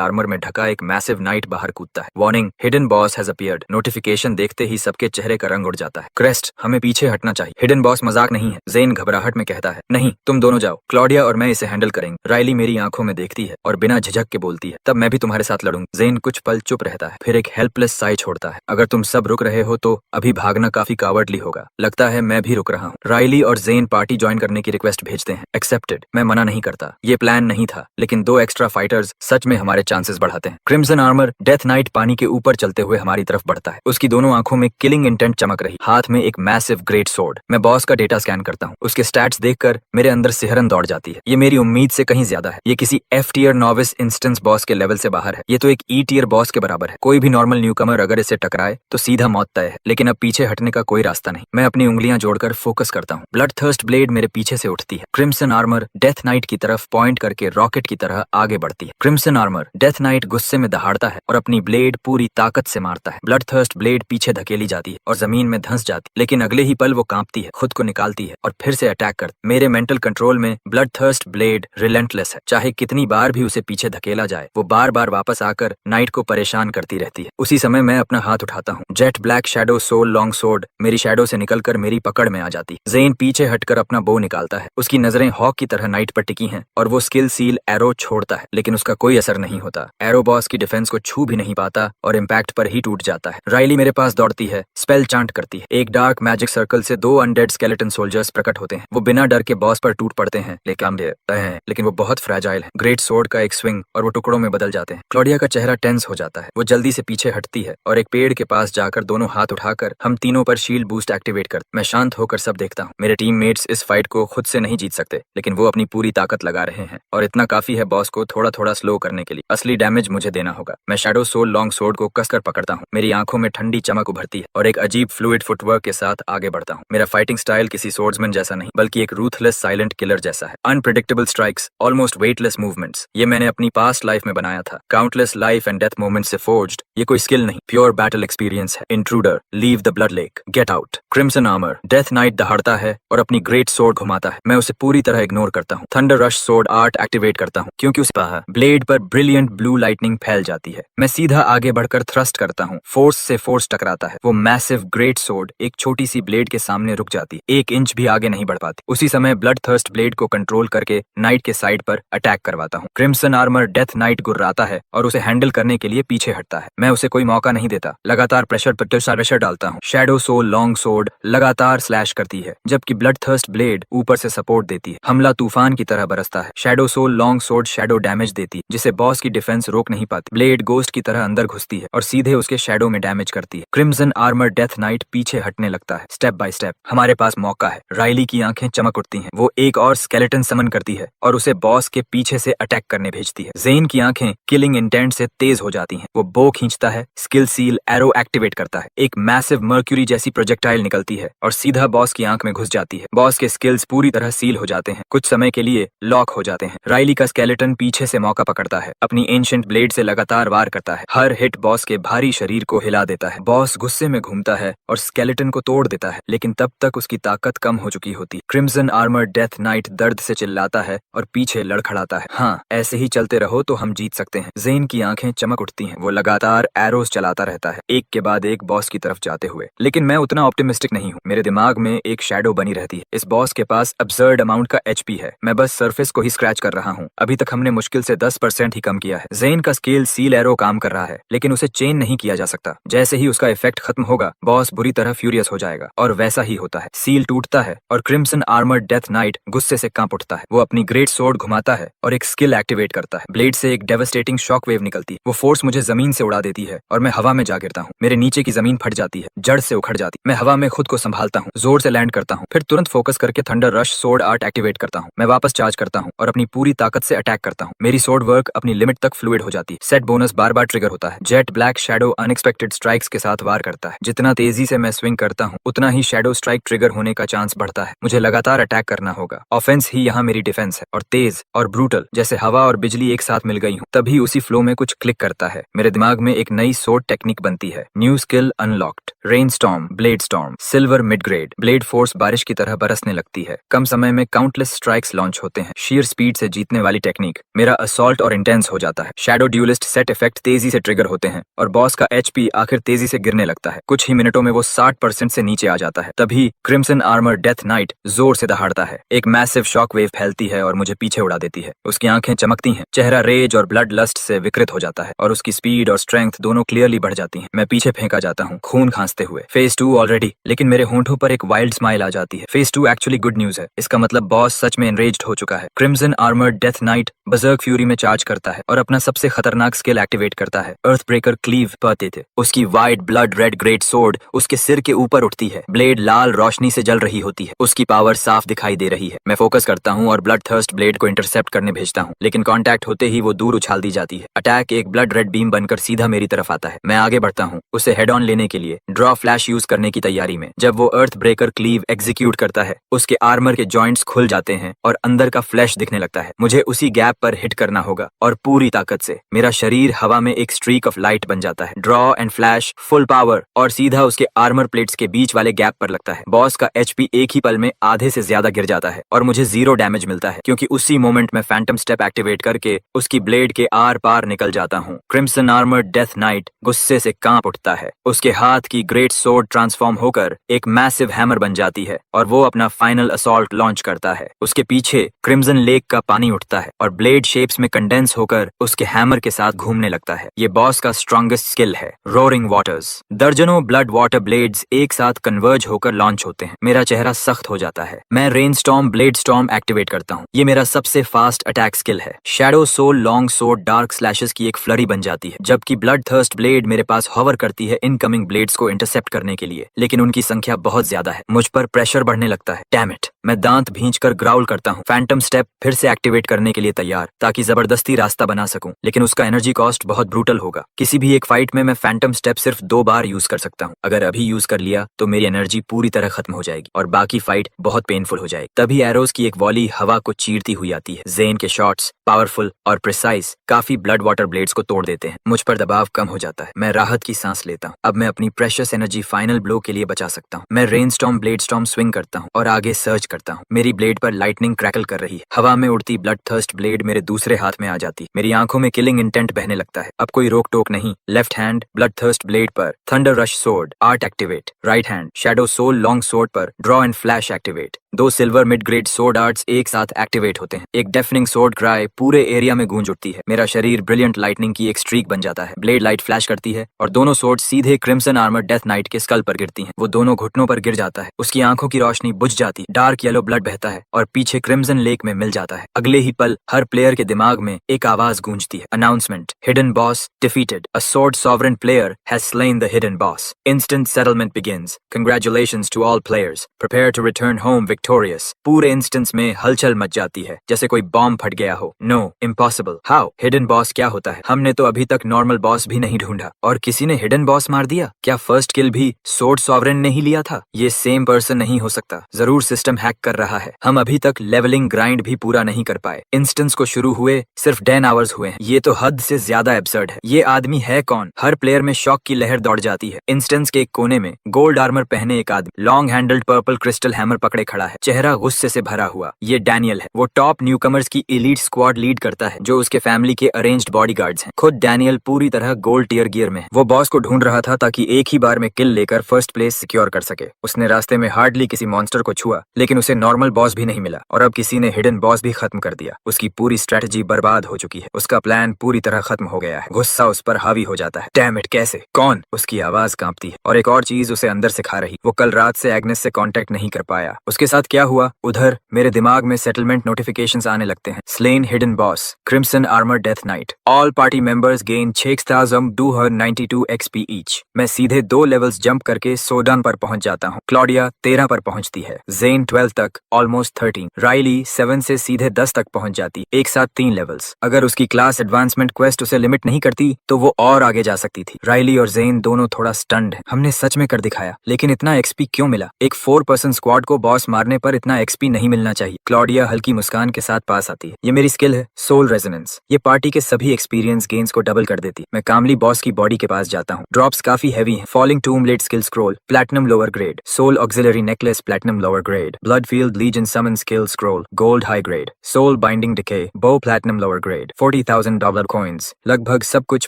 आर्मर में ढका एक मैसिव नाइट बाहर कूदता है। Warning, hidden boss has appeared. Notification देखते ही सबके चेहरे का रंग उड़ जाता है। क्रेस्ट, हमें पीछे हटना चाहिए। हिडन बॉस मजाक नहीं है। जेन घबराहट में कहता है, नहीं, तुम दोनों जाओ। क्लॉडिया और मैं इसे हैंडल करेंगे। रायली मेरी आंखों में देखती है और बिना झिझक के बोलती है, तब मैं भी तुम्हारे साथ लड़ूंगी। जेन कुछ पल चुप रहता है, फिर एक हेल्पलेस साई छोड़ता है। अगर तुम सब रुक रहे हो तो अभी भागना काफी कावर्डली होगा। लगता है मैं भी रुक रहा हूँ। रायली और जेन पार्टी ज्वाइन करने की रिक्वेस्ट भेजते हैं। एक्सेप्टेड। मैं मना नहीं करता। ये प्लान नहीं था, लेकिन 2 एक्स्ट्रा फाइटर्स सच में हमारे चांसेस बढ़ाते हैं। क्रिम्सन आर्मर डेथ नाइट पानी के ऊपर चलते हुए हमारी तरफ बढ़ता है। उसकी दोनों आंखों में किलिंग इंटेंट चमक रही, हाथ में एक मैसिव ग्रेट सोर्ड। मैं बॉस का डेटा स्कैन करता हूँ। उसके स्टैट्स देखकर मेरे अंदर सिहरन दौड़ जाती है। ये मेरी उम्मीद से कहीं ज्यादा है। ये किसी F tier novice instance boss के लेवल से बाहर है। ये तो एक E टियर बॉस के बराबर है। कोई भी नॉर्मल न्यूकमर अगर इसे टकराए तो सीधा मौत तय है, लेकिन अब पीछे हटने का कोई रास्ता नहीं। मैं अपनी उंगलियां जोड़कर फोकस करता हूँ। ब्लड थर्स्ट ब्लेड मेरे पीछे से उठती है। क्रिम्सन आर्मर डेथ नाइट की तरफ पॉइंट करके रॉकेट की तरह आगे बढ़ती है। क्रिम्सन आर्मर डेथ नाइट गुस्से में दहाड़ता है और अपनी ब्लेड पूरी ताकत से मारता है। ब्लड थर्स्ट ब्लेड पीछे धकेली जाती है और जमीन में धंस जाती है, लेकिन अगले ही पल वो कांपती है, खुद को निकालती है और फिर से अटैक करती। मेरे मेंटल कंट्रोल में ब्लड थर्स्ट ब्लेड रिलेंटलेस है। चाहे कितनी बार भी उसे पीछे धकेला जाए, वो बार बार वापस आकर नाइट को परेशान करती रहती है। उसी समय मैं अपना हाथ उठाता हूँ। Jet black shadow soul long sword मेरी शैडो से निकलकर मेरी पकड़ में आ जाती। जेन पीछे हटकर अपना बो निकालता है। उसकी नजरें हॉक की तरह नाइट पर टिकी हैं और वो स्किल सील एरो छोड़ता है, लेकिन उसका कोई असर नहीं होता। एरो बॉस की डिफेंस को छू भी नहीं पाता और इम्पैक्ट पर ही टूट जाता है। रायली मेरे पास दौड़ती है, स्पेल चांट करती है। एक डार्क मैजिक सर्कल से 2 अनडेड स्केलेटन सोल्जर्स प्रकट होते हैं। वो बिना डर के बॉस पर टूट पड़ते हैं, लेकिन वो बहुत फ्रैजाइल है। ग्रेट सोर्ड का एक स्विंग और वो टुकड़ों में बदल जाते हैं। क्लॉडिया का चेहरा टेंस हो जाता है। वो जल्दी से पीछे हटती है और एक पेड़ के पास जाकर दोनों हाथ उठाकर हम तीनों पर शील्ड बूस्ट एक्टिवेट करते। मैं शांत होकर सब देखता हूँ। मेरे टीममेट्स इस फाइट को खुद से नहीं जीत सकते, लेकिन वो अपनी पूरी ताकत लगा रहे हैं और इतना काफी है बॉस को थोड़ा थोड़ा स्लो करने के लिए। असली डैमेज मुझे देना होगा। मैं शैडो सोल लॉन्ग सोर्ड को कसकर पकड़ता हूँ। मेरी आंखों में ठंडी चमक उभरती है और एक अजीब फ्लूइड फुटवर्क के साथ आगे बढ़ता हूँ। मेरा फाइटिंग स्टाइल किसी सोर्ड्समैन जैसा नहीं, बल्कि एक रूथलेस साइलेंट किलर जैसा है। Unpredictable strikes, almost weightless movements, ये मैंने अपनी पास्ट लाइफ में बनाया था। Countless life and death moments से फोर्ज्ड। ये कोई स्किल नहीं, प्योर बैटल एक्सपीरियंस है। Intruder, leave the blood lake, get out. Crimson armour death night दहाड़ता है और अपनी ग्रेट सोर्ड घुमाता है। मैं उसे पूरी तरह इग्नोर करता हूँ। Thunder rush sword art activate करता हूँ, क्योंकि उस ब्लेड पर ब्रिलियंट ब्लू लाइटनिंग फैल जाती है। मैं सीधा आगे बढ़कर थ्रस्ट करता हूँ। फोर्स से फोर्स टकराता है। वो मैसिव ग्रेट सोर्ड एक छोटी सी ब्लेड के सामने रुक जाती, 1 इंच भी आगे नहीं बढ़ पाती। उसी समय ब्लड थर्स्ट ब्लेड को कंट्रोल करके नाइट के साइड पर अटैक करवाता हूँ। क्रिम्सन आर्मर डेथ नाइट गुर्राता है और उसे हैंडल करने के लिए पीछे हटता है। मैं उसे कोई मौका नहीं देता। लगातार प्रेशर डालता हूँ। शैडो सोल लॉन्ग सोर्ड लगातार स्लैश करती है, जबकि ब्लड थर्स्ट ब्लेड ऊपर से सपोर्ट देती है। हमला तूफान की तरह बरसता है। Shadow soul long sword shadow damage देती है, जिसे बॉस की डिफेंस रोक नहीं पाती। ब्लेड गोस्ट की तरह अंदर घुसती है और सीधे उसके शैडो में डैमेज करती है। क्रिम्सन आर्मर डेथ नाइट पीछे हटने लगता है। स्टेप बाय स्टेप हमारे पास मौका है। राइली की आंखें चमक उठती हैं। वो एक और स्केलेटन समन करती है और उसे बॉस के पीछे से अटैक करने भेजती है। ज़ेन की आंखें किलिंग इंटेंट से तेज हो जाती हैं। वो बो खींचता है, स्किल सील एरो एक्टिवेट करता है। एक मैसिव मर्क्यूरी जैसी प्रोजेक्टाइल निकलती है और सीधा बॉस की आंख में घुस जाती है। बॉस के स्किल्स पूरी तरह सील हो जाते हैं, कुछ समय के लिए लॉक हो जाते हैं। राइली का स्केलेटन पीछे से मौका पकड़ता है, अपनी एंशिएंट ब्लेड से लगातार वार करता है। हर हिट बॉस के भारी शरीर को हिला देता है। बॉस गुस्से में घूमता है और स्केलेटन को तोड़ देता है, लेकिन तब तक उसकी ताकत कम हो चुकी होती। क्रिम्सन आर्मर डेथ नाइट दर्द से चिल्लाता है और पीछे लड़खड़ाता है। हाँ, ऐसे ही चलते रहो तो हम जीत सकते हैं। ज़ेन की आंखें चमक उठती हैं। वो लगातार एरोस चलाता रहता है, एक के बाद एक बॉस की तरफ जाते हुए। लेकिन मैं उतना ऑप्टिमिस्टिक नहीं हूँ। मेरे दिमाग में एक शैडो बनी रहती है। इस बॉस के पास अब्सर्ड अमाउंट का एचपी है। मैं बस सरफेस को ही स्क्रैच कर रहा हूँ। अभी तक हमने मुश्किल से 10% ही कम किया है। ज़ेन का स्केल सील एरो काम कर रहा है, लेकिन उसे चेन नहीं किया जा सकता। जैसे ही उसका इफेक्ट खत्म होगा, बॉस बुरी तरह फ्यूरियस हो जाएगा। और वैसा ही होता है। सील टूटता है और क्रिम्सन आर्मर डेथ नाइट गुस्से से कांप उठता है। वो अपनी ग्रेट सोर्ड घुमाता है और एक स्किल एक्टिवेट करता है। ब्लेड से एक डेवास्टेटिंग शॉक वेव निकलती है। वो फोर्स मुझे जमीन से उड़ा देती है और मैं हवा में जा गिरता हूँ। मेरे नीचे की जमीन फट जाती है, जड़ से उखड़ जाती। मैं हवा में खुद को संभालता हूँ, जोर से लैंड करता हूँ, फिर तुरंत फोकस करके thunder rush sword art activate करता हूँ। मैं वापस चार्ज करता हूँ और अपनी पूरी ताकत से अटैक करता हूँ। मेरी सोर्ड वर्क अपनी लिमिट तक फ्लूइड हो जाती है। सेट बोनस बार बार ट्रिगर होता है। Jet black shadow unexpected strikes के साथ वार करता है। जितना तेजी से मैं स्विंग करता हूँ, उतना ही शैडो स्ट्राइक ट्रिगर होने का चांस बढ़ता है। मुझे लगातार अटैक करना होगा। ऑफेंस ही यहाँ मेरी डिफेंस है, और तेज और ब्रूटल, जैसे हवा और बिजली एक साथ मिल गई हूँ। तभी उसी फ्लो में कुछ क्लिक करता है। मेरे दिमाग में एक नई सोर्ड टेक्निक बनती है। New skill unlocked, rain storm, blade storm, silver mid grade. Blade force बारिश की तरह बरसने लगती है। कम समय में काउंटलेस स्ट्राइक्स लॉन्च होते हैं। शीयर स्पीड से जीतने वाली टेक्निक। मेरा असॉल्ट और इंटेंस हो जाता है। शैडो ड्यूलिस्ट सेट इफेक्ट तेजी से ट्रिगर होते हैं और बॉस का एचपी आखिर तेजी से गिरने लगता है। कुछ ही मिनटों में वो 60% से नीचे आ जाता है। तभी क्रिम्सन आर्मर डेथ नाइट जोर से दहाड़ता है। एक मैसिव शॉक वेव फैलती है और मुझे पीछे उड़ा देती है। उसकी आंखें चमकती हैं, चेहरा रेज और ब्लड लस्ट से विकृत हो जाता है और उसकी स्पीड और स्ट्रेंथ दोनों क्लियरली बढ़ जाती हैं। मैं पीछे फेंका जाता हूँ, खून खांसते हुए। फेज 2 ऑलरेडी, लेकिन मेरे होंठों पर एक वाइल्ड स्माइल आ जाती है। फेज 2 एक्चुअली गुड न्यूज है। इसका मतलब बॉस सच में एनरेज्ड हो चुका है। Crimson armour death night बजर्क fury में चार्ज करता है और अपना सबसे खतरनाक स्किल एक्टिवेट करता है, अर्थ ब्रेकर क्लीव पाते थे। उसकी white blood red great sword उसके सिर के ऊपर उठती है। ब्लेड लाल रोशनी से जल रही होती है। उसकी पावर साफ दिखाई दे रही है। मैं फोकस करता हूँ और ब्लड थर्स्ट ब्लेड को इंटरसेप्ट करने भेजता हूँ, लेकिन कांटेक्ट होते ही वो दूर उछाल दी जाती है। अटैक एक ब्लड रेड बीम बनकर सीधा मेरी तरफ आता है। मैं आगे बढ़ता हूँ, उसे हेड ऑन लेने के लिए ड्रॉ फ्लैश यूज करने की तैयारी में। जब वो अर्थ ब्रेकर क्लीव एग्जीक्यूट करता है, उसके आर्मर के जॉइंट्स खुल जाते हैं और अंदर का फ्लैश दिखने लगता है। मुझे उसी गैप पर हिट करना होगा और पूरी ताकत से। मेरा शरीर हवा में एक स्ट्रीक ऑफ लाइट बन जाता है। Draw and flash full power और सीधा उसके आर्मर प्लेट्स के बीच वाले गैप पर लगता है। बॉस का एचपी एक ही पल में आधे से ज्यादा गिर जाता है और मुझे 0 डैमेज मिलता है, क्योंकि उसी मोमेंट में फैंटम स्टेप एक्टिवेट करके उसकी ब्लेड के आर पार निकल जाता हूँ। क्रिम्सन आर्मर डेथ नाइट गुस्से से कांप उठता है। उसके हाथ की ग्रेट सोर्ड ट्रांसफॉर्म होकर एक मैसिव हैमर बन जाती है और वो अपना फाइनल असॉल्ट लॉन्च करता है। उसके पीछे क्रिम्सन लेक का पानी उठता है और ब्लेड शेप्स में कंडेंस होकर उसके हैमर के साथ घूमने लगता है। ये बॉस का स्ट्रॉन्गेस्ट स्किल है, रोरिंग वाटर्स। दर्जनों ब्लड वाटर ब्लेड्स एक साथ कन्वर्ज होकर लॉन्च होते हैं। मेरा चेहरा सख्त हो जाता है। मैं rain storm blade storm activate करता हूँ। ये मेरा सबसे फास्ट अटैक स्किल है। Shadow soul long sword dark slashes की एक फ्लरी बन जाती है, जबकि ब्लड थर्स्ट ब्लेड मेरे पास हॉवर करती है इनकमिंग ब्लेड्स को इंटरसेप्ट करने के लिए, लेकिन उनकी संख्या बहुत ज्यादा है। मुझ पर प्रेशर बढ़ने लगता है। Damn it! मैं दांत भींचकर ग्राउल करता हूँ, फैंटम स्टेप फिर से एक्टिवेट करने के लिए तैयार, ताकि जबरदस्ती रास्ता बना सकूं। लेकिन उसका एनर्जी कॉस्ट बहुत ब्रूटल होगा। किसी भी एक फाइट में मैं फैंटम स्टेप सिर्फ 2 बार यूज कर सकता हूँ। अगर अभी यूज कर लिया तो मेरी एनर्जी पूरी तरह खत्म हो जाएगी और बाकी फाइट बहुत पेनफुल हो जाएगी। तभी एरोज की एक वॉली हवा को चीरती हुई आती है। ज़ेन के शॉट्स पावरफुल और प्रिसाइज काफी ब्लड वाटर ब्लेड्स को तोड़ देते हैं। मुझ पर दबाव कम हो जाता है। मैं राहत की सांस लेता हूँ। अब मैं अपनी प्रेशियस एनर्जी फाइनल ब्लो के लिए बचा सकता हूँ। मैं rain storm blade storm swing करता हूँ और आगे सर्च करता हूँ। मेरी ब्लेड पर लाइटनिंग क्रैकल कर रही है। हवा में उड़ती ब्लड थर्स्ट ब्लेड मेरे दूसरे हाथ में आ जाती। मेरी आंखों में किलिंग इंटेंट बहने लगता है। अब कोई रोक टोक नहीं। Left hand blood thirst blade पर thunder rush sword art activate. Right hand shadow soul long sword पर draw and flash activate. 2 silver mid grade sword arts एक साथ एक्टिवेट होते हैं। एक डेफनिंग सोर्ड क्राई पूरे एरिया में गूंज उठती है। मेरा शरीर ब्रिलियंट लाइटनिंग की एक स्ट्रीक बन जाता है। ब्लेड लाइट फ्लैश करती है और दोनों सोर्ड सीधे क्रिम्सन आर्मर डेथ नाइट के स्कल पर गिरती हैं। वो दोनों घुटनों पर गिर जाता है। उसकी आंखों की रोशनी बुझ जाती, डार्क येलो ब्लड बहता है और पीछे क्रिम्सन लेक में मिल जाता है। अगले ही पल हर प्लेयर के दिमाग में एक आवाज गूंजती है, announcement, hidden boss defeated, a sword sovereign player has slain the hidden boss, instant settlement begins, congratulations to all players, prepare to return home victorious. पूरे इंस्टेंस में हलचल मच जाती है, जैसे कोई बॉम्ब फट गया हो। No, impossible, how? Hidden boss क्या होता है? हमने तो अभी तक नॉर्मल बॉस भी नहीं ढूंढा, और किसी ने हिडन बॉस मार दिया? क्या फर्स्ट किल भी स्वॉर्ड सॉवरेन ने ही लिया था? ये सेम पर्सन नहीं हो सकता, जरूर सिस्टम हैक कर रहा है। हम अभी तक लेवलिंग ग्राइंड भी पूरा नहीं कर पाए। इंस्टेंस को शुरू हुए सिर्फ 10 आवर्स हुए हैं। ये तो हद से ज्यादा एब्सर्ड है। ये आदमी है कौन? हर प्लेयर में शॉक की लहर दौड़ जाती है। इंस्टेंस के एक कोने में गोल्ड आर्मर पहने एक आदमी long handled purple crystal hammer पकड़े खड़ा है, चेहरा गुस्से से भरा हुआ। ये डैनियल है। वो टॉप न्यूकमर्स की एलीट स्क्वाड लीड करता है, जो उसके फैमिली के अरेंज्ड बॉडीगार्ड्स हैं। खुद डैनियल पूरी तरह गोल्ड टियर गियर में है। वो बॉस को ढूंढ रहा था ताकि एक ही बार में किल लेकर फर्स्ट प्लेस सिक्योर कर सके। उसने रास्ते में हार्डली किसी मॉन्स्टर को छुआ, लेकिन उसे नॉर्मल बॉस भी नहीं मिला, और अब किसी ने हिडन बॉस भी खत्म कर दिया। उसकी पूरी स्ट्रेटजी बर्बाद हो चुकी है। उसका प्लान पूरी तरह खत्म हो गया है। गुस्सा उस पर हावी हो जाता है। डैम इट, कैसे? कौन? उसकी आवाज कांपती है, और एक और चीज उसे अंदर से खा रही। वो कल रात से एग्नेस से कांटेक्ट नहीं कर पाया। उसके साथ क्या हुआ? उधर मेरे दिमाग में सेटलमेंट नोटिफिकेशंस आने लगते हैं। Slain hidden boss, crimson armour death night, all party members gain 6292 XP each. मैं सीधे 2 लेवल्स जंप करके सोडान पर पहुंच जाता हूँ। क्लॉडिया 13 पर पहुंचती है, जेन 12 तक, ऑलमोस्ट 13, राइली 7 से सीधे 10 तक पहुंच जाती, एक साथ 3 लेवल्स। अगर उसकी क्लास एडवांसमेंट क्वेस्ट उसे लिमिट नहीं करती तो वो और आगे जा सकती थी। राइली और जेन दोनों थोड़ा स्टन्ड है। हमने सच में कर दिखाया, लेकिन इतना XP क्यों मिला? एक 4 पर्सन स्क्वाड को बॉस मारने पर इतना XP नहीं मिलना चाहिए। क्लॉडिया हल्की मुस्कान के साथ पास आती है। ये मेरी स्किल है, सोल रेजोनेंस। ये पार्टी के सभी एक्सपीरियंस गेन्स को डबल कर देती। मैं कामली बॉस की बॉडी के पास जाता हूँ। ड्रॉप्स काफी हैवी हैं। Falling tomb blade skill scroll, platinum lower grade, soul auxiliary necklace platinum lower grade, bloodfield legion summon skill scroll gold high grade, soul binding decay bow platinum lower grade, $40,000 coins. लगभग सब कुछ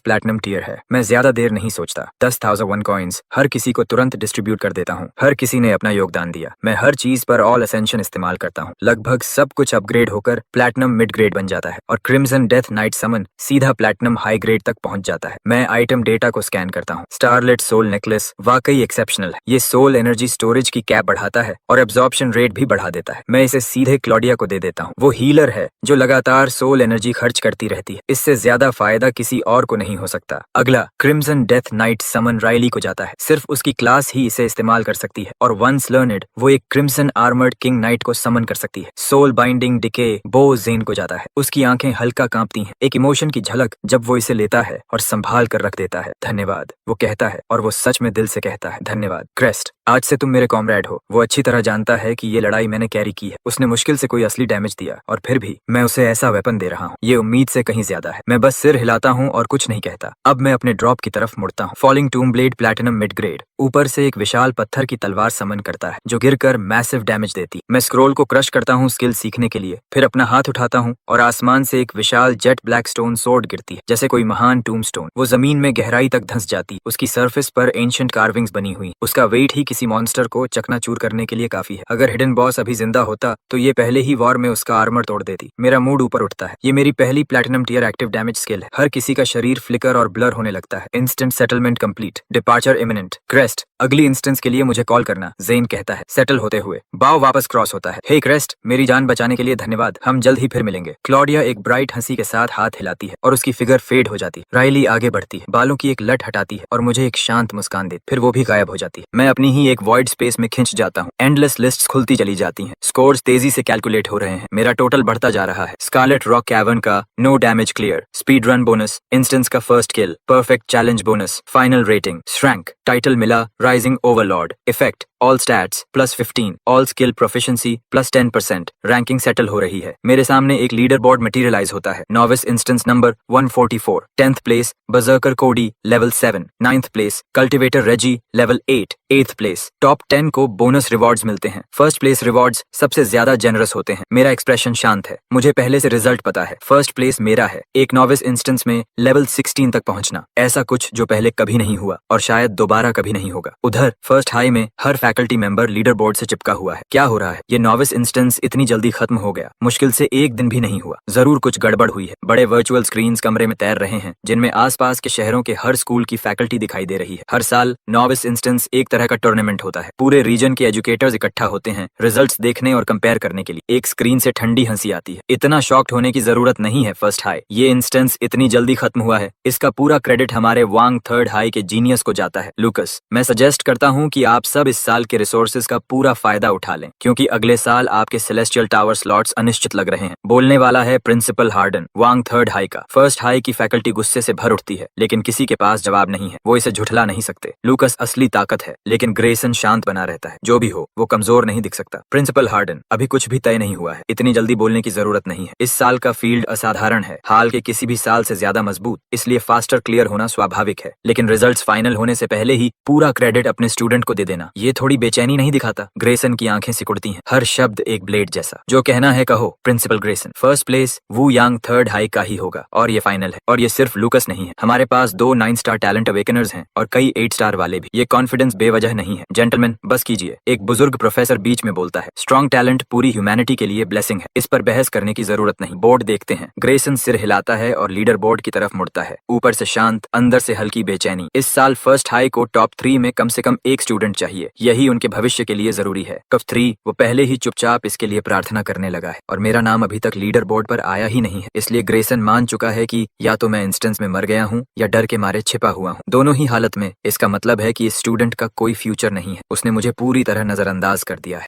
platinum tier है। मैं ज्यादा देर नहीं सोचता, 10,001 coins हर किसी को तुरंत डिस्ट्रीब्यूट कर देता हूँ। हर किसी ने अपना योगदान दिया। मैं हर चीज पर ऑल असेंशन इस्तेमाल करता हूँ। लगभग सब कुछ अपग्रेड होकर प्लैटिनम मिड ग्रेड बन जाता है, और क्रिम्सन डेथ नाइट समन सीधा प्लैटिनम हाई ग्रेड तक पहुंच जाता है। मैं आइटम डेटा को स्कैन करता हूँ। स्टारलेट सोल नेकलेस वाकई एक्सेप्शनल है। ये सोल एनर्जी स्टोरेज की कैप बढ़ाता है और एब्जॉर्प्शन रेट भी बढ़ा देता है। मैं इसे सीधे क्लॉडिया को दे देता हूँ। वो हीलर है जो लगातार सोल एनर्जी खर्च करती रहती है। इससे ज्यादा फायदा किसी और को नहीं हो सकता। अगला क्रिम्सन डेथ नाइट समन राइली को जाता है। सिर्फ उसकी क्लास ही इसे इस्तेमाल कर सकती है, और वंस लर्नड वो एक क्रिम्सन आर्मर्ड किंग नाइट को समन कर सकती है। सोल बाइंडिंग डिके बो जेन को जाता है। उसकी आंखें हल्का कांपती हैं, एक इमोशन की झलक जब वो इसे लेता है और संभाल कर रख देता है। धन्यवाद, वो कहता है, और वो सच में दिल से कहता है। धन्यवाद क्रेस्ट, आज से तुम मेरे कॉमरेड हो। वो अच्छी तरह जानता है कि ये लड़ाई मैंने कैरी की है। उसने मुश्किल से कोई असली डैमेज दिया, और फिर भी मैं उसे ऐसा वेपन दे रहा हूँ। ये उम्मीद से कहीं ज्यादा है। मैं बस सिर हिलाता हूँ और कुछ नहीं कहता। अब मैं अपने ड्रॉप की तरफ मुड़ता हूँ। Falling tomb blade platinum mid grade ऊपर से एक विशाल पत्थर की तलवार समन करता है, जो गिरकर मैसिव डैमेज देती। मैं स्क्रोल को क्रश करता हूँ स्किल सीखने के लिए, फिर अपना हाथ उठाता हूँ और आसमान से एक विशाल जेट ब्लैक स्टोन सोर्ड गिरती है, जैसे कोई महान टूम स्टोन। वो जमीन में गहराई तक धंस जाती। उसकी सरफेस पर एंशिएंट कार्विंग्स बनी हुई। उसका वेट ही किसी मॉन्स्टर को चकनाचूर करने के लिए काफी है। अगर हिडन बॉस अभी जिंदा होता तो ये पहले ही वॉर में उसका आर्मर तोड़ देती। मेरा मूड ऊपर उठता है। ये मेरी पहली platinum tier active damage skill है। हर किसी का शरीर फ्लिकर और ब्लर होने लगता है। Instant settlement complete, departure imminent. Crest, अगली इंस्टेंस के लिए मुझे कॉल करना, जेन कहता है। सेटल होते हुए बाव वापस क्रॉस होता है। हे क्रेस्ट, मेरी जान बचाने के लिए धन्यवाद। हम जल्द ही फिर मिलेंगे। क्लॉडिया एक ब्राइट हंसी के साथ हाथ हिलाती है और उसकी फिगर फेड हो जाती है। राइली आगे बढ़ती है, बालों की एक लट हटाती है और मुझे एक शांत मुस्कान देती, फिर वो भी गायब हो जाती है। मैं अपनी ही एक वॉइड स्पेस में खिंच जाता हूँ। एंडलेस लिस्ट्स खुलती चली जाती हैं। स्कोर्स तेजी से कैलकुलेट हो रहे हैं। मेरा टोटल बढ़ता जा रहा है। स्कारलेट रॉक कैवर्न का no damage clear, speed run bonus, instance का first kill, perfect challenge bonus, final rating, s rank, title मिला rising overlord, effect all stats +15, all skill proficiency +10%। Ranking settle हो रही है। मेरे सामने एक लीडर बोर्ड मटेरियलाइज होता है। Novice instance number 144, 10th place berserker Cody level 7, 9th place cultivator Reggie level 8, 8th place. Top 10 को बोनस रिवॉर्ड्स मिलते हैं। फर्स्ट प्लेस रिवॉर्ड्स सबसे ज्यादा जेनरस होते हैं। मेरा एक्सप्रेशन शांत है। मुझे पहले से रिजल्ट पता है। फर्स्ट प्लेस मेरा है। एक नॉविस इंस्टेंस में लेवल 16 तक पहुंचना, ऐसा कुछ जो पहले कभी नहीं हुआ और शायद दोबारा कभी नहीं होगा। उधर फर्स्ट हाई में हर फैकल्टी मेंबर लीडर बोर्ड से चिपका हुआ है। क्या हो रहा है? ये नॉविस इंस्टेंस इतनी जल्दी खत्म हो गया? मुश्किल से एक दिन भी नहीं हुआ। जरूर कुछ गड़बड़ हुई है। बड़े वर्चुअल स्क्रीन्स कमरे में तैर रहे हैं जिनमें आसपास के शहरों के हर स्कूल की फैकल्टी दिखाई दे रही है। हर साल नॉविस इंस्टेंस एक तरह का टूर्नामेंट होता है। पूरे रीजन के एजुकेटर्स इकट्ठा होते हैं रिजल्ट्स देखने और कंपेयर करने के लिए। एक स्क्रीन से ठंडी हंसी आती है। इतना शॉक्ड होने की जरूरत नहीं है फर्स्ट हाई। ये इंस्टेंस इतनी जल्दी खत्म हुआ है, इसका पूरा क्रेडिट हमारे वांग थर्ड हाई के जीनियस को जाता है। लूकस, मैं सजेस्ट करता हूँ कि आप सब इस साल के रिसोर्सेज का पूरा फायदा उठा लें, क्योंकि अगले साल आपके सेलेस्टियल टावर स्लॉट्स अनिश्चित लग रहे हैं। बोलने वाला है प्रिंसिपल हार्डन, वांग थर्ड हाई का। फर्स्ट हाई की फैकल्टी गुस्से से भर उठती है, लेकिन किसी के पास जवाब नहीं है। वो इसे झुठला नहीं सकते। लूकस असली ताकत है, लेकिन ग्रेसन शांत बना रहता है। जो भी हो, वो कमजोर नहीं दिख सकता। प्रिंसिपल हार्डन, अभी कुछ भी तय नहीं हुआ है। इतनी जल्दी बोलने की जरूरत नहीं है। इस साल का फील्ड असाधारण है, हाल के किसी भी साल से ज्यादा मजबूत, इसलिए फास्टर क्लियर होना स्वाभाविक है। लेकिन रिजल्ट्स फाइनल होने से पहले ही पूरा क्रेडिट अपने स्टूडेंट को दे देना, ये थोड़ी बेचैनी नहीं दिखाता? ग्रेसन की आंखें सिकुड़ती हैं, हर शब्द एक ब्लेड जैसा। जो कहना है कहो प्रिंसिपल ग्रेसन। फर्स्ट प्लेस वू यांग थर्ड हाई का ही होगा, और ये फाइनल है। और ये सिर्फ लूकस नहीं है, हमारे पास 2 9 स्टार टैलेंट अवेकनर्स हैं और कई 8 स्टार वाले भी। ये कॉन्फिडेंस बेवजह नहीं है। जेंटलमैन, बस कीजिए। एक बुजुर्ग प्रोफेसर बीच में बोलता है। स्ट्रॉन्ग टैलेंट पूरी ह्यूमैनिटी के लिए ब्लेसिंग है, इस पर बहस करने की जरूरत नहीं। बोर्ड देखते हैं। ग्रेसन सिर हिलाता है और लीडर बोर्ड की तरफ मुड़ता है। ऊपर से शांत, अंदर से हल्की बेचैनी। इस साल फर्स्ट हाई को टॉप 3 में कम से कम एक स्टूडेंट चाहिए, यही उनके भविष्य के लिए जरूरी है। टॉप 3, वो पहले ही चुपचाप इसके लिए प्रार्थना करने लगा है, और मेरा नाम अभी तक लीडर बोर्ड पर आया ही नहीं है। इसलिए ग्रेसन मान चुका है कि या तो मैं इंस्टेंस में मर गया हूँ या डर के मारे छिपा हुआ हूँ। दोनों ही हालत में इसका मतलब है कि इस स्टूडेंट का कोई फ्यूचर नहीं है। उसने मुझे पूरी तरह नजरअंदाज कर दिया है।